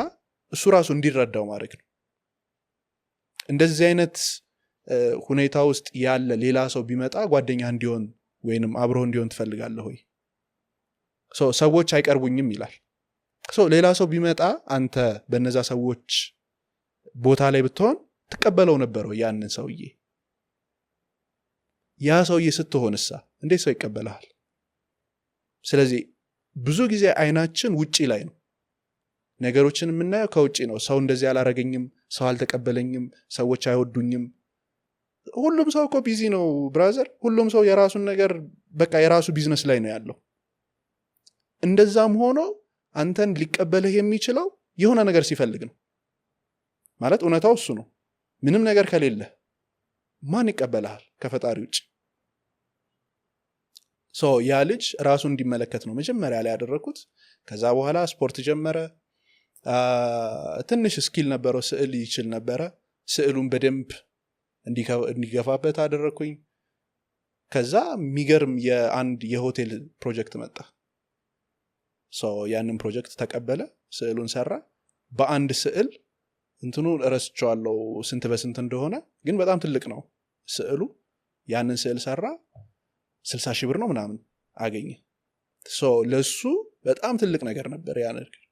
እሱ ራሱ እንዲረዳው ማድረግ ነው እንደዚህ አይነት ሁኔታ ውስጥ ያለ ሌላ ሰው ቢመጣ ጓደኛ እንዲሆን ወይንም አብሮ እንዲሆን ትፈልጋለህ ወይ ሰዎች አይቀርቡኝም ይላል ሌላ ሰው ቢመጣ አንተ በነዛ ሰዎች ቦታ ላይ ብትሆን ትቀበለው ነበር ያንን ሰውዬ ያ ሰውዬ ስትሆንሳ እንዴት ሰው ይቀበላል ስለዚህ ብዙ ጊዜ አይናችን ውጪ ላይ ነው ነገሮችን የምናየው ከውጪ ነው ሰው እንደዚህ አላረገኝም ሰው አልተቀበለኝም ሰዎች አይወዱኝም ሁሉም ሰው እኮ ቢዚ ነው ብራዘር ሁሉም ሰው የራሱን ነገር በቃ የራሱ ቢዝነስ ላይ ነው ያለው እንደዛም ሆኖ አንተን ሊቀበልህ የሚችለው የሆነ ነገር ሲፈልግ ነው ማለት እውነታው እሱ ነው ምንም ነገር ከሌለ ማን ይቀበልሃል ከፈጣሪ ውጭ ያ ልጅ ራሱ እንዲመለከት ነው መጀመሪያ ላይ ያደረኩት ከዛ በኋላ ስፖርት ጀመረ ትንሽ ስኪል ነበረው ስዕል ይችል ነበረ ስዕሉን በደንብ እንዲገፋበት አደረኩኝ ከዛ የሚገርም የአንድ የሆቴል ፕሮጀክት መጣ ያንን ፕሮጀክት ተቀበለ ስዕሉን ሰራ በአንድ ስዕል እንትኑ ረስቸዋለሁ ስንት በስንት እንደሆነ ግን በጣም ትልቅ ነው ስዕሉ ያንን ስዕል ሰራ 60,000 ብር ነው ምናምን አገኘ ለሱ በጣም ትልቅ ነገር ነበር ያ ነገር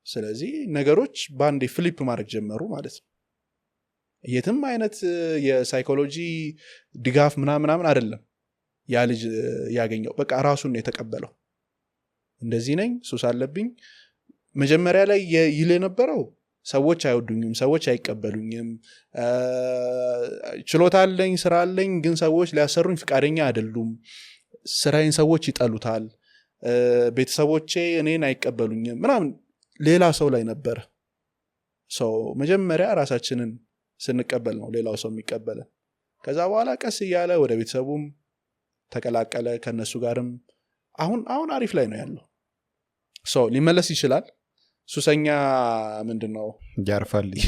ስለዚህ ነገሮች ባንዴ ፍሊፕ ማድረግ ጀመሩ ማለት ነው የትም አይነት የሳይኮሎጂ ድጋፍ ምናምን አይደለም ያ ልጅ ያገኘው በቃ ራሱን ነው የተቀበለው እንደዚህ ነኝ ሱስ አለብኝ መጀመሪያ ላይ ይል የነበረው ሰዎች አይወዱኝም ሰዎች አይቀበሉኝም ችሎታ አለኝ ስራ አለኝ ግን ሰዎች ሊያሰሩኝ ፍቃደኛ አይደሉም ስራዬን ሰዎች ይጠሉታል ቤተሰቦቼ እኔን አይቀበሉኝም ምናምን ሌላ ሰው ላይ ነበር መጀመሪያ ራሳችንን ስንቀበል ነው ሌላው ሰው የሚቀበለን ከዛ በኋላ ቀስ እያለ ወደ ቤተሰቡም ተቀላቀለ ከነሱ ጋርም አሁን አሪፍ ላይ ነው ያለው ሊመለስ ይችላል ሱሰኛ ምንድነው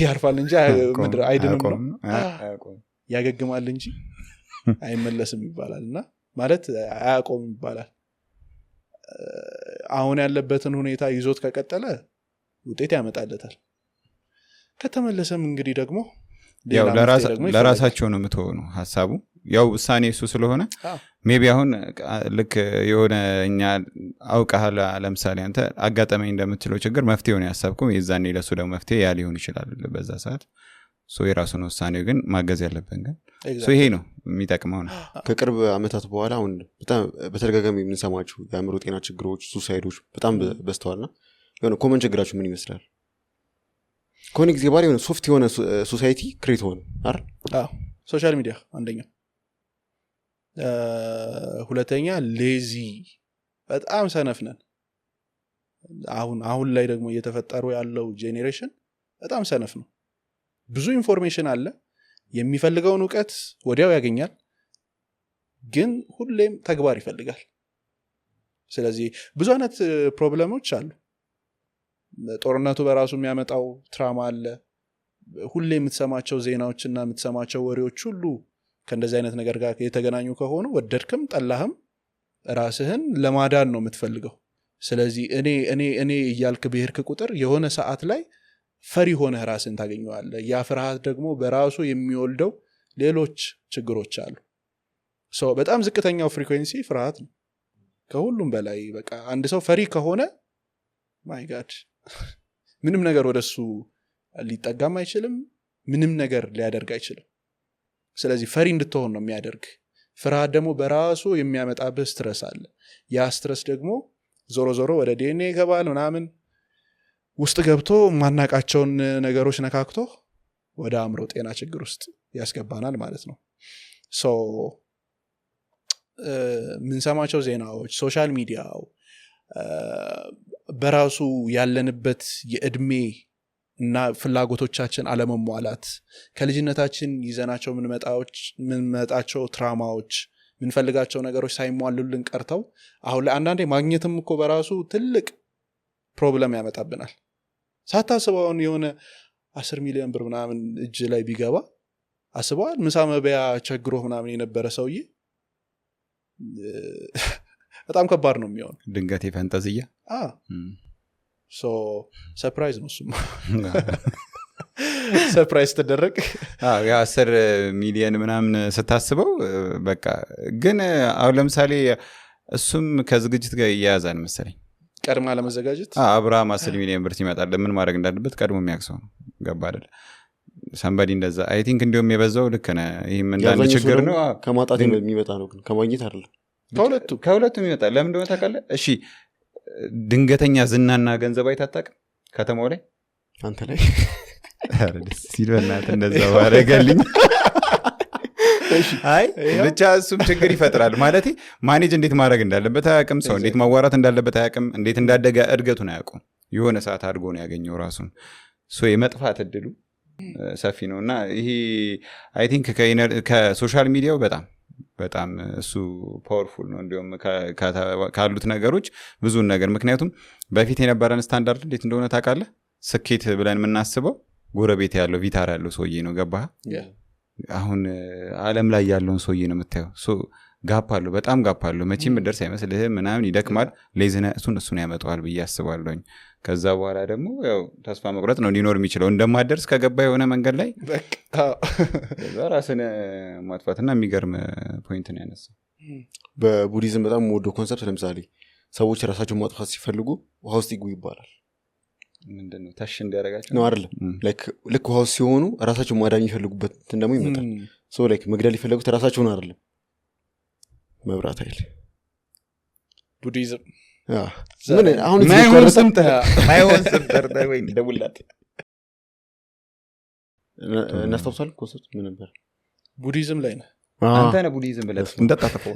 ያርፋል እንጂ ምድር አይድንም ነው ያገግማል እንጂ አይመለስም ይባላልና ማለት አያቆም ይባላል አሁን ያለበትን ሁኔታ ይዞት ከቀጠለ ውጤት ያመጣለታል ከተመለሰም እንግዲህ ደግሞ ያው ለራሳቸው ነው የምትሆነው ሐሳቡ ያው ውሳኔ እሱ ስለሆነ ሜቢ አሁን ልክ የሆነ እኛ አውቀሃል ለምሳሌ አንተ አጋጠመኝ እንደምትለው ችግር መፍትሄው ነው ያሰብከው የዛኔ ለሱ ደግሞ መፍትሄ ያ ሊሆን ይችላል በዛ ሰዓት የራሱን ውሳኔው ግን ማገዝ ያለብን ግን ይሄ ነው የሚጠቅመው ነው ከቅርብ አመታት በኋላ አሁን በጣም በተደጋጋሚ የምንሰማቸው የአእምሮ ጤና ችግሮች ሱሳይዶች በጣም በስተዋልና የሆነ ኮመን ችግራችሁ ምን ይመስላል ከሆነ ጊዜ በኋላ የሆነ ሶፍት የሆነ ሶሳይቲ ክሬት ሆነ አይደል ሶሻል ሚዲያ አንደኛው ሁለተኛ ሌዚ በጣም ሰነፍነን አሁን ላይ ደግሞ እየተፈጠሩ ያለው ጄኔሬሽን በጣም ሰነፍ ነው ብዙ ኢንፎርሜሽን አለ የሚፈልገውን ዕውቀት ወዲያው ያገኛል ግን ሁሌም ተግባር ይፈልጋል ስለዚህ ብዙ አይነት ፕሮብሌሞች አሉ ጦርነቱ በራሱ የሚያመጣው ትራማ አለ ሁሌ የምትሰማቸው ዜናዎችና የምትሰማቸው ወሬዎች ሁሉ ከእንደዚህ አይነት ነገር ጋር የተገናኙ ከሆኑ ወደድክም ጠላህም ራስህን ለማዳን ነው የምትፈልገው ስለዚህ እኔ እያልክ ብሄርክ ቁጥር የሆነ ሰዓት ላይ ፈሪ ሆነህ ራስን ታገኘዋለህ ያ ፍርሃት ደግሞ በራሱ የሚወልደው ሌሎች ችግሮች አሉ በጣም ዝቅተኛው ፍሪኩዌንሲ ፍርሃት ነው ከሁሉም በላይ በቃ አንድ ሰው ፈሪ ከሆነ ማይ ጋድ ምንም ነገር ወደሱ ሊጠጋም አይችልም ምንም ነገር ሊያደርግ አይችልም ስለዚህ ፈሪ እንድትሆን ነው የሚያደርግ ፍርሃት ደግሞ በራሱ የሚያመጣብህ ስትረስ አለ ያ ስትረስ ደግሞ ዞሮ ወደ ዲኤንኤ ይገባል ምናምን ውስጥ ገብቶ ማናቃቸውን ነገሮች ነካክቶ ወደ አእምሮ ጤና ችግር ውስጥ ያስገባናል ማለት ነው ምንሰማቸው ዜናዎች ሶሻል ሚዲያው በራሱ ያለንበት የእድሜ እና ፍላጎቶቻችን አለመሟላት ከልጅነታችን ይዘናቸው ምንመጣቸው ትራማዎች ምንፈልጋቸው ነገሮች ሳይሟሉልን ቀርተው አሁን ለአንዳንዴ ማግኘትም እኮ በራሱ ትልቅ ፕሮብለም ያመጣብናል ሳታስበውን የሆነ 10 ሚሊዮን ብር ምናምን እጅ ላይ ቢገባ አስበዋል ምሳ መበያ ቸግሮ ምናምን የነበረ ሰውዬ በጣም ከባድ ነው የሚሆነው ድንገት የፈንጠዝያ ሰርፕራይዝ ነው እሱማ ሰርፕራይዝ ተደረግ 10 ሚሊዮን ምናምን ስታስበው በቃ ግን አሁን ለምሳሌ እሱም ከዝግጅት ጋር እያያዛል መሰለኝ ቀድማ ለመዘጋጀት አብርሃም 10 ሚሊዮን ብር ሲመጣል ምን ማድረግ እንዳለበት ቀድሞ የሚያክሰው ነው ገባ አይደል ሰንበዲ እንደዛ አይ ቲንክ እንዲሁም የበዛው ልክ ነህ ይህም እንዳንድ ችግር ነው ከማጣት የሚመጣ ነው ግን ከማግኘት አይደለም ከሁለቱም ይመጣል ለምን እንደሆነ ታውቃለህ እሺ ድንገተኛ ዝናና ገንዘብ አይታጣቅም ከተማው ላይ አንተ ላይ ሲልበናት እንደዛ ባረገልኝ አይ ብቻ እሱም ችግር ይፈጥራል ማለት ማኔጅ እንዴት ማድረግ እንዳለበት አያውቅም ሰው እንዴት ማዋራት እንዳለበት አያውቅም እንዴት እንዳደገ እድገቱን አያውቁም የሆነ ሰዓት አድጎ ነው ያገኘው ራሱን የመጥፋት እድሉ ሰፊ ነው እና ይሄ አይ ቲንክ ከሶሻል ሚዲያው በጣም እሱ ፓወርፉል ነው እንዲሁም ካሉት ነገሮች ብዙን ነገር ምክንያቱም በፊት የነበረን ስታንዳርድ እንዴት እንደሆነ ታውቃለህ ስኬት ብለን የምናስበው ጎረቤት ያለው ቪታር ያለው ሰውዬ ነው ገባህ አሁን ዓለም ላይ ያለውን ሰውዬ ነው የምታየው ጋፕ አለው በጣም ጋፕ አለው መቼም ደርስ አይመስልህም ምናምን ይደክማል ሌዝነቱን ያመጣዋል ብዬ አስባለሁኝ ከዛ በኋላ ደግሞ ያው ተስፋ መቁረጥ ነው ሊኖር የሚችለው እንደማደርስ ከገባ የሆነ መንገድ ላይ ራስን ማጥፋትና የሚገርም ፖይንት ነው ያነሳው በቡዲዝም በጣም ወደው ኮንሰፕት ለምሳሌ ሰዎች ራሳቸውን ማጥፋት ሲፈልጉ ውሃ ውስጥ ይጉ ይባላል ምንድነው ታሽ እንዲያረጋቸው ነው አይደል ልክ ውሃ ውስጥ ሲሆኑ ራሳቸውን ማዳን የሚፈልጉበት ደግሞ ይመጣል መግደል ይፈልጉት ራሳቸውን አይደለም መብራት ኃይል ቡዲዝም አሁን ማይሆን ስም ጠርተህ ወይ ደውላት እናስታውሳለን ኮንሰፕት ምን ነበር ቡዲዝም ላይ ነው አንተ ነህ ቡዲዝም ብለህ እንዳታጠፋው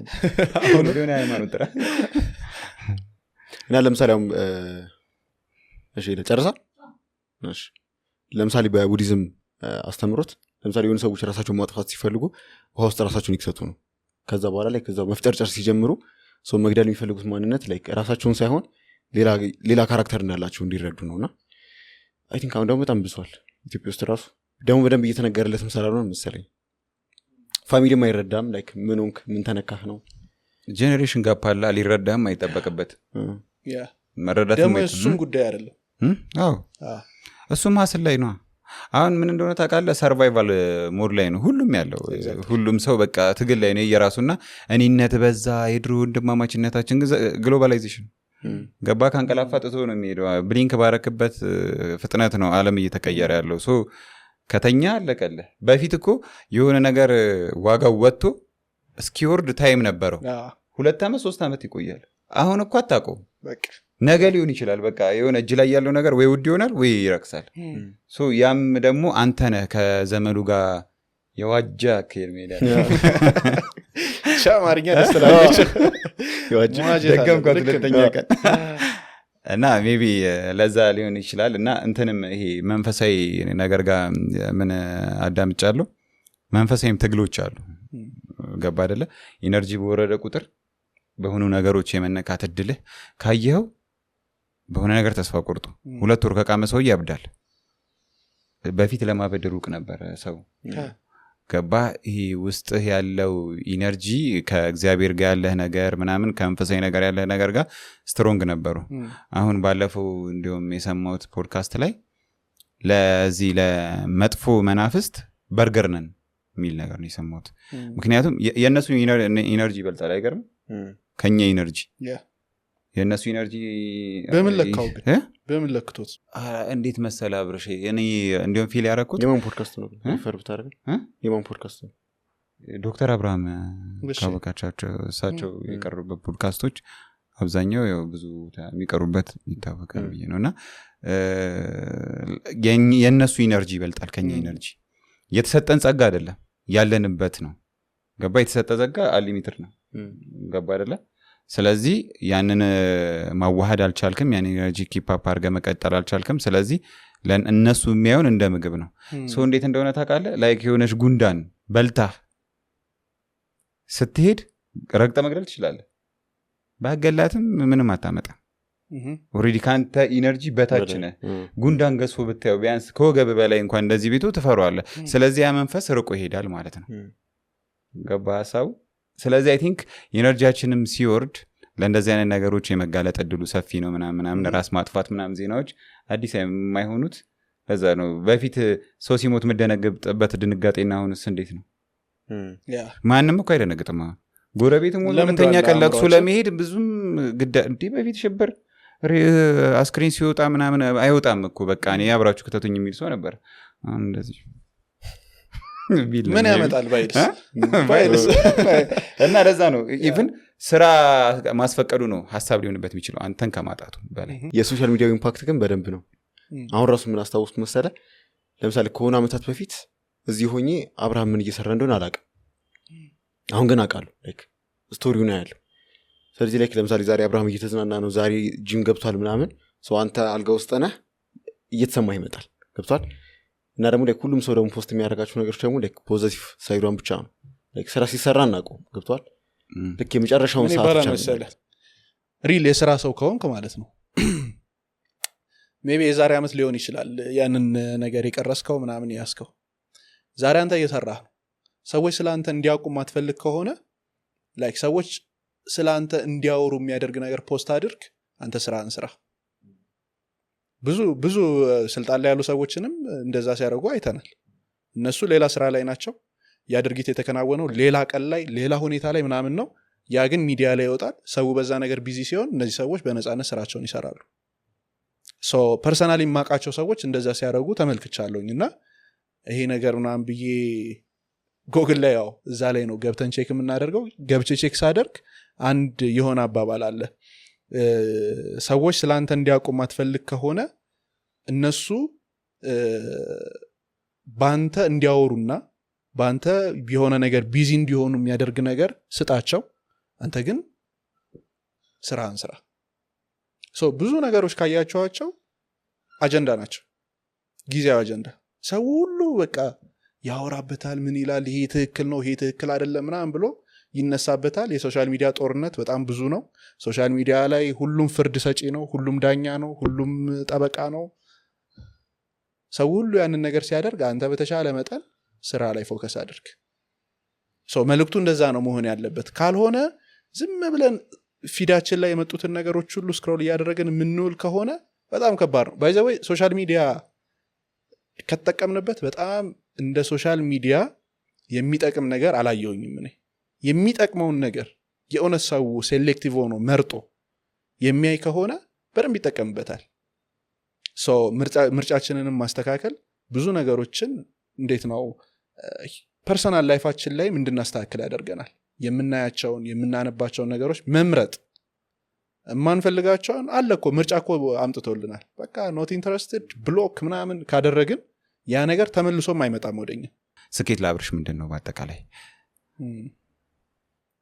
አሁን ቢሆን ሃይማኖት ጥራ እና ለምሳሌ አሁን እሺ ለጨርሳ እሺ ለምሳሌ በቡዲዝም አስተምሮት ለምሳሌ የሆኑ ሰዎች ራሳቸውን ማጥፋት ሲፈልጉ ውሃ ውስጥ ራሳቸውን ይክተቱ ነው ከዛ በኋላ ላይ ከዛው መፍጨርጨር ሲጀምሩ ሰው መግደል የሚፈልጉት ማንነት ላይ ራሳቸውን ሳይሆን ሌላ ካራክተር እንዳላቸው እንዲረዱ ነውና አይ ቲንክ አሁን ደግሞ በጣም ብሷል ኢትዮጵያ ውስጥ ራሱ ደግሞ በደንብ እየተነገረለት መሰላሉ ነው መሰለኝ ፋሚሊም አይረዳም ላይክ ምን ተነካህ ነው ጄኔሬሽን ጋፕ አለ ሊረዳም አይጠበቅበት መረዳት ደግሞ እሱም ጉዳይ አይደለም እሱም ሀስል ላይ ነው አሁን ምን እንደሆነ ታውቃለህ ሰርቫይቫል ሞድ ላይ ነው ሁሉም ያለው ሁሉም ሰው በቃ ትግል ላይ ነው የራሱና እኔነት በዛ የድሮ ወንድማማችነታችን ግሎባላይዜሽን ገባ ካንቀላፋ ጥቶ ነው የሚሄደው ብሊንክ ባረክበት ፍጥነት ነው ዓለም እየተቀየረ ያለው ከተኛ አለቀልህ በፊት እኮ የሆነ ነገር ዋጋው ወጥቶ እስኪወርድ ታይም ነበረው 2 ዓመት 3 ዓመት ይቆያል አሁን እኮ አታውቀውም በቃ ነገ ሊሆን ይችላል በቃ የሆነ እጅ ላይ ያለው ነገር ወይ ውድ ይሆናል ወይ ይረክሳል ያም ደግሞ አንተ ነህ ከዘመኑ ጋር የዋጃ ከርሜዳ ሻማርኛ ደስተላልች ደገምኳት ሁለተኛ ቀን እና ሜቢ ለዛ ሊሆን ይችላል እና እንትንም ይሄ መንፈሳዊ ነገር ጋር ምን አዳምጫለሁ መንፈሳዊም ትግሎች አሉ ገባ አይደለ ኢነርጂ በወረደ ቁጥር በሆኑ ነገሮች የመነካት እድልህ ካየኸው በሆነ ነገር ተስፋ ቆርጦ 2 ወር ከቃመ ሰው ያብዳል በፊት ለማበድ ሩቅ ነበር ሰው ገባ ይሄ ውስጥህ ያለው ኢነርጂ ከእግዚአብሔር ጋር ያለህ ነገር ምናምን ከመንፈሳዊ ነገር ያለህ ነገር ጋር ስትሮንግ ነበሩ አሁን ባለፈው እንዲሁም የሰማሁት ፖድካስት ላይ ለዚህ ለመጥፎ መናፍስት በርገር ነን የሚል ነገር ነው የሰማሁት ምክንያቱም የእነሱ ኢነርጂ ይበልጣል አይገርም ከኛ ኢነርጂ የእነሱ ኢነርጂ በምን ለክቶት እንዴት መሰለ አብረሽ እኔ እንዲሁም ፊል ያደረኩት የማን ፖድካስት ነው ፈርብት አደረገ የማን ፖድካስት ነው ዶክተር አብርሃም ካወቃቻቸው እሳቸው የቀሩበት ፖድካስቶች አብዛኛው ያው ብዙ የሚቀሩበት ይታወቃል ብዬ ነውና የእነሱ ኢነርጂ ይበልጣል ከኛ ኢነርጂ የተሰጠን ጸጋ አይደለም ያለንበት ነው ገባ የተሰጠ ጸጋ አንሊሚትድ ነው ገባ አይደለ? ስለዚህ ያንን ማዋሃድ አልቻልክም፣ ያንን ኤነርጂ ኪፕ አፕ አድርገህ መቀጠል አልቻልክም። ስለዚህ እነሱ የሚያዩን እንደ ምግብ ነው። ሶ እንዴት እንደሆነ ታውቃለህ? ላይክ የሆነች ጉንዳን በልታህ ስትሄድ ረግጠህ መግደል ትችላለህ። ባገላትም ምንም አታመጣም። ኦልሬዲ ካንተ ኢነርጂ በታች ነህ። ጉንዳን ገዝፎ ብታየው ቢያንስ ከወገብ በላይ እንኳን እንደዚህ ቤቱ ትፈሯዋለህ። ስለዚህ ያ መንፈስ ርቆ ይሄዳል ማለት ነው። ገባ ሀሳቡ? ስለዚህ አይ ቲንክ ኢነርጂያችንም ሲወርድ ለእንደዚህ አይነት ነገሮች የመጋለጥ እድሉ ሰፊ ነው። ምናምን ራስ ማጥፋት ምናምን ዜናዎች አዲስ የማይሆኑት ለዛ ነው። በፊት ሰው ሲሞት የምደነግጥበት ድንጋጤና አሁንስ እንዴት ነው? ማንም እኮ አይደነግጥም። አሁን ጎረቤትም ሁለተኛ ቀን ለቅሶ ለመሄድ ብዙም እንዲህ በፊት ሽብር አስክሬን ሲወጣ ምናምን አይወጣም እኮ በቃ እኔ አብራችሁ ከተቱኝ የሚል ሰው ነበር። አሁን እንደዚህ ምን ያመጣል ባይልስ እና ለዛ ነው ኢቭን ስራ ማስፈቀዱ ነው ሀሳብ ሊሆንበት የሚችለው አንተን ከማጣቱ በላይ። የሶሻል ሚዲያ ኢምፓክት ግን በደንብ ነው። አሁን ራሱ ምን አስታውስት መሰለ፣ ለምሳሌ ከሆነ ዓመታት በፊት እዚህ ሆኜ አብርሃም ምን እየሰራ እንደሆነ አላውቅም። አሁን ግን አውቃለሁ። ላይክ ስቶሪውን ያለው። ስለዚህ ላይክ ለምሳሌ ዛሬ አብርሃም እየተዝናና ነው፣ ዛሬ ጂም ገብቷል ምናምን፣ ሰው አንተ አልጋ ውስጥ ነህ እየተሰማ ይመጣል። ገብቷል። እና ደግሞ ላይክ ሁሉም ሰው ደግሞ ፖስት የሚያደርጋቸው ነገሮች ደግሞ ላይክ ፖዚቲቭ ሳይዷን ብቻ ነው። ላይክ ስራ ሲሰራ እናውቀው። ገብቷል። ልክ የመጨረሻውን ሰዓት ብቻ ነው ሪል የስራ ሰው ከሆንክ ማለት ነው። ሜቢ የዛሬ ዓመት ሊሆን ይችላል ያንን ነገር የቀረስከው ምናምን ያስከው። ዛሬ አንተ እየሰራህ ነው። ሰዎች ስለ አንተ እንዲያውቁ ማትፈልግ ከሆነ ላይክ ሰዎች ስለ አንተ እንዲያወሩ የሚያደርግ ነገር ፖስት አድርግ። አንተ ስራህን ስራ። ብዙ ስልጣን ላይ ያሉ ሰዎችንም እንደዛ ሲያደርጉ አይተናል። እነሱ ሌላ ስራ ላይ ናቸው። ያ ድርጊት የተከናወነው ሌላ ቀን ላይ ሌላ ሁኔታ ላይ ምናምን ነው። ያ ግን ሚዲያ ላይ ይወጣል። ሰው በዛ ነገር ቢዚ ሲሆን እነዚህ ሰዎች በነፃነት ስራቸውን ይሰራሉ። ሶ ፐርሰናሊ የማውቃቸው ሰዎች እንደዛ ሲያደርጉ ተመልክቻለሁኝ። እና ይሄ ነገር ምናምን ብዬ ጎግል ላይ ያው እዛ ላይ ነው ገብተን ቼክ የምናደርገው። ገብቼ ቼክ ሳደርግ አንድ የሆነ አባባል አለ። ሰዎች ስላንተ እንዲያውቁ ማትፈልግ ከሆነ እነሱ ባንተ እንዲያወሩና ባንተ የሆነ ነገር ቢዚ እንዲሆኑ የሚያደርግ ነገር ስጣቸው። አንተ ግን ስራህን ስራ። ሶ ብዙ ነገሮች ካያቸዋቸው አጀንዳ ናቸው፣ ጊዜያዊ አጀንዳ። ሰው ሁሉ በቃ ያወራበታል። ምን ይላል? ይሄ ትክክል ነው፣ ይሄ ትክክል አይደለም ምናምን ብሎ ይነሳበታል። የሶሻል ሚዲያ ጦርነት በጣም ብዙ ነው። ሶሻል ሚዲያ ላይ ሁሉም ፍርድ ሰጪ ነው፣ ሁሉም ዳኛ ነው፣ ሁሉም ጠበቃ ነው። ሰው ሁሉ ያንን ነገር ሲያደርግ አንተ በተሻለ መጠን ስራ ላይ ፎከስ አድርግ። መልእክቱ እንደዛ ነው መሆን ያለበት። ካልሆነ ዝም ብለን ፊዳችን ላይ የመጡትን ነገሮች ሁሉ ስክሮል እያደረግን የምንውል ከሆነ በጣም ከባድ ነው። ባይ ዘ ዌይ ሶሻል ሚዲያ ከተጠቀምንበት በጣም እንደ ሶሻል ሚዲያ የሚጠቅም ነገር አላየሁኝም እኔ። የሚጠቅመውን ነገር የእውነት ሰው ሴሌክቲቭ ሆኖ መርጦ የሚያይ ከሆነ በደንብ ይጠቀምበታል። ምርጫችንንም ማስተካከል ብዙ ነገሮችን እንዴት ነው ፐርሰናል ላይፋችን ላይ እንድናስተካክል ያደርገናል። የምናያቸውን የምናነባቸውን ነገሮች መምረጥ። የማንፈልጋቸውን አለ እኮ ምርጫ እኮ አምጥቶልናል። በቃ ኖት ኢንተረስትድ ብሎክ ምናምን ካደረግን ያ ነገር ተመልሶም አይመጣም ወደኛ። ስኬት ለአብርሽ ምንድን ነው በአጠቃላይ?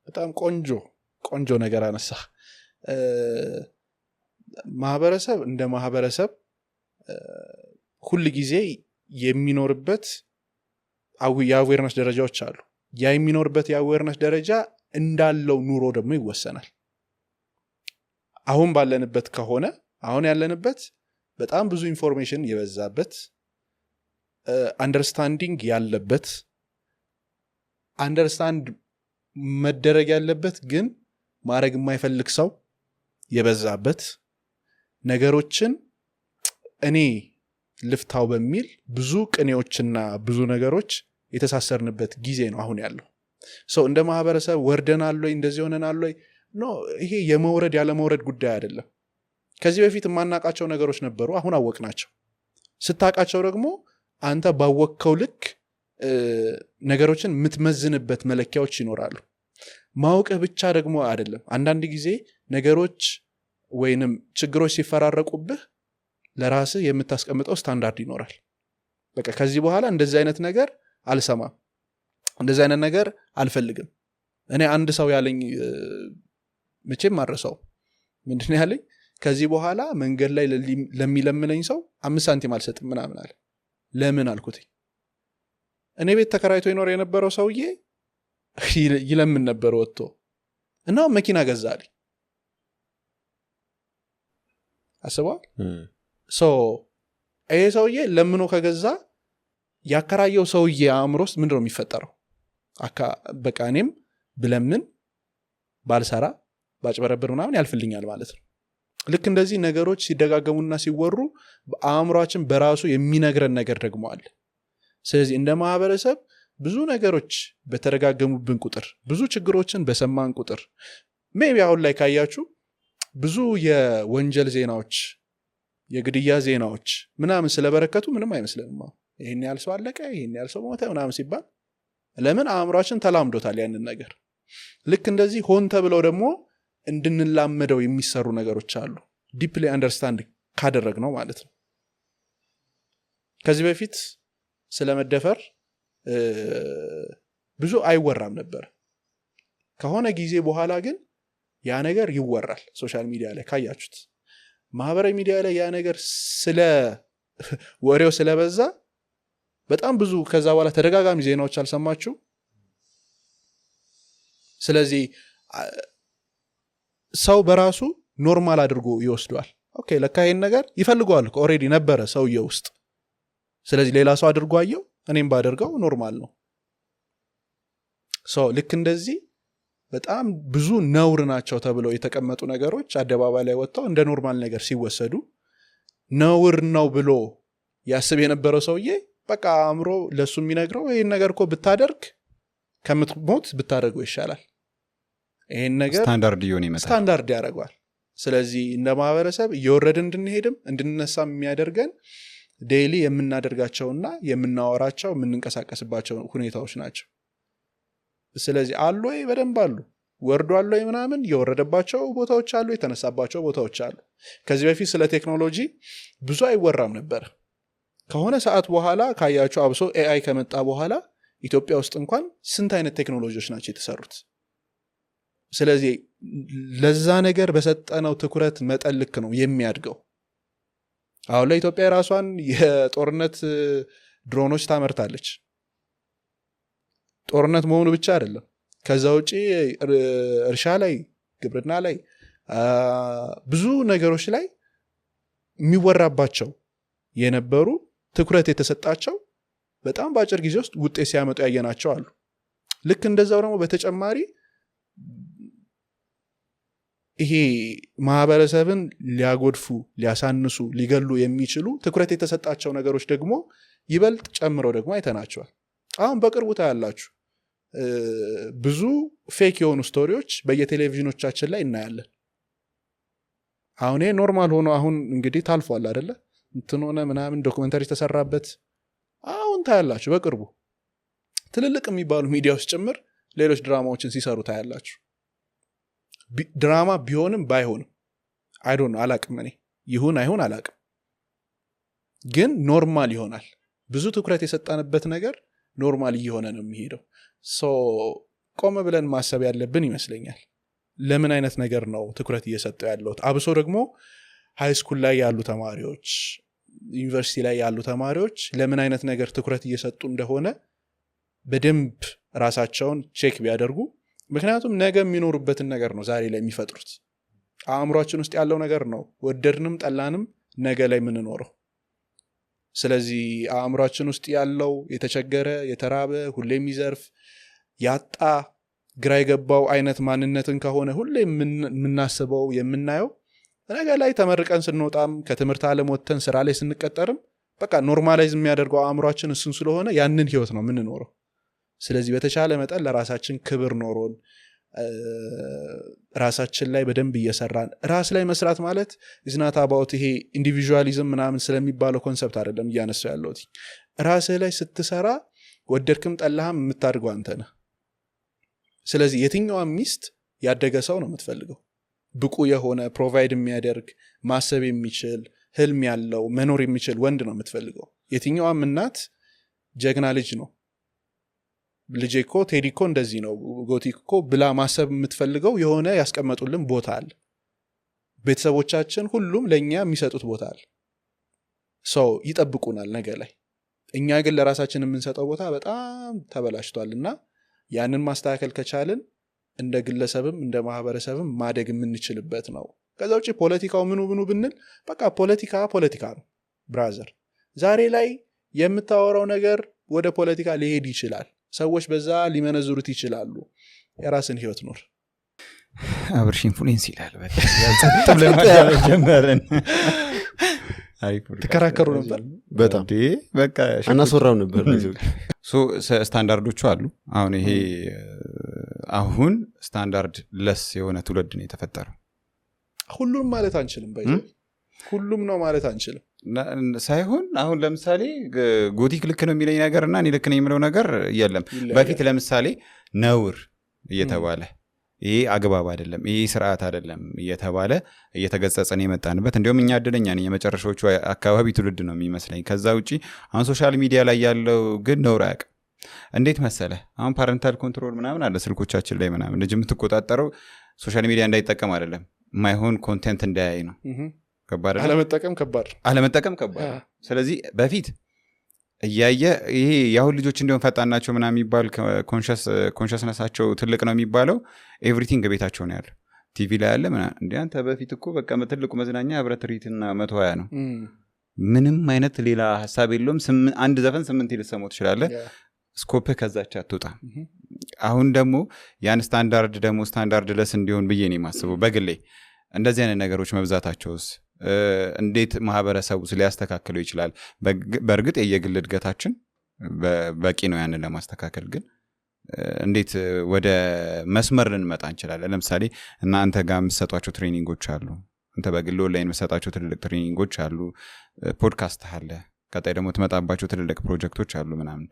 በጣም ቆንጆ ነገር አነሳ። ማህበረሰብ እንደ ማህበረሰብ ሁል ጊዜ የሚኖርበት የአዌርነስ ደረጃዎች አሉ። ያ የሚኖርበት የአዌርነስ ደረጃ እንዳለው ኑሮ ደግሞ ይወሰናል። አሁን ባለንበት ከሆነ አሁን ያለንበት በጣም ብዙ ኢንፎርሜሽን የበዛበት፣ አንደርስታንዲንግ ያለበት፣ አንደርስታንድ መደረግ ያለበት ግን ማድረግ የማይፈልግ ሰው የበዛበት፣ ነገሮችን እኔ ልፍታው በሚል ብዙ ቅኔዎችና ብዙ ነገሮች የተሳሰርንበት ጊዜ ነው አሁን ያለው። እንደ ማህበረሰብ ወርደናል ወይ እንደዚህ ሆነናል ወይ? ኖ፣ ይሄ የመውረድ ያለ መውረድ ጉዳይ አይደለም። ከዚህ በፊት የማናቃቸው ነገሮች ነበሩ፣ አሁን አወቅናቸው። ስታቃቸው ደግሞ አንተ ባወቅከው ልክ ነገሮችን የምትመዝንበት መለኪያዎች ይኖራሉ። ማወቅህ ብቻ ደግሞ አይደለም። አንዳንድ ጊዜ ነገሮች ወይንም ችግሮች ሲፈራረቁብህ ለራስህ የምታስቀምጠው ስታንዳርድ ይኖራል። በቃ ከዚህ በኋላ እንደዚህ አይነት ነገር አልሰማም፣ እንደዚህ አይነት ነገር አልፈልግም፣ እኔ አንድ ሰው ያለኝ መቼም ማረሰው ምንድነው ያለኝ ከዚህ በኋላ መንገድ ላይ ለሚለምነኝ ሰው 5 ሳንቲም አልሰጥም ምናምን አለ። ለምን አልኩት እኔ ቤት ተከራይቶ ይኖር የነበረው ሰውዬ ይለምን ነበር ወጥቶ እና መኪና ገዛልኝ አስበዋል ይሄ ሰውዬ ለምኖ ከገዛ ያከራየው ሰውዬ አእምሮስ ምንድነው የሚፈጠረው በቃ እኔም ብለምን ባልሰራ ባጭበረብር ምናምን ያልፍልኛል ማለት ነው። ልክ እንደዚህ ነገሮች ሲደጋገሙና ሲወሩ አእምሮአችን በራሱ የሚነግረን ነገር ደግሞ አለ። ስለዚህ እንደ ማህበረሰብ ብዙ ነገሮች በተደጋገሙብን ቁጥር ብዙ ችግሮችን በሰማን ቁጥር ሜቢ አሁን ላይ ካያችሁ ብዙ የወንጀል ዜናዎች የግድያ ዜናዎች ምናምን ስለበረከቱ ምንም አይመስለንም። ይሄን ያህል ሰው አለቀ ይሄን ያህል ሰው ሞተ ምናምን ሲባል ለምን አእምሮአችን ተላምዶታል ያንን ነገር። ልክ እንደዚህ ሆን ተብለው ደግሞ እንድንላመደው የሚሰሩ ነገሮች አሉ ዲፕሊ አንደርስታንድ ካደረግነው ማለት ነው። ከዚህ በፊት ስለመደፈር ብዙ አይወራም ነበር። ከሆነ ጊዜ በኋላ ግን ያ ነገር ይወራል። ሶሻል ሚዲያ ላይ ካያችሁት ማህበራዊ ሚዲያ ላይ ያ ነገር ወሬው ስለበዛ በጣም ብዙ ከዛ በኋላ ተደጋጋሚ ዜናዎች አልሰማችሁ? ስለዚህ ሰው በራሱ ኖርማል አድርጎ ይወስዷል። ኦኬ ለካ ይሄን ነገር ይፈልገዋል ኦሬዲ ነበረ ሰውየው ውስጥ። ስለዚህ ሌላ ሰው አድርጎ አየው እኔም ባደርገው ኖርማል ነው። ልክ እንደዚህ በጣም ብዙ ነውር ናቸው ተብለው የተቀመጡ ነገሮች አደባባይ ላይ ወጥተው እንደ ኖርማል ነገር ሲወሰዱ ነውር ነው ብሎ ያስብ የነበረው ሰውዬ በቃ አእምሮ ለሱ የሚነግረው ይሄን ነገር እኮ ብታደርግ ከምትሞት ብታደርገው ይሻላል። ይሄን ነገር ስታንዳርድ ያደርገዋል። ስለዚህ እንደ ማህበረሰብ እየወረድን እንድንሄድም እንድንነሳም የሚያደርገን ዴይሊ የምናደርጋቸውና የምናወራቸው የምንንቀሳቀስባቸው ሁኔታዎች ናቸው። ስለዚህ አሉ ወይ በደንብ አሉ፣ ወርዶ አሉ ወይ ምናምን የወረደባቸው ቦታዎች አሉ፣ የተነሳባቸው ቦታዎች አሉ። ከዚህ በፊት ስለ ቴክኖሎጂ ብዙ አይወራም ነበር። ከሆነ ሰዓት በኋላ ካያቸው አብሶ ኤአይ ከመጣ በኋላ ኢትዮጵያ ውስጥ እንኳን ስንት አይነት ቴክኖሎጂዎች ናቸው የተሰሩት። ስለዚህ ለዛ ነገር በሰጠነው ትኩረት መጠን ልክ ነው የሚያድገው። አሁን ላይ ኢትዮጵያ ራሷን የጦርነት ድሮኖች ታመርታለች። ጦርነት መሆኑ ብቻ አይደለም፣ ከዛ ውጪ እርሻ ላይ ግብርና ላይ ብዙ ነገሮች ላይ የሚወራባቸው የነበሩ ትኩረት የተሰጣቸው በጣም በአጭር ጊዜ ውስጥ ውጤት ሲያመጡ ያየናቸው አሉ። ልክ እንደዛው ደግሞ በተጨማሪ ይሄ ማህበረሰብን ሊያጎድፉ ሊያሳንሱ ሊገሉ የሚችሉ ትኩረት የተሰጣቸው ነገሮች ደግሞ ይበልጥ ጨምረው ደግሞ አይተናቸዋል። አሁን በቅርቡ ታያላችሁ ብዙ ፌክ የሆኑ ስቶሪዎች በየቴሌቪዥኖቻችን ላይ እናያለን። አሁን ይሄ ኖርማል ሆኖ አሁን እንግዲህ ታልፏል አይደለ? እንትን ሆነ ምናምን ዶክመንተሪ ተሰራበት አሁን ታያላችሁ። በቅርቡ ትልልቅ የሚባሉ ሚዲያዎች ጭምር ሌሎች ድራማዎችን ሲሰሩ ታያላችሁ። ድራማ ቢሆንም ባይሆንም አይዶን አላቅም እኔ ይሁን አይሁን አላቅም፣ ግን ኖርማል ይሆናል። ብዙ ትኩረት የሰጣንበት ነገር ኖርማል እየሆነ ነው የሚሄደው። ቆም ብለን ማሰብ ያለብን ይመስለኛል። ለምን አይነት ነገር ነው ትኩረት እየሰጠው ያለሁት? አብሶ ደግሞ ሃይስኩል ላይ ያሉ ተማሪዎች፣ ዩኒቨርሲቲ ላይ ያሉ ተማሪዎች ለምን አይነት ነገር ትኩረት እየሰጡ እንደሆነ በደንብ ራሳቸውን ቼክ ቢያደርጉ። ምክንያቱም ነገ የሚኖሩበትን ነገር ነው ዛሬ ላይ የሚፈጥሩት። አእምሯችን ውስጥ ያለው ነገር ነው ወደድንም ጠላንም ነገ ላይ የምንኖረው። ስለዚህ አእምሯችን ውስጥ ያለው የተቸገረ የተራበ ሁሌ የሚዘርፍ ያጣ ግራ የገባው አይነት ማንነትን ከሆነ ሁሌ የምናስበው የምናየው ነገ ላይ ተመርቀን ስንወጣም ከትምህርት ዓለም ወጥተን ስራ ላይ ስንቀጠርም በቃ ኖርማላይዝ የሚያደርገው አእምሯችን እሱን ስለሆነ ያንን ህይወት ነው የምንኖረው። ስለዚህ በተቻለ መጠን ለራሳችን ክብር ኖሮን ራሳችን ላይ በደንብ እየሰራን ራስ ላይ መስራት ማለት ኢዝናት አባውት ይሄ ኢንዲቪዥዋሊዝም ምናምን ስለሚባለው ኮንሰፕት አይደለም እያነሳው ያለሁት። ራስህ ላይ ስትሰራ ወደድክም ጠላህም የምታድገው አንተ ነህ። ስለዚህ የትኛዋም ሚስት ያደገ ሰው ነው የምትፈልገው፣ ብቁ የሆነ ፕሮቫይድ የሚያደርግ ማሰብ የሚችል ህልም ያለው መኖር የሚችል ወንድ ነው የምትፈልገው። የትኛዋም እናት ጀግና ልጅ ነው ልጄ እኮ ቴዲ እኮ እንደዚህ ነው ጎቲክ እኮ ብላ ማሰብ የምትፈልገው የሆነ ያስቀመጡልን ቦታ አለ። ቤተሰቦቻችን ሁሉም ለእኛ የሚሰጡት ቦታ አለ። ሰው ይጠብቁናል ነገ ላይ። እኛ ግን ለራሳችን የምንሰጠው ቦታ በጣም ተበላሽቷል እና ያንን ማስተካከል ከቻልን እንደ ግለሰብም እንደ ማህበረሰብም ማደግ የምንችልበት ነው። ከዛ ውጪ ፖለቲካው ምኑ ብንል በቃ ፖለቲካ ነው ብራዘር። ዛሬ ላይ የምታወራው ነገር ወደ ፖለቲካ ሊሄድ ይችላል። ሰዎች በዛ ሊመነዝሩት ይችላሉ። የራስን ህይወት ኑር። አብርሽ ኢንፍሉዌንስ ይላል። በቃ ያጸጥ ብለን ማለት ጀመርን። ተከራከሩ ነበር በጣም በቃ አናስወራው ነበር። ስታንዳርዶቹ አሉ። አሁን ይሄ አሁን ስታንዳርድ ለስ የሆነ ትውልድ ነው የተፈጠረው። ሁሉም ማለት አንችልም፣ ሁሉም ነው ማለት አንችልም ሳይሆን አሁን ለምሳሌ ጎቲክ ልክ ነው የሚለኝ ነገር እና እኔ ልክ ነው የሚለው ነገር የለም። በፊት ለምሳሌ ነውር እየተባለ ይሄ አግባብ አይደለም፣ ይሄ ስርዓት አይደለም እየተባለ እየተገጸጸን የመጣንበት እንዲሁም እኛ እድለኛ ነን የመጨረሻዎቹ አካባቢ ትውልድ ነው የሚመስለኝ። ከዛ ውጪ አሁን ሶሻል ሚዲያ ላይ ያለው ግን ነውር አያውቅም። እንዴት መሰለ አሁን ፓረንታል ኮንትሮል ምናምን አለ ስልኮቻችን ላይ ምናምን። ልጅ የምትቆጣጠረው ሶሻል ሚዲያ እንዳይጠቀም አይደለም፣ ማይሆን ኮንቴንት እንዳያይ ነው። ከባድ አለመጠቀም ከባድ። ስለዚህ በፊት እያየ ይሄ የአሁን ልጆች እንዲሆን ፈጣን ናቸው ምናምን የሚባል ኮንሽስነሳቸው ትልቅ ነው የሚባለው ኤቭሪቲንግ ቤታቸው ነው ያለው። ቲቪ ላይ ያለ ምናምን እንደ አንተ በፊት እኮ በቃ ትልቁ መዝናኛ ህብረት ሪትና 120 ነው። ምንም አይነት ሌላ ሀሳብ የለውም። አንድ ዘፈን 8 ልትሰማው ትችላለህ። ስኮፕ ከዛች አትወጣ። አሁን ደግሞ ያን ስታንዳርድ ለስ እንዲሆን ብዬ ነው የማስበው በግሌ። እንደዚህ አይነት ነገሮች መብዛታቸውስ እንዴት ማህበረሰቡ ሊያስተካክለው ይችላል? በእርግጥ የየግል እድገታችን በቂ ነው ያንን ለማስተካከል፣ ግን እንዴት ወደ መስመር ልንመጣ እንችላለን? ለምሳሌ እናንተ ጋር የምትሰጧቸው ትሬኒንጎች አሉ፣ አንተ በግል ኦንላይን የምትሰጣቸው ትልልቅ ትሬኒንጎች አሉ፣ ፖድካስት አለ፣ ቀጣይ ደግሞ ትመጣባቸው ትልልቅ ፕሮጀክቶች አሉ ምናምን።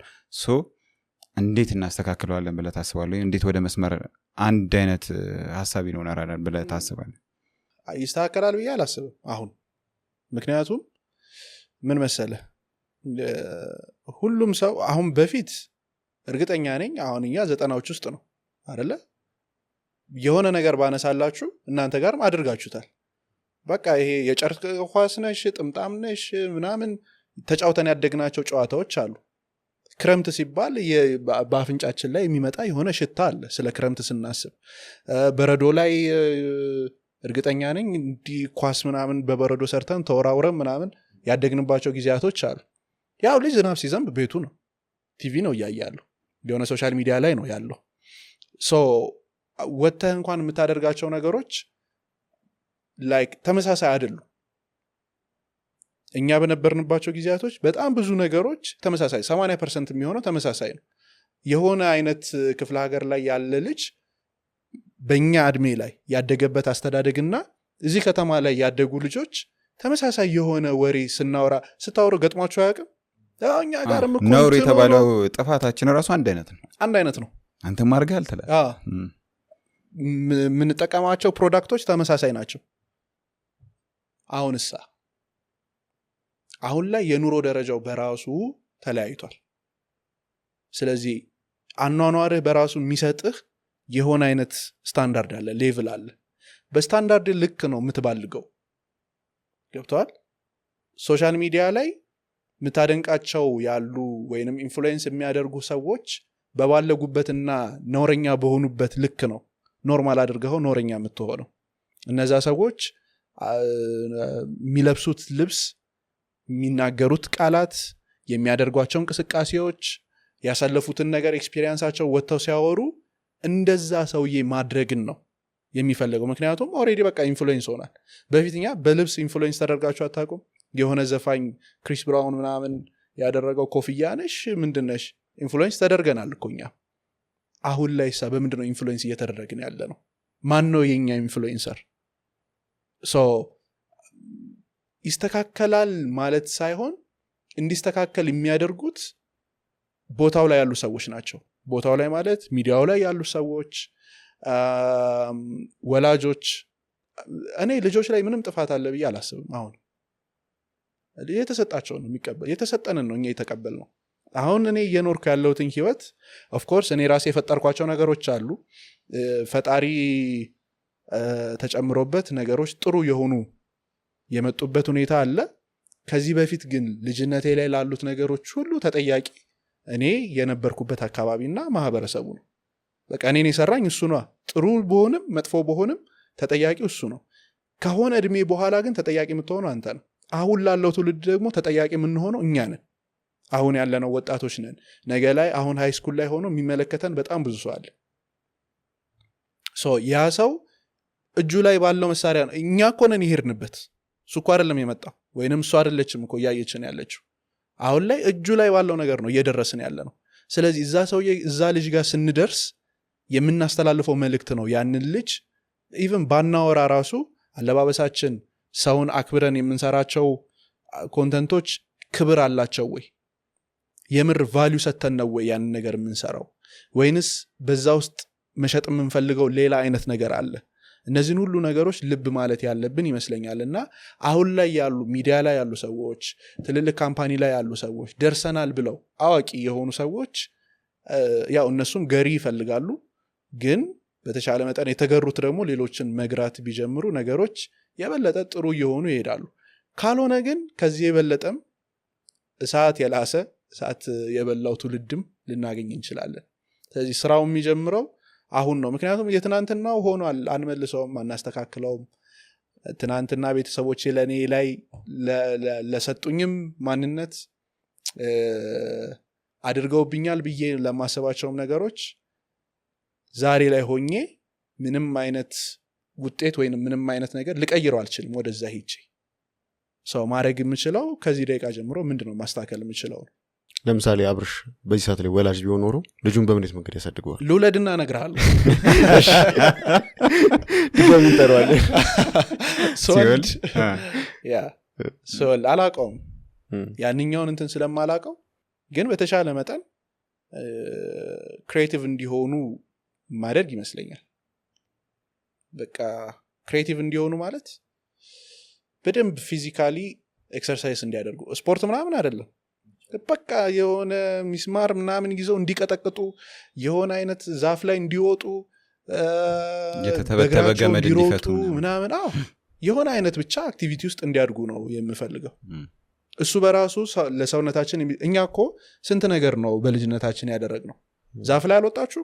እንዴት እናስተካክለዋለን ብለህ ታስባለህ? እንዴት ወደ መስመር አንድ አይነት ሀሳብ ይኖራል ብለህ ታስባለህ? ይስተካከላል ብዬ አላስብም አሁን። ምክንያቱም ምን መሰለህ ሁሉም ሰው አሁን በፊት እርግጠኛ ነኝ አሁን እኛ 90ዎች ውስጥ ነው አይደለ? የሆነ ነገር ባነሳላችሁ እናንተ ጋርም አድርጋችሁታል። በቃ ይሄ የጨርቅ ኳስ ነሽ ጥምጣም ነሽ ምናምን ተጫውተን ያደግናቸው ጨዋታዎች አሉ። ክረምት ሲባል በአፍንጫችን ላይ የሚመጣ የሆነ ሽታ አለ ስለ ክረምት ስናስብ። በረዶ ላይ እርግጠኛ ነኝ እንዲህ ኳስ ምናምን በበረዶ ሰርተን ተወራውረን ምናምን ያደግንባቸው ጊዜያቶች አሉ። ያው ልጅ ዝናብ ሲዘንብ ቤቱ ነው፣ ቲቪ ነው እያያለሁ፣ የሆነ ሶሻል ሚዲያ ላይ ነው ያለው። ወጥተህ እንኳን የምታደርጋቸው ነገሮች ላይክ ተመሳሳይ አይደሉም። እኛ በነበርንባቸው ጊዜያቶች በጣም ብዙ ነገሮች ተመሳሳይ 80% የሚሆነው ተመሳሳይ ነው። የሆነ አይነት ክፍለ ሀገር ላይ ያለ ልጅ በእኛ እድሜ ላይ ያደገበት አስተዳደግና እዚህ ከተማ ላይ ያደጉ ልጆች ተመሳሳይ የሆነ ወሬ ስታወሩ ገጥሟቸው አያውቅም? እኛ ጋርም እኮ ነውር የተባለው ጥፋታችን ራሱ አንድ አይነት ነው። አንተ ማርጋል ትላለህ። የምንጠቀማቸው ፕሮዳክቶች ተመሳሳይ ናቸው። አሁን ላይ የኑሮ ደረጃው በራሱ ተለያይቷል። ስለዚህ አኗኗርህ በራሱ የሚሰጥህ የሆነ አይነት ስታንዳርድ አለ፣ ሌቭል አለ። በስታንዳርድ ልክ ነው የምትባልገው። ገብተዋል? ሶሻል ሚዲያ ላይ የምታደንቃቸው ያሉ ወይንም ኢንፍሉዌንስ የሚያደርጉ ሰዎች በባለጉበትና ኖረኛ በሆኑበት ልክ ነው ኖርማል አድርገው ኖረኛ የምትሆነው። እነዛ ሰዎች የሚለብሱት ልብስ፣ የሚናገሩት ቃላት፣ የሚያደርጓቸው እንቅስቃሴዎች፣ ያሳለፉትን ነገር ኤክስፒሪየንሳቸው ወጥተው ሲያወሩ እንደዛ ሰውዬ ማድረግን ነው የሚፈልገው። ምክንያቱም ኦሬዲ በቃ ኢንፍሉዌንስ ሆናል። በፊትኛ በልብስ ኢንፍሉዌንስ ተደርጋችሁ አታውቁም? የሆነ ዘፋኝ ክሪስ ብራውን ምናምን ያደረገው ኮፍያ ነሽ ምንድነሽ ኢንፍሉዌንስ ተደርገናል እኮ እኛ። አሁን ላይ በምንድነው ኢንፍሉዌንስ እየተደረግን ያለ ነው? ማን ነው የኛ ኢንፍሉዌንሰር? ይስተካከላል ማለት ሳይሆን እንዲስተካከል የሚያደርጉት ቦታው ላይ ያሉ ሰዎች ናቸው። ቦታው ላይ ማለት ሚዲያው ላይ ያሉ ሰዎች፣ ወላጆች። እኔ ልጆች ላይ ምንም ጥፋት አለ ብዬ አላስብም። አሁን የተሰጣቸው ነው የሚቀበል፣ የተሰጠንን ነው እኛ የተቀበልነው። አሁን እኔ እየኖርኩ ያለሁትን ህይወት ኦፍ ኮርስ እኔ ራሴ የፈጠርኳቸው ነገሮች አሉ ፈጣሪ ተጨምሮበት ነገሮች ጥሩ የሆኑ የመጡበት ሁኔታ አለ ከዚህ በፊት ግን ልጅነቴ ላይ ላሉት ነገሮች ሁሉ ተጠያቂ እኔ የነበርኩበት አካባቢና ማህበረሰቡ ነው በቃ እኔን የሰራኝ እሱ ነው ጥሩ በሆንም መጥፎ በሆንም ተጠያቂው እሱ ነው ከሆነ እድሜ በኋላ ግን ተጠያቂ የምትሆነው አንተ ነው አሁን ላለው ትውልድ ደግሞ ተጠያቂ የምንሆነው እኛ ነን አሁን ያለነው ወጣቶች ነን ነገ ላይ አሁን ሃይ ስኩል ላይ ሆኖ የሚመለከተን በጣም ብዙ ሰው አለ ያ ሰው እጁ ላይ ባለው መሳሪያ ነው እኛ እኮ ነን ይሄድንበት እሱ እኮ አይደለም የመጣው ወይንም እሱ አይደለችም እኮ እያየችን ያለችው አሁን ላይ እጁ ላይ ባለው ነገር ነው እየደረስን ያለ ነው ስለዚህ እዛ ልጅ ጋር ስንደርስ የምናስተላልፈው መልእክት ነው ያንን ልጅ ኢቭን ባናወራ ራሱ አለባበሳችን ሰውን አክብረን የምንሰራቸው ኮንተንቶች ክብር አላቸው ወይ የምር ቫልዩ ሰተን ነው ወይ ያንን ነገር የምንሰራው ወይንስ በዛ ውስጥ መሸጥ የምንፈልገው ሌላ አይነት ነገር አለ እነዚህን ሁሉ ነገሮች ልብ ማለት ያለብን ይመስለኛልና አሁን ላይ ያሉ ሚዲያ ላይ ያሉ ሰዎች ትልልቅ ካምፓኒ ላይ ያሉ ሰዎች ደርሰናል ብለው አዋቂ የሆኑ ሰዎች ያው እነሱም ገሪ ይፈልጋሉ ግን በተሻለ መጠን የተገሩት ደግሞ ሌሎችን መግራት ቢጀምሩ ነገሮች የበለጠ ጥሩ እየሆኑ ይሄዳሉ ካልሆነ ግን ከዚህ የበለጠም እሳት የላሰ እሳት የበላው ትውልድም ልናገኝ እንችላለን ስለዚህ ስራው የሚጀምረው አሁን ነው ምክንያቱም የትናንትናው ሆኗል አንመልሰውም አናስተካክለውም ትናንትና ቤተሰቦቼ ለኔ ላይ ለሰጡኝም ማንነት አድርገውብኛል ብዬ ለማሰባቸውም ነገሮች ዛሬ ላይ ሆኜ ምንም አይነት ውጤት ወይንም ምንም አይነት ነገር ልቀይረው አልችልም ወደዛ ሄጄ ሰው ማድረግ የምችለው ከዚህ ደቂቃ ጀምሮ ምንድነው ማስተካከል የምችለው ለምሳሌ አብርሽ በዚህ ሰዓት ላይ ወላጅ ቢሆን ኖሮ ልጁን በምንት መንገድ ያሳድገዋል ልውለድና እነግርሃለሁ ድጋሚ እንጠራዋለን ሶልድ ሶል አላውቀውም ያንኛውን እንትን ስለማላውቀው ግን በተሻለ መጠን ክሬቲቭ እንዲሆኑ ማድረግ ይመስለኛል በቃ ክሬቲቭ እንዲሆኑ ማለት በደንብ ፊዚካሊ ኤክሰርሳይዝ እንዲያደርጉ ስፖርት ምናምን አይደለም በቃ የሆነ ሚስማር ምናምን ይዘው እንዲቀጠቅጡ የሆነ አይነት ዛፍ ላይ እንዲወጡ የተተበተበ ገመድ እንዲፈቱ ምናምን የሆነ አይነት ብቻ አክቲቪቲ ውስጥ እንዲያድጉ ነው የምፈልገው እሱ በራሱ ለሰውነታችን እኛ እኮ ስንት ነገር ነው በልጅነታችን ያደረግነው ዛፍ ላይ አልወጣችሁ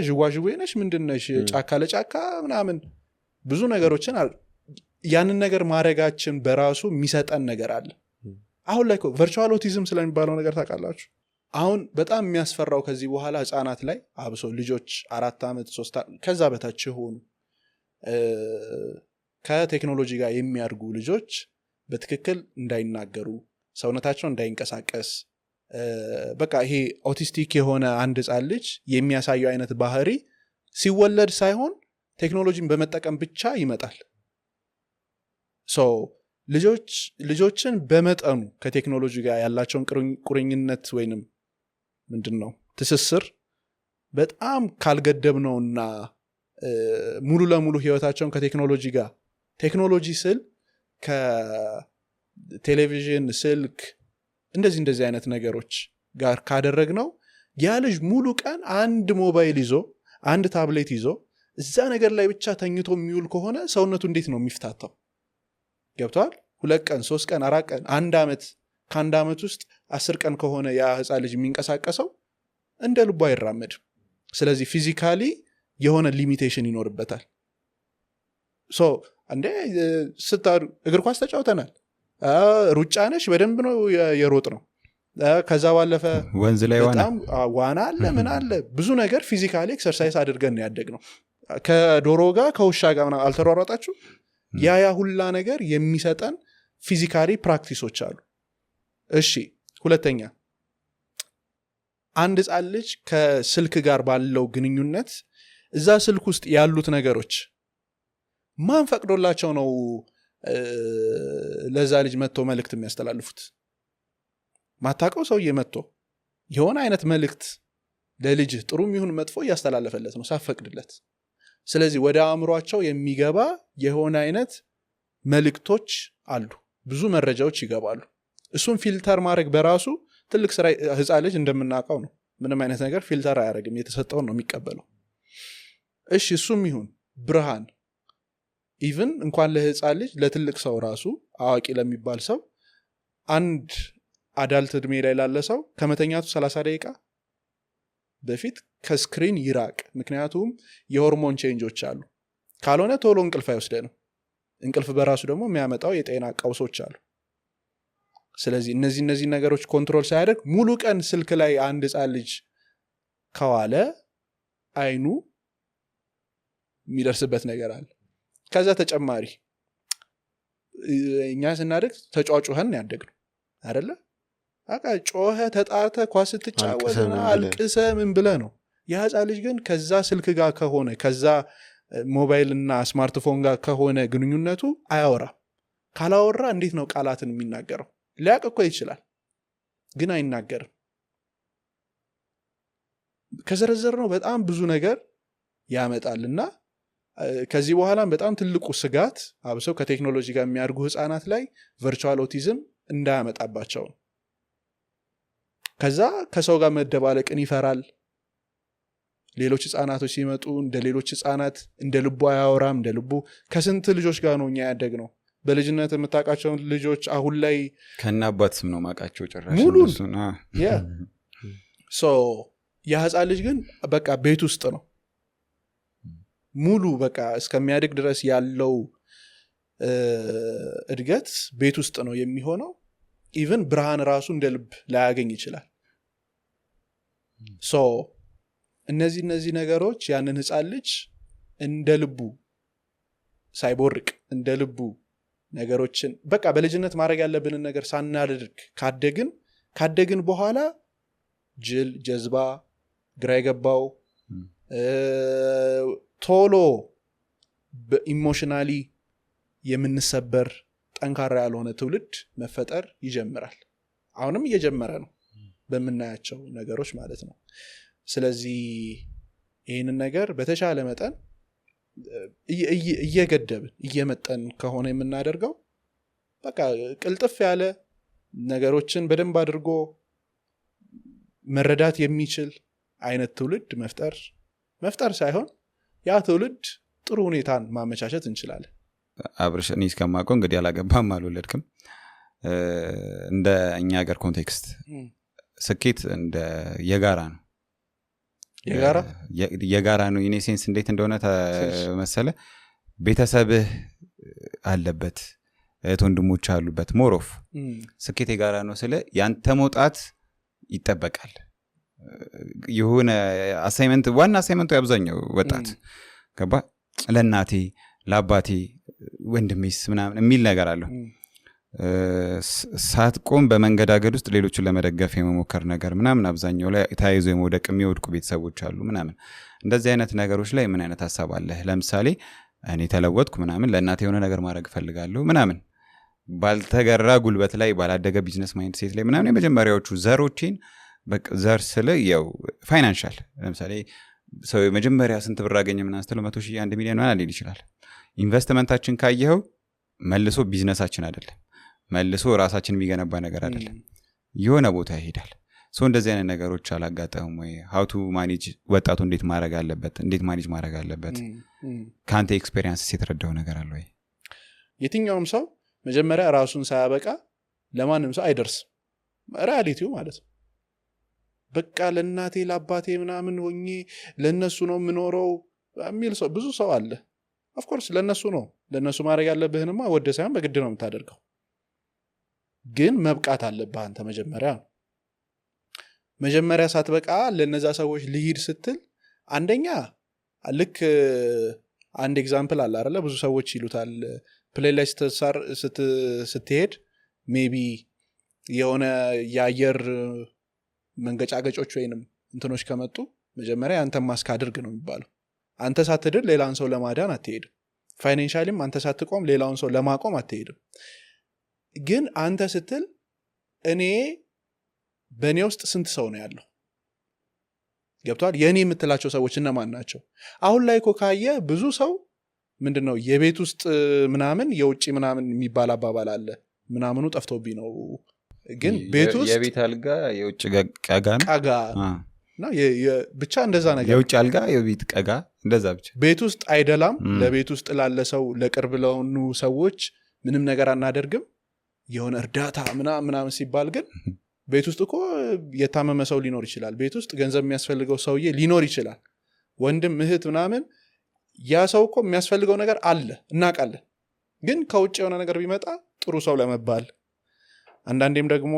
ዥዋዥዌ ነሽ ምንድነሽ ጫካ ለጫካ ምናምን ብዙ ነገሮችን ያንን ነገር ማድረጋችን በራሱ የሚሰጠን ነገር አለ አሁን ላይ ቨርቹዋል ኦቲዝም ስለሚባለው ነገር ታውቃላችሁ አሁን በጣም የሚያስፈራው ከዚህ በኋላ ህፃናት ላይ አብሶ ልጆች 4 ዓመት 3 ከዛ በታች ሆኑ ከቴክኖሎጂ ጋር የሚያድጉ ልጆች በትክክል እንዳይናገሩ ሰውነታቸው እንዳይንቀሳቀስ በቃ ይሄ ኦቲስቲክ የሆነ አንድ ህፃን ልጅ የሚያሳየው አይነት ባህሪ ሲወለድ ሳይሆን ቴክኖሎጂን በመጠቀም ብቻ ይመጣል ልጆችን በመጠኑ ከቴክኖሎጂ ጋር ያላቸውን ቁርኝነት ወይንም ምንድነው ትስስር በጣም ካልገደብነውና ሙሉ ለሙሉ ህይወታቸውን ከቴክኖሎጂ ጋር ቴክኖሎጂ ስል ከቴሌቪዥን ስልክ እንደዚህ አይነት ነገሮች ጋር ካደረግነው ያ ልጅ ሙሉ ቀን አንድ ሞባይል ይዞ አንድ ታብሌት ይዞ እዛ ነገር ላይ ብቻ ተኝቶ የሚውል ከሆነ ሰውነቱ እንዴት ነው የሚፍታታው ገብቷል 2 ቀን 3 ቀን 4 ቀን 1 ዓመት ከአንድ ዓመት ውስጥ 10 ቀን ከሆነ ያ ህፃን ልጅ የሚንቀሳቀሰው እንደ ልቡ አይራመድም ስለዚህ ፊዚካሊ የሆነ ሊሚቴሽን ይኖርበታል እንደ ስታዱ እግር ኳስ ተጫውተናል ሩጫ ነሽ በደንብ ነው የሮጥ ነው ከዛ ባለፈ ወንዝ ላይ ዋና አለ ምን አለ ብዙ ነገር ፊዚካሊ ኤክሰርሳይዝ አድርገን ያደግ ነው ከዶሮ ጋር ከውሻ ጋር አልተሯሯጣችሁ ያ ሁላ ነገር የሚሰጠን ፊዚካሊ ፕራክቲሶች አሉ እሺ ሁለተኛ አንድ ህፃን ልጅ ከስልክ ጋር ባለው ግንኙነት እዛ ስልክ ውስጥ ያሉት ነገሮች ማን ፈቅዶላቸው ነው ለዛ ልጅ መጥቶ መልእክት የሚያስተላልፉት ማታቀው ሰውዬ መጥቶ የሆነ አይነት መልእክት ለልጅ ጥሩም ይሁን መጥፎ ያስተላለፈለት ነው ሳፈቅድለት ስለዚህ ወደ አእምሯቸው የሚገባ የሆነ አይነት መልእክቶች አሉ ብዙ መረጃዎች ይገባሉ እሱን ፊልተር ማድረግ በራሱ ትልቅ ስራ ህፃን ልጅ እንደምናውቀው ነው ምንም አይነት ነገር ፊልተር አያደርግም የተሰጠውን ነው የሚቀበለው እሺ እሱም ይሁን ብርሃን ኢቭን እንኳን ለህፃን ልጅ ለትልቅ ሰው ራሱ አዋቂ ለሚባል ሰው አንድ አዳልት እድሜ ላይ ላለ ሰው ከመተኛቱ 30 ደቂቃ በፊት ከስክሪን ይራቅ ምክንያቱም የሆርሞን ቼንጆች አሉ ካልሆነ ቶሎ እንቅልፍ አይወስደንም እንቅልፍ በራሱ ደግሞ የሚያመጣው የጤና ቀውሶች አሉ ስለዚህ እነዚህ ነገሮች ኮንትሮል ሳያደርግ ሙሉ ቀን ስልክ ላይ አንድ ህፃን ልጅ ከዋለ አይኑ የሚደርስበት ነገር አለ ከዛ ተጨማሪ እኛ ስናድግ ተጫዋጩኸን ያደግነው አይደለ አቃ ጮኸ ተጣርተ ኳስ ትጫወት አልቅሰ ምን ብለ ነው የህፃን ልጅ ግን ከዛ ስልክ ጋር ከሆነ ከዛ ሞባይል እና ስማርትፎን ጋር ከሆነ ግንኙነቱ አያወራ ካላወራ እንዴት ነው ቃላትን የሚናገረው ሊያውቅ እኮ ይችላል ግን አይናገርም ከዘረዘር ነው በጣም ብዙ ነገር ያመጣልና ከዚህ በኋላም በጣም ትልቁ ስጋት አብሰው ከቴክኖሎጂ ጋር የሚያድጉ ህፃናት ላይ ቨርቹዋል ኦቲዝም እንዳያመጣባቸው ከዛ ከሰው ጋር መደባለቅን ይፈራል ሌሎች ህፃናቶች ሲመጡ እንደ ሌሎች ህፃናት እንደ ልቡ አያወራም እንደ ልቡ ከስንት ልጆች ጋር ነው እኛ ያደግነው በልጅነት የምታውቃቸውን ልጆች አሁን ላይ ከናባት ስም ነው ማቃቸው ጭራሽ ሙሉን ሶ የህፃን ልጅ ግን በቃ ቤት ውስጥ ነው ሙሉ በቃ እስከሚያድግ ድረስ ያለው እድገት ቤት ውስጥ ነው የሚሆነው ኢቭን ብርሃን ራሱ እንደ ልብ ላያገኝ ይችላል ሶ እነዚህ ነገሮች ያንን ህፃን ልጅ እንደ ልቡ ሳይቦርቅ እንደ ልቡ ነገሮችን በቃ በልጅነት ማድረግ ያለብንን ነገር ሳናደርግ ካደግን በኋላ ጅል ጀዝባ ግራ የገባው ቶሎ በኢሞሽናሊ የምንሰበር ጠንካራ ያልሆነ ትውልድ መፈጠር ይጀምራል አሁንም እየጀመረ ነው በመናያቸው ነገሮች ማለት ነው ስለዚህ ይሄንን ነገር በተሻለ መጠን እየገደብን እየመጠን ከሆነ የምናደርገው በቃ ቅልጥፍ ያለ ነገሮችን በደንብ አድርጎ መረዳት የሚችል አይነት ትውልድ መፍጠር ሳይሆን ያ ትውልድ ጥሩ ሁኔታን ማመቻቸት እንችላለን አብርሽ እኔ እስከማውቀው እንግዲህ አላገባም አልወለድክም እንደ እኛ ሀገር ኮንቴክስት ስኬት እንደ የጋራ ነው የጋራ ነው ኢኔ ሴንስ እንዴት እንደሆነ ተመሰለ ቤተሰብህ አለበት ወንድሞች አሉበት ሞሮፍ ስኬት የጋራ ነው ስለ ያንተ መውጣት ይጠበቃል የሆነ አሳይመንት ዋና አሳይመንቱ ያብዛኛው ወጣት ገባ ለናቴ ለአባቴ ወንድሜስ ምናምን የሚል ነገር አለው ሳትቆም በመንገዳገድ ውስጥ ሌሎችን ለመደገፍ የመሞከር ነገር ምናምን አብዛኛው ላይ ታይዞ የመውደቅ የሚወድቁ ቤተሰቦች አሉ ምናምን እንደዚህ አይነት ነገሮች ላይ ምን አይነት ሐሳብ አለ ለምሳሌ እኔ ተለወጥኩ ምናምን ለእናቴ የሆነ ነገር ማድረግ ፈልጋለሁ ምናምን ባልተገራ ጉልበት ላይ ባላደገ ቢዝነስ ማይንድ ሴት ላይ ምናምን የመጀመሪያዎቹ ዘሮችን ዘር ስለ ያው ፋይናንሻል ለምሳሌ ሰው የመጀመሪያ ስንት ብር አገኘ ምናምን ስትለው 100,000 1 ሚሊዮን ምናምን ሊል ይችላል ኢንቨስትመንታችን ካየኸው መልሶ ቢዝነሳችን አይደለም መልሶ ራሳችን የሚገነባ ነገር አይደለም የሆነ ቦታ ይሄዳል ሶ እንደዚህ አይነት ነገሮች አላጋጠሙም ወይ how to manage ወጣቱ እንዴት ማድረግ አለበት እንዴት ማኔጅ ማድረግ አለበት ካንተ ኤክስፒሪየንስ የተረዳው ነገር አለ ወይ የትኛውም ሰው መጀመሪያ ራሱን ሳያበቃ ለማንም ሰው አይደርስም ሪያሊቲው ማለት ነው በቃ ለእናቴ ለአባቴ ምናምን ሆኜ ለነሱ ነው የምኖረው የሚል ሰው ብዙ ሰው አለ ኦፍ ኮርስ ለነሱ ማድረግ ያለብህንማ ወደ ሳይሆን በግድ ነው የምታደርገው ግን መብቃት አለብህ አንተ መጀመሪያ ሳትበቃ ለነዛ ሰዎች ልሂድ ስትል አንደኛ ልክ አንድ ኤግዛምፕል አለ አይደለ ብዙ ሰዎች ይሉታል ፕሌይ ላይ ስትሄድ ሜቢ የሆነ የአየር መንገጫገጮች ወይንም እንትኖች ከመጡ መጀመሪያ አንተ ማስክ አድርግ ነው የሚባለው አንተ ሳትድር ሌላውን ሰው ለማዳን አትሄድም ፋይናንሻሊም አንተ ሳትቆም ሌላውን ሰው ለማቆም አትሄድም ግን አንተ ስትል እኔ በእኔ ውስጥ ስንት ሰው ነው ያለው ገብቷል የእኔ የምትላቸው ሰዎች እነማን ናቸው አሁን ላይ እኮ ካየ ብዙ ሰው ምንድነው የቤት ውስጥ ምናምን የውጭ ምናምን የሚባል አባባል አለ ምናምኑ ጠፍቶብኝ ነው ግን ቤት ውስጥ የቤት አልጋ የውጭ ቀጋ ነው ቀጋ እና ብቻ እንደዛ ነገር የውጭ አልጋ የቤት ቀጋ እንደዛ ብቻ ቤት ውስጥ አይደላም ለቤት ውስጥ ላለ ሰው ለቅርብ ለሆኑ ሰዎች ምንም ነገር አናደርግም የሆነ እርዳታ ምናምን ሲባል ግን ቤት ውስጥ እኮ የታመመ ሰው ሊኖር ይችላል ቤት ውስጥ ገንዘብ የሚያስፈልገው ሰውዬ ሊኖር ይችላል ወንድም እህት ምናምን ያ ሰው እኮ የሚያስፈልገው ነገር አለ እናውቃለን ግን ከውጭ የሆነ ነገር ቢመጣ ጥሩ ሰው ለመባል አንዳንዴም ደግሞ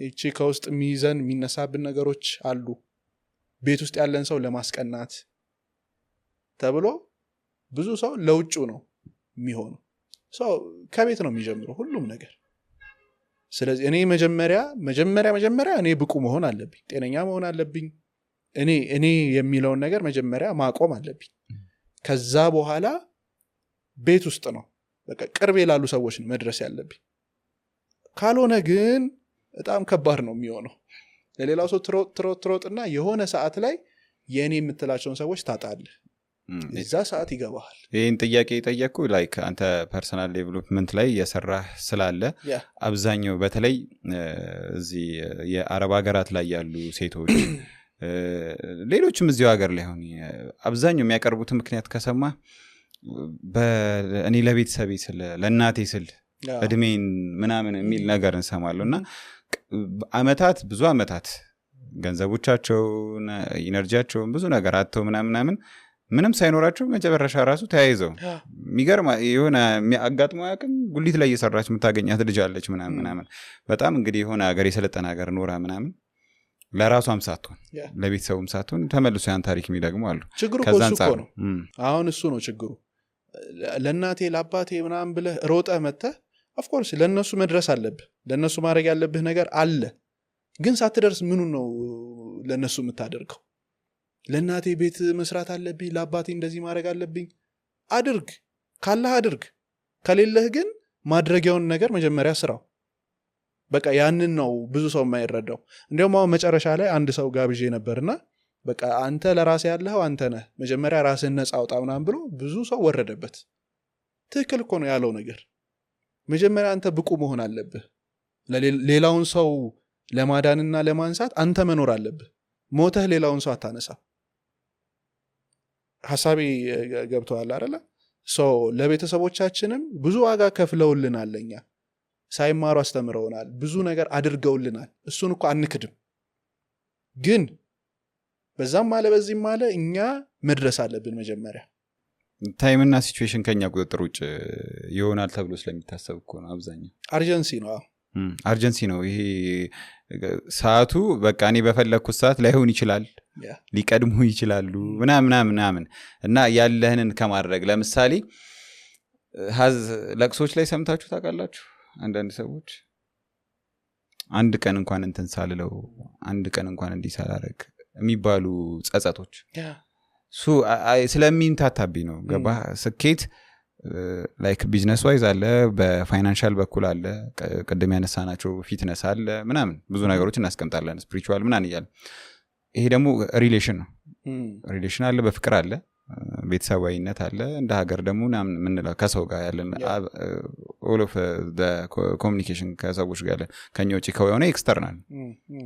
እቺ ከውስጥ የሚይዘን የሚነሳብን ነገሮች አሉ ቤት ውስጥ ያለን ሰው ለማስቀናት ተብሎ ብዙ ሰው ለውጭ ነው የሚሆነው ሰው ከቤት ነው የሚጀምረው ሁሉም ነገር ስለዚህ እኔ መጀመሪያ እኔ ብቁ መሆን አለብኝ ጤነኛ መሆን አለብኝ እኔ የሚለውን ነገር መጀመሪያ ማቆም አለብኝ ከዛ በኋላ ቤት ውስጥ ነው በቃ ቅርብ ያሉ ሰዎች ነው መድረስ ያለብኝ ካልሆነ ግን በጣም ከባድ ነው የሚሆነው ለሌላው ሰው ትሮጥና የሆነ ሰዓት ላይ የኔ የምትላቸውን ሰዎች ታጣለህ እዛ ሰዓት ይገባሃል ይህን ጥያቄ የጠየቅኩ ላይክ አንተ ፐርሰናል ዴቨሎፕመንት ላይ የሰራህ ስላለ አብዛኛው በተለይ እዚህ የአረብ ሀገራት ላይ ያሉ ሴቶች ሌሎችም እዚሁ ሀገር ላይ ሆን አብዛኛው የሚያቀርቡት ምክንያት ከሰማ እኔ ለቤተሰቤ ስል ለእናቴ ስል እድሜን ምናምን የሚል ነገር እንሰማለሁ እና ብዙ አመታት ገንዘቦቻቸውን ኢነርጂያቸውን ብዙ ነገር አጥተው ምንም ሳይኖራቸው መጨረሻ ራሱ ተያይዘው የሚገርም የሆነ አጋጥሞ ያቅም ጉሊት ላይ እየሰራች የምታገኛት ልጅ አለች ምናምን በጣም እንግዲህ የሆነ ሀገር የሰለጠነ ሀገር ኖራ ምናምን ለራሷም ሳትሆን ለቤተሰቡም ሳትሆን ተመልሶ ያን ታሪክ የሚደግሙ አሉ ችግሩ እሱ ነው አሁን እሱ ነው ችግሩ ለእናቴ ለአባቴ ምናምን ብለህ ሮጠህ መጥተህ ኦፍኮርስ ለእነሱ መድረስ አለብህ ለእነሱ ማድረግ ያለብህ ነገር አለ ግን ሳትደርስ ምኑን ነው ለእነሱ የምታደርገው ለእናቴ ቤት መስራት አለብኝ ለአባቴ እንደዚህ ማድረግ አለብኝ አድርግ ካለህ አድርግ ከሌለህ ግን ማድረጊያውን ነገር መጀመሪያ ስራው በቃ ያንን ነው ብዙ ሰው የማይረዳው እንዲያውም አሁን መጨረሻ ላይ አንድ ሰው ጋብዤ ነበርና በቃ አንተ ለራስህ ያለኸው አንተ ነህ መጀመሪያ ራስህን ነፃ አውጣ ምናምን ብሎ ብዙ ሰው ወረደበት ትክክል እኮ ነው ያለው ነገር መጀመሪያ አንተ ብቁ መሆን አለብህ ሌላውን ሰው ለማዳንና ለማንሳት አንተ መኖር አለብህ ሞተህ ሌላውን ሰው አታነሳ ሐሳቤ ገብተዋል አይደለ ሰው ለቤተሰቦቻችንም ብዙ ዋጋ ከፍለውልናል ለኛ ሳይማሩ አስተምረውናል ብዙ ነገር አድርገውልናል እሱን እኮ አንክድም ግን በዛም ማለ በዚህም ማለ እኛ መድረስ አለብን መጀመሪያ ታይምና ሲቹዌሽን ከኛ ቁጥጥር ውጭ ይሆናል ተብሎ ስለሚታሰብ እኮ ነው አብዛኛው አርጀንሲ ነው ይሄ ሰዓቱ በቃ እኔ በፈለኩት ሰዓት ላይሆን ይችላል ሊቀድሙ ይችላሉ ምናምን እና ያለህንን ከማድረግ ለምሳሌ ለቅሶች ላይ ሰምታችሁ ታውቃላችሁ አንዳንድ ሰዎች አንድ ቀን እንኳን እንትን ሳልለው አንድ ቀን እንኳን እንዲሳላረግ የሚባሉ ጸጸቶች ስለሚንታታብኝ ነው ገባ ስኬት ላይክ ቢዝነስ ዋይዝ አለ በፋይናንሻል በኩል አለ ቅድም ያነሳናቸው ፊትነስ አለ ምናምን ብዙ ነገሮች እናስቀምጣለን ስፒሪቹዋል ምናምን እያለ ይሄ ደግሞ ሪሌሽን ነው ሪሌሽን አለ በፍቅር አለ ቤተሰባዊነት አለ እንደ ሀገር ደግሞ ምንለው ከሰው ጋር ያለን all of the communication ከሰዎች ጋር ያለን ከኛ ውጪ ከሆነ ኤክስተርናል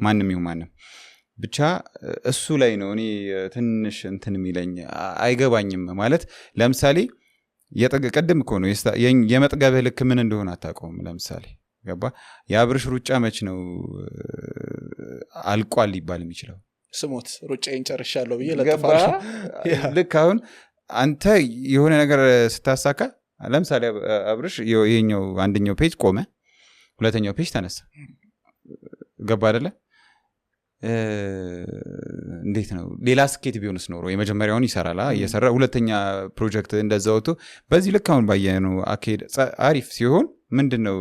ማንም ብቻ እሱ ላይ ነው እኔ ትንሽ እንትን የሚለኝ አይገባኝም ማለት ለምሳሌ ቅድም እኮ ነው የመጥገብህ ልክ ምን እንደሆነ አታውቀውም ለምሳሌ ገባ የአብርሽ ሩጫ መች ነው አልቋል ሊባል የሚችለው ስሞት ሩጫዬን ጨርሻለሁ ብዬ ለጥፋለሁ ልክ አሁን አንተ የሆነ ነገር ስታሳካ ለምሳሌ አብርሽ ይሄኛው አንደኛው ፔጅ ቆመ ሁለተኛው ፔጅ ተነሳ ገባ አይደለ እንዴት ነው ሌላ ስኬት ቢሆንስ ኖሮ የመጀመሪያውን ይሰራል እየሰራ ሁለተኛ ፕሮጀክት እንደዛው ወጥቶ በዚህ ልክ አሁን ባየነው አኬድ አሪፍ ሲሆን ምንድነው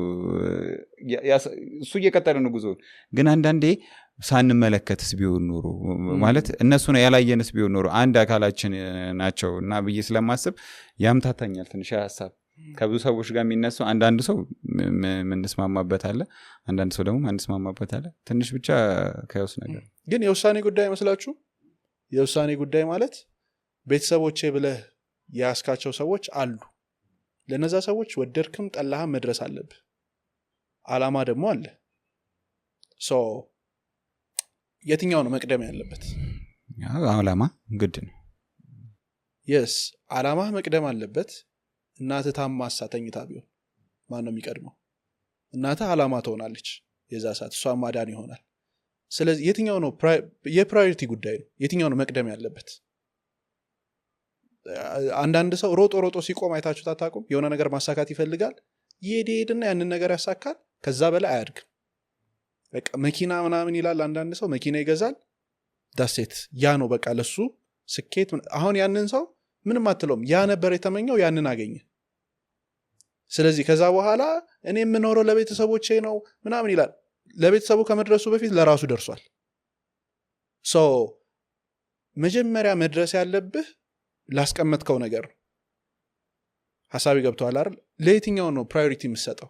እሱ እየቀጠለ ነው ጉዞ ግን አንዳንዴ ሳንመለከትስ ቢሆን ኖሮ ማለት እነሱ ነው ያላየንስ ቢሆን ኖሮ አንድ አካላችን ናቸው እና ብዬ ስለማስብ ያምታታኛል ትንሽ ሐሳብ ከብዙ ሰዎች ጋር የሚነሱ አንዳንድ ሰው ምንስማማበት አለ አንዳንድ ሰው ደግሞ ማንስማማበት አለ ትንሽ ብቻ ከውስ ነገር ግን የውሳኔ ጉዳይ መስላችሁ የውሳኔ ጉዳይ ማለት ቤተሰቦቼ ብለህ ያስካቸው ሰዎች አሉ ለነዛ ሰዎች ወደድክም ጠላህም መድረስ አለብህ አላማ ደግሞ አለ ሶ የትኛው ነው መቅደም ያለበት? አላማ ግድ ነው። የስ አላማ መቅደም አለበት። እናትህ ታማ አሳተኝታ ቢሆን ማን ነው የሚቀድመው? እናትህ አላማ ትሆናለች የዛ ሰዓት፣ እሷ ማዳን ይሆናል። ስለዚህ የትኛው ነው የፕራዮሪቲ ጉዳይ ነው። የትኛው ነው መቅደም ያለበት? አንዳንድ ሰው ሮጦ ሲቆም አይታችሁ ታታቁም? የሆነ ነገር ማሳካት ይፈልጋል፣ ይሄድና ያንን ነገር ያሳካል፣ ከዛ በላይ አያድግም። በቃ መኪና ምናምን ይላል። አንዳንድ ሰው መኪና ይገዛል፣ ዳሴት ያ ነው በቃ ለሱ ስኬት። አሁን ያንን ሰው ምንም አትለውም፣ ያ ነበር የተመኘው፣ ያንን አገኘ። ስለዚህ ከዛ በኋላ እኔ የምኖረው ለቤተሰቦቼ ነው ምናምን ይላል። ለቤተሰቡ ከመድረሱ በፊት ለራሱ ደርሷል። መጀመሪያ መድረስ ያለብህ ላስቀመጥከው ነገር ነው። ሐሳቢ ገብቶሃል አይደል? ለየትኛው ነው ፕራዮሪቲ የምትሰጠው?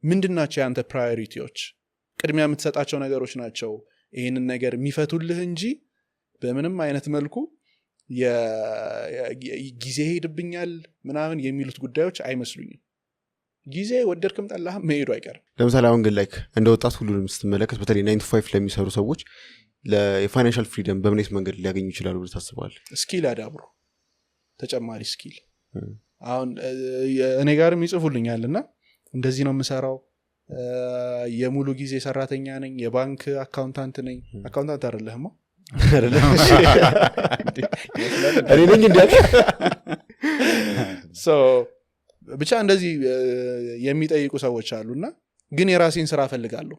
ምንድናቸው የአንተ ፕራዮሪቲዎች? ቅድሚያ የምትሰጣቸው ነገሮች ናቸው ይህንን ነገር የሚፈቱልህ እንጂ በምንም አይነት መልኩ ጊዜ ሄድብኛል ምናምን የሚሉት ጉዳዮች አይመስሉኝም። ጊዜ ወደድክም ጠላህም መሄዱ አይቀርም። ለምሳሌ አሁን ግን ላይክ እንደ ወጣት ሁሉንም ስትመለከት በተለይ 9 to 5 ለሚሰሩ ሰዎች የፋይናንሻል ፍሪደም በምን አይነት መንገድ ሊያገኙ ይችላሉ ብለህ ታስባለህ? ስኪል ያዳብሩ፣ ተጨማሪ ስኪል። አሁን እኔ ጋርም ይጽፉልኛል እና እንደዚህ ነው የምሰራው፣ የሙሉ ጊዜ ሰራተኛ ነኝ፣ የባንክ አካውንታንት ነኝ። አካውንታንት አይደለህማ እኔ ነኝ እንዲያውቅ ብቻ እንደዚህ የሚጠይቁ ሰዎች አሉና ግን የራሴን ስራ እፈልጋለሁ፣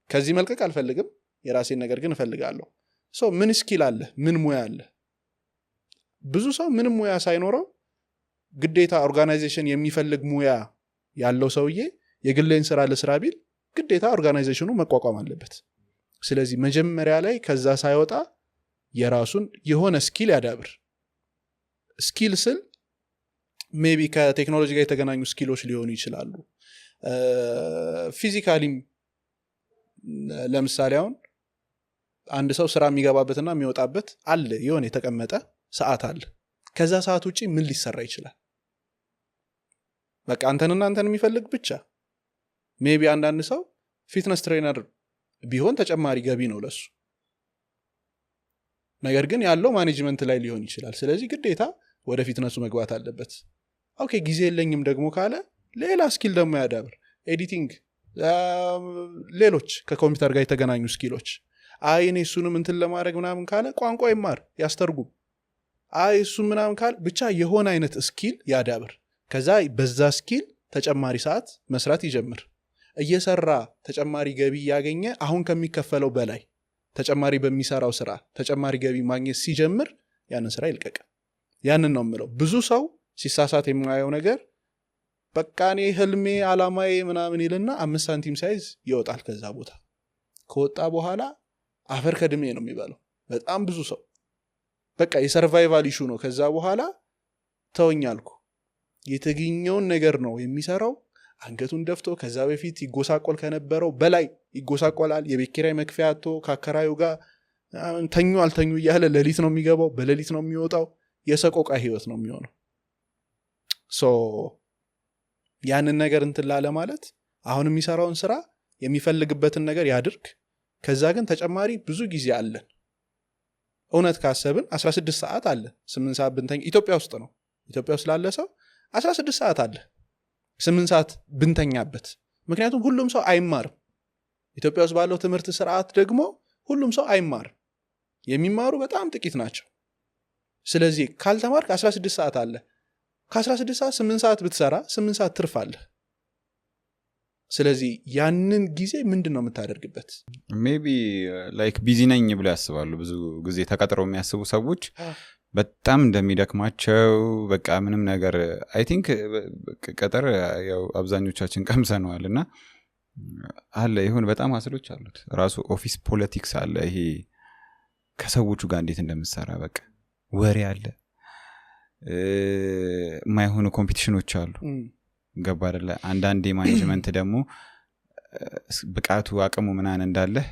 ከዚህ መልቀቅ አልፈልግም፣ የራሴን ነገር ግን እፈልጋለሁ። ምን ስኪል አለ? ምን ሙያ አለ? ብዙ ሰው ምንም ሙያ ሳይኖረው ግዴታ ኦርጋናይዜሽን የሚፈልግ ሙያ ያለው ሰውዬ የግሌን ስራ ለስራ ቢል ግዴታ ኦርጋናይዜሽኑ መቋቋም አለበት። ስለዚህ መጀመሪያ ላይ ከዛ ሳይወጣ የራሱን የሆነ ስኪል ያዳብር። ስኪል ስል ሜቢ ከቴክኖሎጂ ጋር የተገናኙ ስኪሎች ሊሆኑ ይችላሉ። ፊዚካሊም ለምሳሌ አሁን አንድ ሰው ስራ የሚገባበትና የሚወጣበት አለ፣ የሆነ የተቀመጠ ሰዓት አለ። ከዛ ሰዓት ውጪ ምን ሊሰራ ይችላል? በቃ አንተንና አንተን የሚፈልግ ብቻ። ሜቢ አንዳንድ ሰው ፊትነስ ትሬነር ቢሆን ተጨማሪ ገቢ ነው ለሱ። ነገር ግን ያለው ማኔጅመንት ላይ ሊሆን ይችላል። ስለዚህ ግዴታ ወደ ፊትነሱ መግባት አለበት። ኦኬ ጊዜ የለኝም ደግሞ ካለ ሌላ ስኪል ደግሞ ያዳብር። ኤዲቲንግ፣ ሌሎች ከኮምፒውተር ጋር የተገናኙ ስኪሎች። አይ እኔ እሱንም እንትን ለማድረግ ምናምን ካለ ቋንቋ ይማር፣ ያስተርጉም። አይ እሱም ምናምን ካለ ብቻ የሆነ አይነት ስኪል ያዳብር። ከዛ በዛ ስኪል ተጨማሪ ሰዓት መስራት ይጀምር። እየሰራ ተጨማሪ ገቢ ያገኘ አሁን ከሚከፈለው በላይ ተጨማሪ በሚሰራው ስራ ተጨማሪ ገቢ ማግኘት ሲጀምር ያንን ስራ ይልቀቅ። ያንን ነው የምለው። ብዙ ሰው ሲሳሳት የማየው ነገር በቃ እኔ ህልሜ አላማዬ ምናምን ይልና 5 ሳንቲም ሳይዝ ይወጣል። ከዛ ቦታ ከወጣ በኋላ አፈር ከድሜ ነው የሚባለው። በጣም ብዙ ሰው በቃ የሰርቫይቫል ኢሹ ነው። ከዛ በኋላ ተወኛልኩ የተገኘውን ነገር ነው የሚሰራው። አንገቱን ደፍቶ ከዛ በፊት ይጎሳቆል ከነበረው በላይ ይጎሳቆላል። የቤት ኪራይ መክፈያ አጥቶ ከአከራዩ ጋር ተኙ አልተኙ እያለ ሌሊት ነው የሚገባው፣ በሌሊት ነው የሚወጣው። የሰቆቃ ህይወት ነው የሚሆነው። ያንን ነገር እንትን ላለ ማለት አሁን የሚሰራውን ስራ የሚፈልግበትን ነገር ያድርግ። ከዛ ግን ተጨማሪ ብዙ ጊዜ አለን። እውነት ካሰብን 16 ሰዓት አለ። 8 ሰዓት ብንተኛ ኢትዮጵያ ውስጥ ነው። ኢትዮጵያ ውስጥ ላለ ሰው 16 ሰዓት አለ 8 ሰዓት ብንተኛበት። ምክንያቱም ሁሉም ሰው አይማርም። ኢትዮጵያ ውስጥ ባለው ትምህርት ስርዓት ደግሞ ሁሉም ሰው አይማርም። የሚማሩ በጣም ጥቂት ናቸው። ስለዚህ ካልተማርክ 16 ሰዓት አለ። ከ16 ሰዓት 8 ሰዓት ብትሰራ 8 ሰዓት ትርፍ አለ። ስለዚህ ያንን ጊዜ ምንድን ነው የምታደርግበት? ሜቢ ላይክ ቢዚ ነኝ ብሎ ያስባሉ። ብዙ ጊዜ ተቀጥረው የሚያስቡ ሰዎች በጣም እንደሚደክማቸው በቃ ምንም ነገር አይ ቲንክ ቀጠር ያው አብዛኞቻችን ቀምሰነዋል እና አለ ይሁን በጣም አስሎች አሉት። ራሱ ኦፊስ ፖለቲክስ አለ። ይሄ ከሰዎቹ ጋር እንዴት እንደምትሰራ በቃ ወሬ አለ። የማይሆኑ ኮምፒቲሽኖች አሉ። ገባ አይደለ? አንዳንዴ ማኔጅመንት ደግሞ ብቃቱ አቅሙ ምናምን እንዳለህ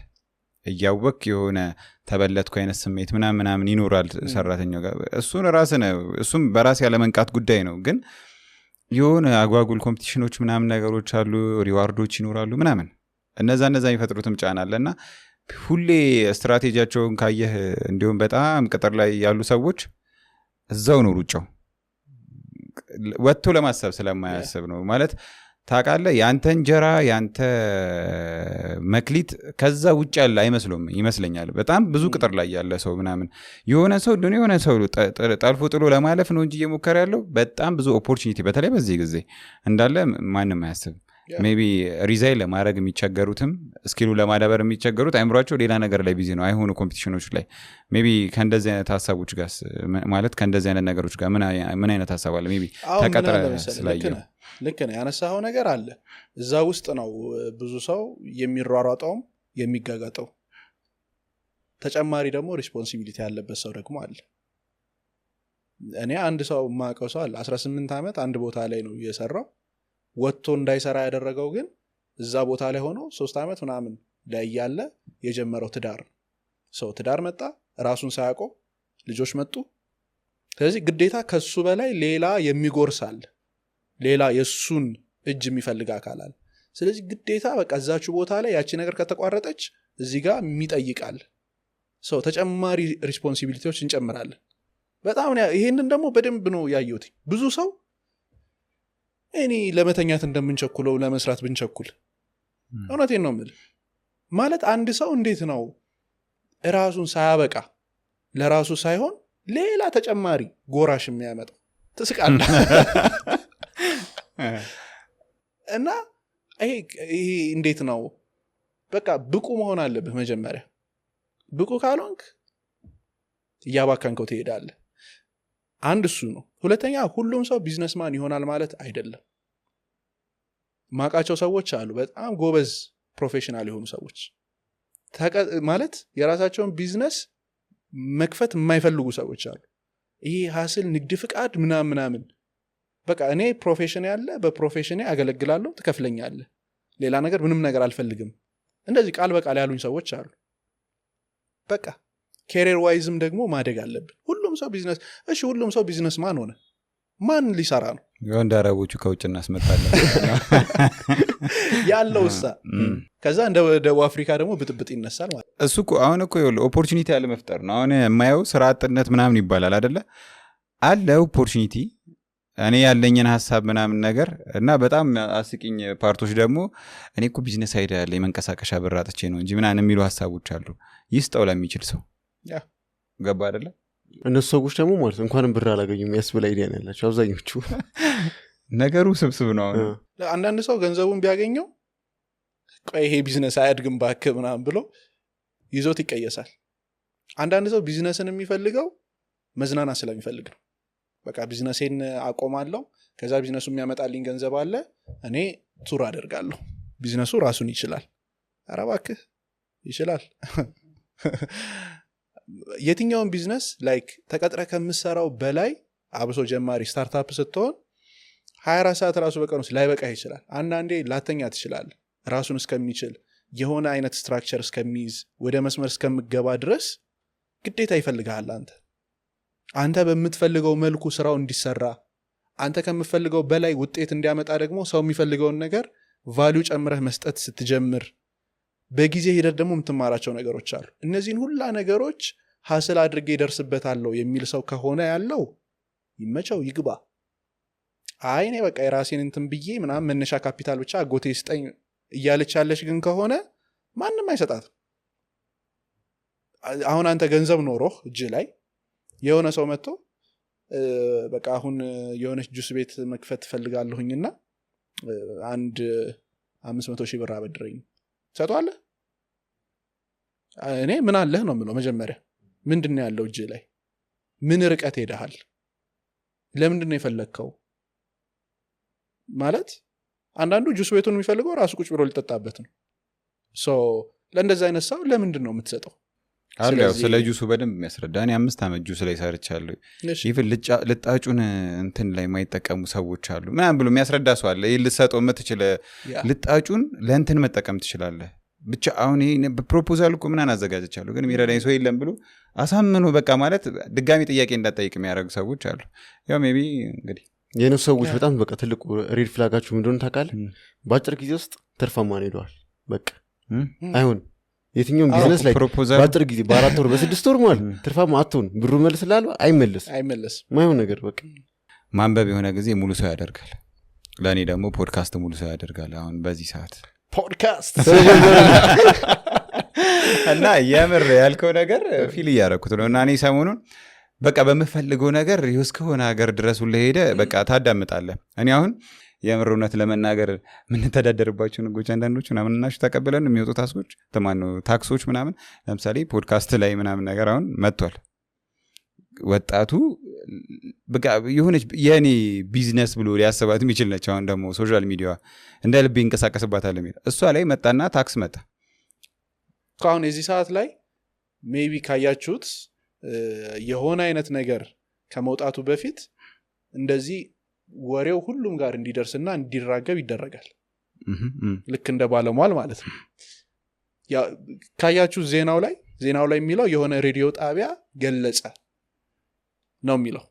እያወቅ የሆነ ተበለጥኩ አይነት ስሜት ምናምን ይኖራል ሰራተኛው ጋር። እሱን ራስህ ነው እሱም በራስ ያለ መንቃት ጉዳይ ነው። ግን የሆነ አጓጉል ኮምፒቲሽኖች ምናምን ነገሮች አሉ፣ ሪዋርዶች ይኖራሉ ምናምን እነዛ የሚፈጥሩትም ጫና አለና ሁሌ ስትራቴጂያቸውን ካየህ እንዲሁም በጣም ቅጥር ላይ ያሉ ሰዎች እዛው ነው ሩጫው ወጥቶ ለማሰብ ስለማያስብ ነው ማለት ታውቃለህ ያንተ እንጀራ ያንተ መክሊት ከዛ ውጭ ያለ አይመስሎም ይመስለኛል በጣም ብዙ ቅጥር ላይ ያለ ሰው ምናምን የሆነ ሰው ጠልፎ ጥሎ ለማለፍ ነው እንጂ እየሞከረ ያለው በጣም ብዙ ኦፖርቹኒቲ በተለይ በዚህ ጊዜ እንዳለ ማንም አያስብ ሜቢ ሪዛይን ለማድረግ የሚቸገሩትም ስኪሉ ለማዳበር የሚቸገሩት አይምሯቸው ሌላ ነገር ላይ ቢዚ ነው አይሆኑ ኮምፒቲሽኖች ላይ ሜቢ ከእንደዚህ አይነት ሀሳቦች ጋር ማለት ከእንደዚህ አይነት ነገሮች ጋር ምን አይነት ሀሳብ አለ ሜቢ ተቀጥረ ስላየው ልክ ነው ያነሳኸው ነገር አለ እዛ ውስጥ ነው ብዙ ሰው የሚሯሯጠውም የሚጋጋጠው ተጨማሪ ደግሞ ሪስፖንሲቢሊቲ ያለበት ሰው ደግሞ አለ እኔ አንድ ሰው ማቀው ሰው አለ 18 ዓመት አንድ ቦታ ላይ ነው የሰራው ወጥቶ እንዳይሰራ ያደረገው ግን እዛ ቦታ ላይ ሆኖ 3 ዓመት ምናምን ላይ ያለ የጀመረው ትዳር መጣ ራሱን ሳያውቀው ልጆች መጡ ስለዚህ ግዴታ ከሱ በላይ ሌላ የሚጎርሳል ሌላ የሱን እጅ የሚፈልግ አካል አለ ስለዚህ ግዴታ በቃ እዛችሁ ቦታ ላይ ያቺ ነገር ከተቋረጠች እዚህ ጋር የሚጠይቃል ሰው ተጨማሪ ሪስፖንሲቢሊቲዎች እንጨምራለን በጣም ይሄንን ደግሞ በደንብ ነው ያየሁት ብዙ ሰው እኔ ለመተኛት እንደምንቸኩለው ለመስራት ብንቸኩል እውነቴን ነው የምልህ ማለት አንድ ሰው እንዴት ነው ራሱን ሳያበቃ ለራሱ ሳይሆን ሌላ ተጨማሪ ጎራሽ የሚያመጣው ትስቃለህ እና ይሄ እንዴት ነው በቃ ብቁ መሆን አለብህ መጀመሪያ ብቁ ካልሆንክ እያባከንከው ትሄዳለህ አንድ እሱ ነው ሁለተኛ ሁሉም ሰው ቢዝነስማን ይሆናል ማለት አይደለም ማቃቸው ሰዎች አሉ በጣም ጎበዝ ፕሮፌሽናል የሆኑ ሰዎች ማለት የራሳቸውን ቢዝነስ መክፈት የማይፈልጉ ሰዎች አሉ ይሄ ሀስል ንግድ ፍቃድ ምናምን በቃ እኔ ፕሮፌሽን ያለ በፕሮፌሽኔ አገለግላለሁ ትከፍለኛለህ ሌላ ነገር ምንም ነገር አልፈልግም እንደዚህ ቃል በቃል ያሉኝ ሰዎች አሉ በቃ ካሪየር ዋይዝም ደግሞ ማደግ አለብን ሁሉም ሰው ቢዝነስ ማን ሆነ ማን ሊሰራ ነው ወንድ አረቦቹ ከውጭ እናስመጣለን ያለው ከዛ እንደ ደቡብ አፍሪካ ደግሞ ብጥብጥ ይነሳል ማለት እሱ አሁን እኮ ኦፖርቹኒቲ ያለ መፍጠር ነው አሁን የማየው ስራ አጥነት ምናምን ይባላል አይደለ አለ ኦፖርቹኒቲ እኔ ያለኝን ሐሳብ ምናምን ነገር እና በጣም አስቂኝ ፓርቶች ደግሞ እኔ እኮ ቢዝነስ አይዲያ ያለ የመንቀሳቀሻ ብር አጥቼ ነው እንጂ ምናምን የሚሉ ሐሳቦች አሉ ይስጠው ለሚችል ሰው ገባ አይደለ እነሱ ሰዎች ደግሞ ማለት እንኳንም ብር አላገኙም ያስብል አይዲያ ነው ያላቸው አብዛኞቹ ነገሩ ስብስብ ነው አንዳንድ ሰው ገንዘቡን ቢያገኘው ቆይ ይሄ ቢዝነስ አያድግም ባክህ ምናምን ብሎ ይዞት ይቀየሳል አንዳንድ ሰው ቢዝነስን የሚፈልገው መዝናና ስለሚፈልግ ነው በቃ ቢዝነሴን አቆማለሁ ከዛ ቢዝነሱ የሚያመጣልኝ ገንዘብ አለ እኔ ቱር አደርጋለሁ ቢዝነሱ ራሱን ይችላል ኧረ እባክህ ይችላል የትኛውን ቢዝነስ ላይክ ተቀጥረ ከምትሰራው በላይ አብሶ ጀማሪ ስታርታፕ ስትሆን 24 ሰዓት ራሱ በቀን ውስጥ ላይበቃ ይችላል አንዳንዴ ላተኛ ትችላለህ ራሱን እስከሚችል የሆነ አይነት ስትራክቸር እስከሚይዝ ወደ መስመር እስከምገባ ድረስ ግዴታ ይፈልጋል አንተ በምትፈልገው መልኩ ስራው እንዲሰራ አንተ ከምትፈልገው በላይ ውጤት እንዲያመጣ ደግሞ ሰው የሚፈልገውን ነገር ቫልዩ ጨምረህ መስጠት ስትጀምር በጊዜ ሂደት ደግሞ የምትማራቸው ነገሮች አሉ እነዚህን ሁላ ነገሮች ሐስል አድርጌ ይደርስበታለሁ የሚል ሰው ከሆነ ያለው ይመቸው ይግባ አይኔ በቃ የራሴን እንትን ብዬ ምናምን መነሻ ካፒታል ብቻ አጎቴ ስጠኝ እያለች ያለች ግን ከሆነ ማንም አይሰጣትም አሁን አንተ ገንዘብ ኖሮህ እጅ ላይ የሆነ ሰው መጥቶ በቃ አሁን የሆነች ጁስ ቤት መክፈት ፈልጋለሁኝና አንድ 500,000 ብር አበድረኝ ሰጥቷለህ እኔ ምን አለህ ነው የምለው መጀመሪያ ምንድነው ያለው እጅ ላይ ምን ርቀት ሄደሃል ለምንድነው የፈለከው ማለት አንዳንዱ ጁስ ቤቱን የሚፈልገው ራሱ ቁጭ ብሎ ሊጠጣበት ነው ለእንደዛ አይነት ሰው ለምንድነው የምትሰጠው አለው ስለ ጁሱ በደንብ የሚያስረዳ እኔ 5 ዓመት ጁስ ላይ ሰርቻለሁ ኢቭን ልጣጩን እንትን ላይ የማይጠቀሙ ሰዎች አሉ ምናምን ብሎ የሚያስረዳ ሰው አለ ይሄ ልሰጠው የምትችል ልጣጩን ለእንትን መጠቀም ትችላለህ ብቻ አሁን ይሄ ፕሮፖዛል እኮ ምናምን አዘጋጅቻለሁ ግን የሚረዳኝ ሰው የለም ብሎ አሳምኖ በቃ ማለት ድጋሚ ጥያቄ እንዳጠይቅ የሚያደርጉ ሰዎች አሉ ያው ሜቢ እንግዲህ የነሱ ሰዎች በጣም በቃ ትልቁ ሬድ ፍላጋችሁ ምንድነው ታውቃለህ በአጭር ጊዜ ውስጥ ትርፋማ ሄደዋል በቃ አይሆን የትኛውም ቢዝነስ ላይ ፕሮፖዛል በአጭር ጊዜ በ4 ወር በ6 ወር ማለት ትርፋማ አትሆን ብሩ መልስ ላሉ አይመለስም ማይሆን ነገር በቃ ማንበብ የሆነ ጊዜ ሙሉ ሰው ያደርጋል ለእኔ ደግሞ ፖድካስት ሙሉ ሰው ያደርጋል አሁን በዚህ ሰዓት ፖድካስት እና የምር ያልከው ነገር ፊል እያደረኩት ነው እና እኔ ሰሞኑን በቃ በምፈልገው ነገር እስከሆነ ሀገር ድረስ ሁሉ ሄደ በቃ ታዳምጣለህ እኔ አሁን የምር እውነት ለመናገር የምንተዳደርባቸው ህጎች አንዳንዶቹ ምናምንናሽ ተቀብለን የሚወጡ ታክሶች ምናምን ለምሳሌ ፖድካስት ላይ ምናምን ነገር አሁን መጥቷል ወጣቱ በቃ የሆነች የኔ ቢዝነስ ብሎ ሊያስባት የሚችል ነች አሁን ደግሞ ሶሻል ሚዲያ እንደ ልብ ይንቀሳቀስባታል የሚል እሷ ላይ መጣና ታክስ መጣ አሁን የዚህ ሰዓት ላይ ሜቢ ካያችሁት የሆነ አይነት ነገር ከመውጣቱ በፊት እንደዚህ ወሬው ሁሉም ጋር እንዲደርስና እንዲራገብ ይደረጋል ልክ እንደ ባለሟል ማለት ነው ካያችሁ ዜናው ላይ የሚለው የሆነ ሬዲዮ ጣቢያ ገለጸ ነው የሚለው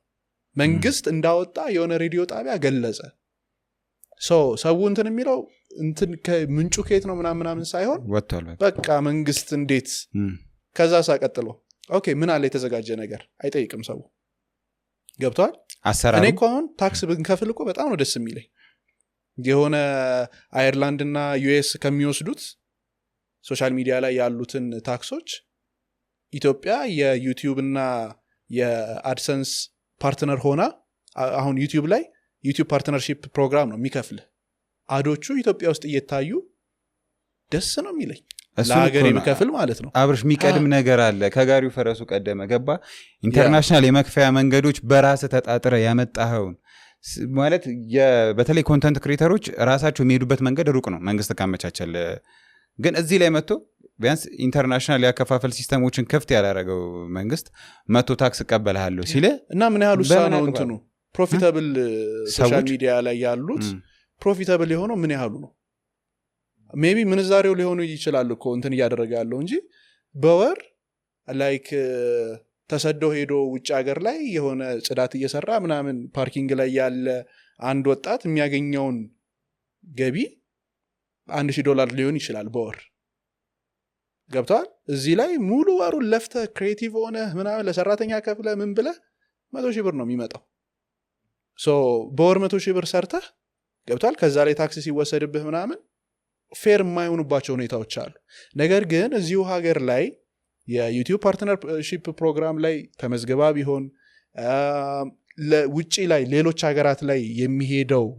መንግስት እንዳወጣ የሆነ ሬዲዮ ጣቢያ ገለጸ ሰው እንትን የሚለው እንትን ከምንጩ ከየት ነው ምናምን ሳይሆን ወጥቷል በቃ መንግስት እንዴት ከዛ ሳቀጥሎ ኦኬ ምን አለ የተዘጋጀ ነገር አይጠይቅም ሰው ገብቷል እኔ እኮ አሁን ታክስ ብንከፍል እኮ በጣም ነው ደስ የሚለኝ የሆነ አየርላንድ እና ዩኤስ ከሚወስዱት ሶሻል ሚዲያ ላይ ያሉትን ታክሶች ኢትዮጵያ የዩቲዩብ እና የአድሰንስ ፓርትነር ሆና አሁን ዩቲዩብ ላይ ዩቲዩብ ፓርትነርሺፕ ፕሮግራም ነው የሚከፍል አዶቹ ኢትዮጵያ ውስጥ እየታዩ ደስ ነው የሚለኝ ለሀገር የሚከፍል ማለት ነው አብርሽ የሚቀድም ነገር አለ ከጋሪው ፈረሱ ቀደመ ገባ ኢንተርናሽናል የመክፈያ መንገዶች በራስ ተጣጥረ ያመጣኸውን ማለት በተለይ ኮንተንት ክሬተሮች ራሳቸው የሚሄዱበት መንገድ ሩቅ ነው መንግስት ካመቻቸል ግን እዚህ ላይ መጥቶ ቢያንስ ኢንተርናሽናል ያከፋፈል ሲስተሞችን ክፍት ያላረገው መንግስት መጥቶ ታክስ እቀበልሃለሁ ሲል እና ምን ያህል ውሳኔው እንትኑ ፕሮፊታብል ሶሻል ሚዲያ ላይ ያሉት ፕሮፊታብል የሆነው ምን ያህሉ ነው ሜቢ ምንዛሬው ሊሆኑ ይችላል እኮ እንትን እያደረገ ያለው እንጂ በወር ላይክ ተሰደው ሄዶ ውጭ ሀገር ላይ የሆነ ጽዳት እየሰራ ምናምን ፓርኪንግ ላይ ያለ አንድ ወጣት የሚያገኘውን ገቢ $1,000 ሊሆን ይችላል በወር ገብቷል እዚህ ላይ ሙሉ ወሩን ለፍተ ክሬቲቭ ሆነ ምናምን ለሰራተኛ ከፍለ ምን ብለ $100,000 ነው የሚመጣው በወር $100,000 ሰርተህ ገብቷል ከዛ ላይ ታክሲ ሲወሰድብህ ምናምን ፌር የማይሆኑባቸው ሁኔታዎች አሉ ነገር ግን እዚሁ ሀገር ላይ የዩቲዩብ ፓርትነርሺፕ ፕሮግራም ላይ ተመዝገባ ቢሆን ውጪ ላይ ሌሎች ሀገራት ላይ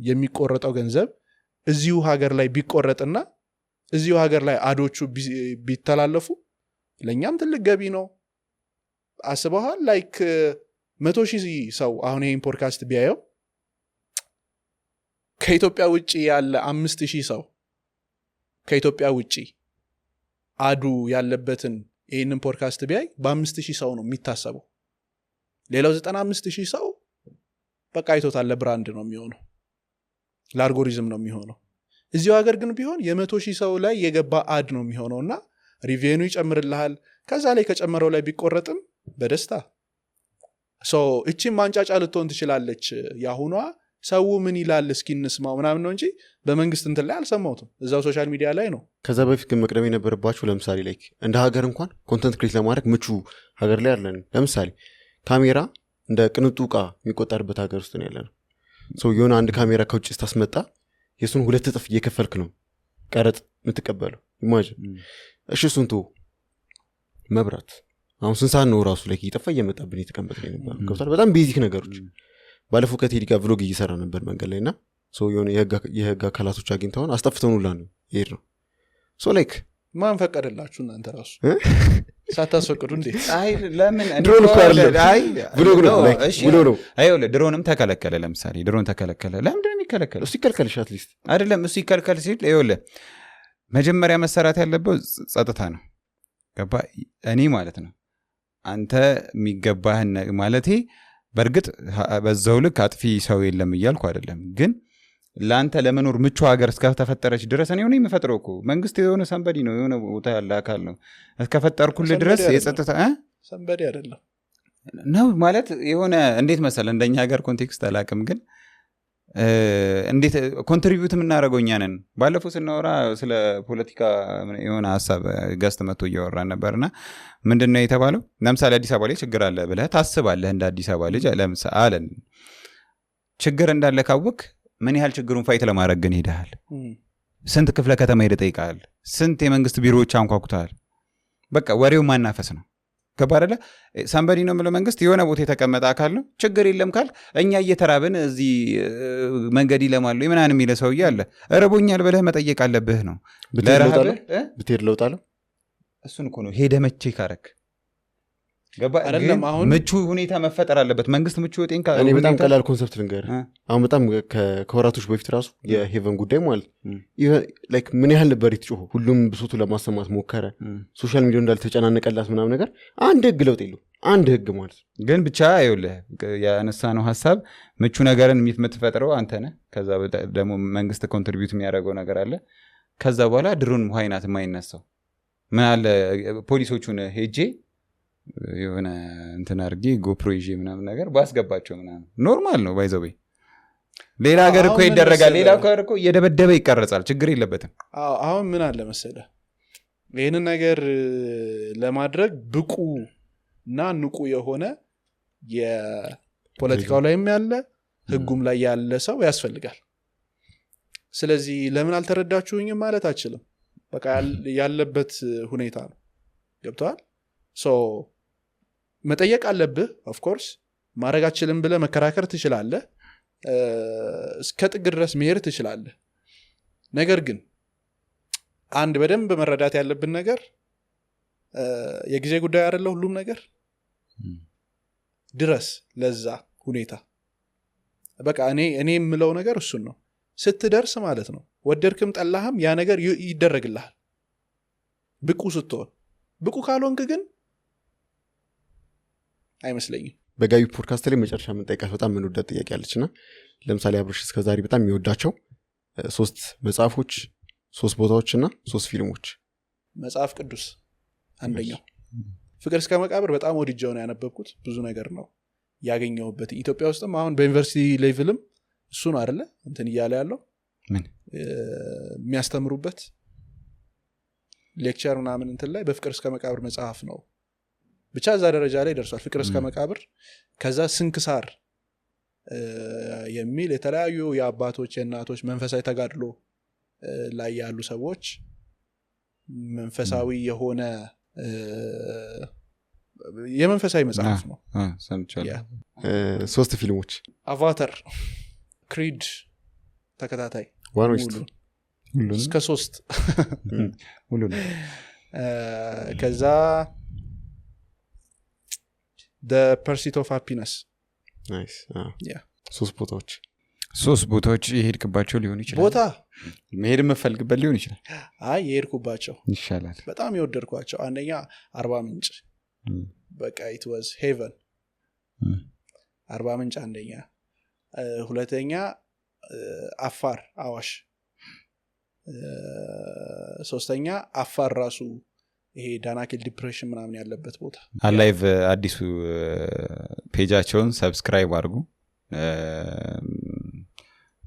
የሚቆረጠው ገንዘብ እዚሁ ሀገር ላይ ቢቆረጥና እዚሁ ሀገር ላይ አዶቹ ቢተላለፉ ለኛም ትልቅ ገቢ ነው አስበሃል ላይክ 100,000 ሰው አሁን ይሄን ፖድካስት ቢያየው ከኢትዮጵያ ውጪ ያለ 5,000 ሰው ከኢትዮጵያ ውጪ አዱ ያለበትን ይህንን ፖድካስት ቢያይ በ5,000 ሰው ነው የሚታሰበው ሌላው 95,000 ሰው በቃ አይቶታል ለብራንድ ነው የሚሆነው ለአልጎሪዝም ነው የሚሆነው እዚሁ ሀገር ግን ቢሆን የ100,000 ሰው ላይ የገባ አድ ነው የሚሆነውና ሪቬኑ ይጨምርልሃል ከዛ ላይ ከጨመረው ላይ ቢቆረጥም በደስታ እቺን ማንጫጫ ልትሆን ትችላለች ያሁኗ ሰው ምን ይላል እስኪ እንስማው ምናምን ነው እንጂ በመንግስት እንትን ላይ አልሰማውትም እዛው ሶሻል ሚዲያ ላይ ነው ከዛ በፊት ግን መቅደም የነበረባችሁ ለምሳሌ ላይክ እንደ ሀገር እንኳን ኮንተንት ክሬት ለማድረግ ምቹ ሀገር ላይ ያለን ለምሳሌ ካሜራ እንደ ቅንጡ ዕቃ የሚቆጠርበት ሀገር ውስጥ ነው ያለነው የሆነ አንድ ካሜራ ከውጭ ስታስመጣ የሱን 2 እጥፍ እየከፈልክ ነው ቀረጥ የምትቀበለው ኢማጂን እሺ እሱን ተው መብራት አሁን ስንት ነው ራሱ ላይ እየጠፋ እየመጣብን የተቀመጠ ነበር ገብቷል በጣም ቤዚክ ነገሮች ባለፈው ከቴዲ ጋር ቭሎግ እየሰራ ነበር መንገድ ላይና የሆነ የህግ አካላቶች አግኝተውን አስጠፍተውን ሁላ ነው ይሄድ ነው ላይክ ማን ፈቀደላችሁ እናንተ ራሱ ሳታስፈቅዱ እንዴ አይ ለምን ድሮን እኮ አይደለም ብሎግ ነው ብሎ ነው አይወለ ድሮንም ተከለከለ ለምሳሌ ድሮን ተከለከለ ለምንድን ነው የሚከለከለው እሱ ይከልከልሽ አትሊስት አይደለም እሱ ይከልከል ሲል አይወለ መጀመሪያ መሰራት ያለበት ጸጥታ ነው ገባ እኔ ማለት ነው አንተ የሚገባህን ማለቴ በርግጥ በዛው ልክ አጥፊ ሰው የለም እያልኩ አይደለም ግን ላንተ ለመኖር ምቹ ሀገር እስከተፈጠረች ድረስ እኔ የምፈጥረው እኮ መንግስት የሆነ ሰንበዲ ነው የሆነ ቦታ ያለ አካል ነው እስከፈጠርኩልህ ድረስ የጸጥታ ሰንበዲ አይደለም ነው ማለት የሆነ እንዴት መሰለ እንደኛ ሀገር ኮንቴክስት አላቅም ግን እንዴት ኮንትሪቢዩት የምናደርገው እኛ ነን። ባለፈው ስናወራ ስለ ፖለቲካ የሆነ ሀሳብ ገስት መጥቶ እያወራን ነበርና ምንድነው የተባለው? ለምሳሌ አዲስ አበባ ላይ ችግር አለ ብለህ ታስባለህ እንደ አዲስ አበባ ልጅ ለምሳሌ አለን ችግር እንዳለ ካወቅ ምን ያህል ችግሩን ፋይት ለማድረግ ግን ሄደሃል? ስንት ክፍለ ከተማ ሄደ ጠይቃል? ስንት የመንግስት ቢሮዎች አንኳኩተሃል? በቃ ወሬው ማናፈስ ነው። ከባረለ ሳምባዲ ነው ብለ መንግስት የሆነ ቦታ የተቀመጠ አካል ነው። ችግር የለም ካል እኛ እየተራብን እዚህ መንገድ ይለማሉ ምናምን የሚለ ሰውዬ አለ። ረቦኛል ብለህ መጠየቅ አለብህ ነው። ብትሄድ ለውጥ አለው። እሱን እኮ ነው ሄደ መቼ ካረክ ገባ አይደለም። አሁን ምቹ ሁኔታ መፈጠር አለበት። መንግስት ምቹ ወጤን ካለ እኔ በጣም ቀላል ኮንሰፕት ልንገር። አሁን በጣም ከወራቶች በፊት ራሱ የሄቨን ጉዳይ ማለት ላይክ ምን ያህል ነበር ይትጮህ። ሁሉም ብሶቱ ለማሰማት ሞከረ። ሶሻል ሚዲያ እንዳለ ተጨናነቀላት ምናምን ነገር። አንድ ህግ ለውጥ የለው። አንድ ህግ ማለት ግን ብቻ ይኸውልህ ያነሳነው ሀሳብ ምቹ ነገርን የምትፈጥረው አንተ ነህ። ከዛ ደግሞ መንግስት ኮንትሪቢዩት የሚያደርገው ነገር አለ። ከዛ በኋላ ድሮን ኃይናት የማይነሳው ምን አለ ፖሊሶቹን ሄጄ የሆነ እንትን አድርጌ ጎፕሮ ይዤ ምናምን ነገር ባስገባቸው ምናምን ኖርማል ነው። ባይዘው ሌላ ሀገር እኮ ይደረጋል። ሌላ ሀገር እኮ እየደበደበ ይቀረጻል። ችግር የለበትም። አሁን ምን አለ መሰለህ ይህንን ነገር ለማድረግ ብቁ እና ንቁ የሆነ የፖለቲካው ላይም ያለ ህጉም ላይ ያለ ሰው ያስፈልጋል። ስለዚህ ለምን አልተረዳችሁኝም ማለት አችልም። በቃ ያለበት ሁኔታ ነው። ገብተዋል። መጠየቅ አለብህ። ኦፍኮርስ ማድረግ አችልም ብለህ መከራከር ትችላለህ። እስከ ጥግ ድረስ መሄድ ትችላለህ። ነገር ግን አንድ በደንብ መረዳት ያለብን ነገር የጊዜ ጉዳይ አይደለ። ሁሉም ነገር ድረስ ለዛ ሁኔታ በቃ እኔ የምለው ነገር እሱን ነው። ስትደርስ ማለት ነው ወደድክም ጠላህም ያ ነገር ይደረግልሃል ብቁ ስትሆን። ብቁ ካልሆንክ ግን አይመስለኝም። በጋቢ ፖድካስት ላይ መጨረሻ የምንጠይቃት በጣም የምንወዳት ጥያቄ አለችና ለምሳሌ አብርሽ እስከዛሬ በጣም የሚወዳቸው 3 መጽሐፎች፣ 3 ቦታዎችና 3 ፊልሞች። መጽሐፍ ቅዱስ አንደኛው። ፍቅር እስከ መቃብር በጣም ወድጄው ነው ያነበብኩት። ብዙ ነገር ነው ያገኘሁበት። ኢትዮጵያ ውስጥም አሁን በዩኒቨርሲቲ ሌቭልም እሱ ነው አይደለ እንትን እያለ ያለው ምን የሚያስተምሩበት ሌክቸር ምናምን እንትን ላይ በፍቅር እስከ መቃብር መጽሐፍ ነው። ብቻ እዛ ደረጃ ላይ ደርሷል ፍቅር እስከ መቃብር። ከዛ ስንክሳር የሚል የተለያዩ የአባቶች የእናቶች መንፈሳዊ ተጋድሎ ላይ ያሉ ሰዎች መንፈሳዊ የሆነ የመንፈሳዊ መጽሐፍ ነው። 3 ፊልሞች አቫተር፣ ክሪድ ተከታታይ እስከ 3 ሁሉ ከዛ the pursuit of happiness ናይስ። 3 ቦታዎች የሄድክባቸው ሊሆን ይችላል። ቦታ መሄድ የምፈልግበት ሊሆን ይችላል። አይ የሄድኩባቸው ይሻላል። በጣም የወደድኳቸው አንደኛ አርባ ምንጭ በቃ it was heaven። አርባ ምንጭ አንደኛ። ሁለተኛ አፋር አዋሽ። ሶስተኛ አፋር ራሱ ይሄ ዳናኪል ዲፕሬሽን ምናምን ያለበት ቦታ። አላይቭ አዲሱ ፔጃቸውን ሰብስክራይብ አድርጉ።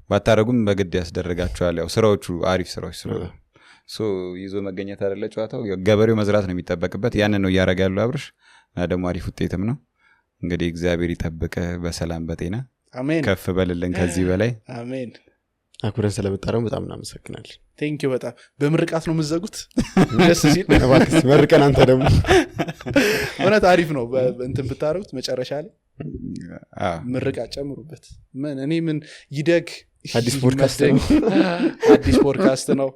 ባታረጉም በግድ ያስደረጋቸዋል። ያው ስራዎቹ አሪፍ ስራዎች ስለሆነ ይዞ መገኘት አይደለ ጨዋታው። ገበሬው መዝራት ነው የሚጠበቅበት። ያንን ነው እያደረገ ያለው አብርሽ እና ደግሞ አሪፍ ውጤትም ነው። እንግዲህ እግዚአብሔር ይጠብቅ በሰላም በጤና አሜን። ከፍ በልልን ከዚህ በላይ አሜን። አክብረን ስለመጣረው በጣም እናመሰግናለን። ቴንኪው። በጣም በምርቃት ነው የምትዘጉት። ደስ ሲል እባክህ መርቀን አንተ ደግሞ እውነት አሪፍ ነው እንትን ብታረጉት መጨረሻ ላይ ምርቃት ጨምሩበት። ምን ይደግ አዲስ ፖድካስት ነው። አዲስ ፖድካስት ነው።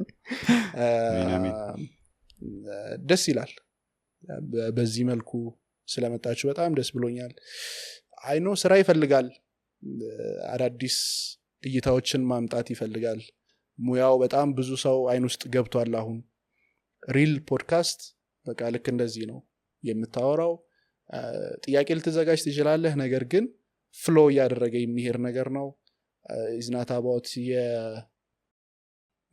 ደስ ይላል። በዚህ መልኩ ስለመጣችሁ በጣም ደስ ብሎኛል። አይኖ ስራ ይፈልጋል። አዳዲስ እይታዎችን ማምጣት ይፈልጋል። ሙያው በጣም ብዙ ሰው አይን ውስጥ ገብቷል። አሁን ሪል ፖድካስት በቃ ልክ እንደዚህ ነው የምታወራው። ጥያቄ ልትዘጋጅ ትችላለህ፣ ነገር ግን ፍሎ እያደረገ የሚሄድ ነገር ነው። ኢዝናት አባውት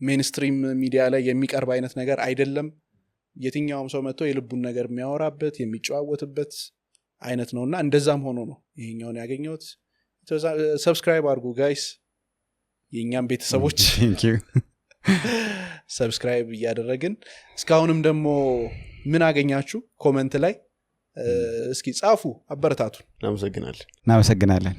የሜንስትሪም ሚዲያ ላይ የሚቀርብ አይነት ነገር አይደለም። የትኛውም ሰው መጥቶ የልቡን ነገር የሚያወራበት የሚጨዋወትበት አይነት ነውና እንደዛም ሆኖ ነው ይሄኛውን ያገኘሁት። ሰብስክራይብ አድርጉ ጋይስ። የኛም ቤተሰቦች ሰብስክራይብ እያደረግን እስካሁንም ደግሞ ምን አገኛችሁ ኮሜንት ላይ እስኪ ጻፉ አበረታቱ እናመሰግናለን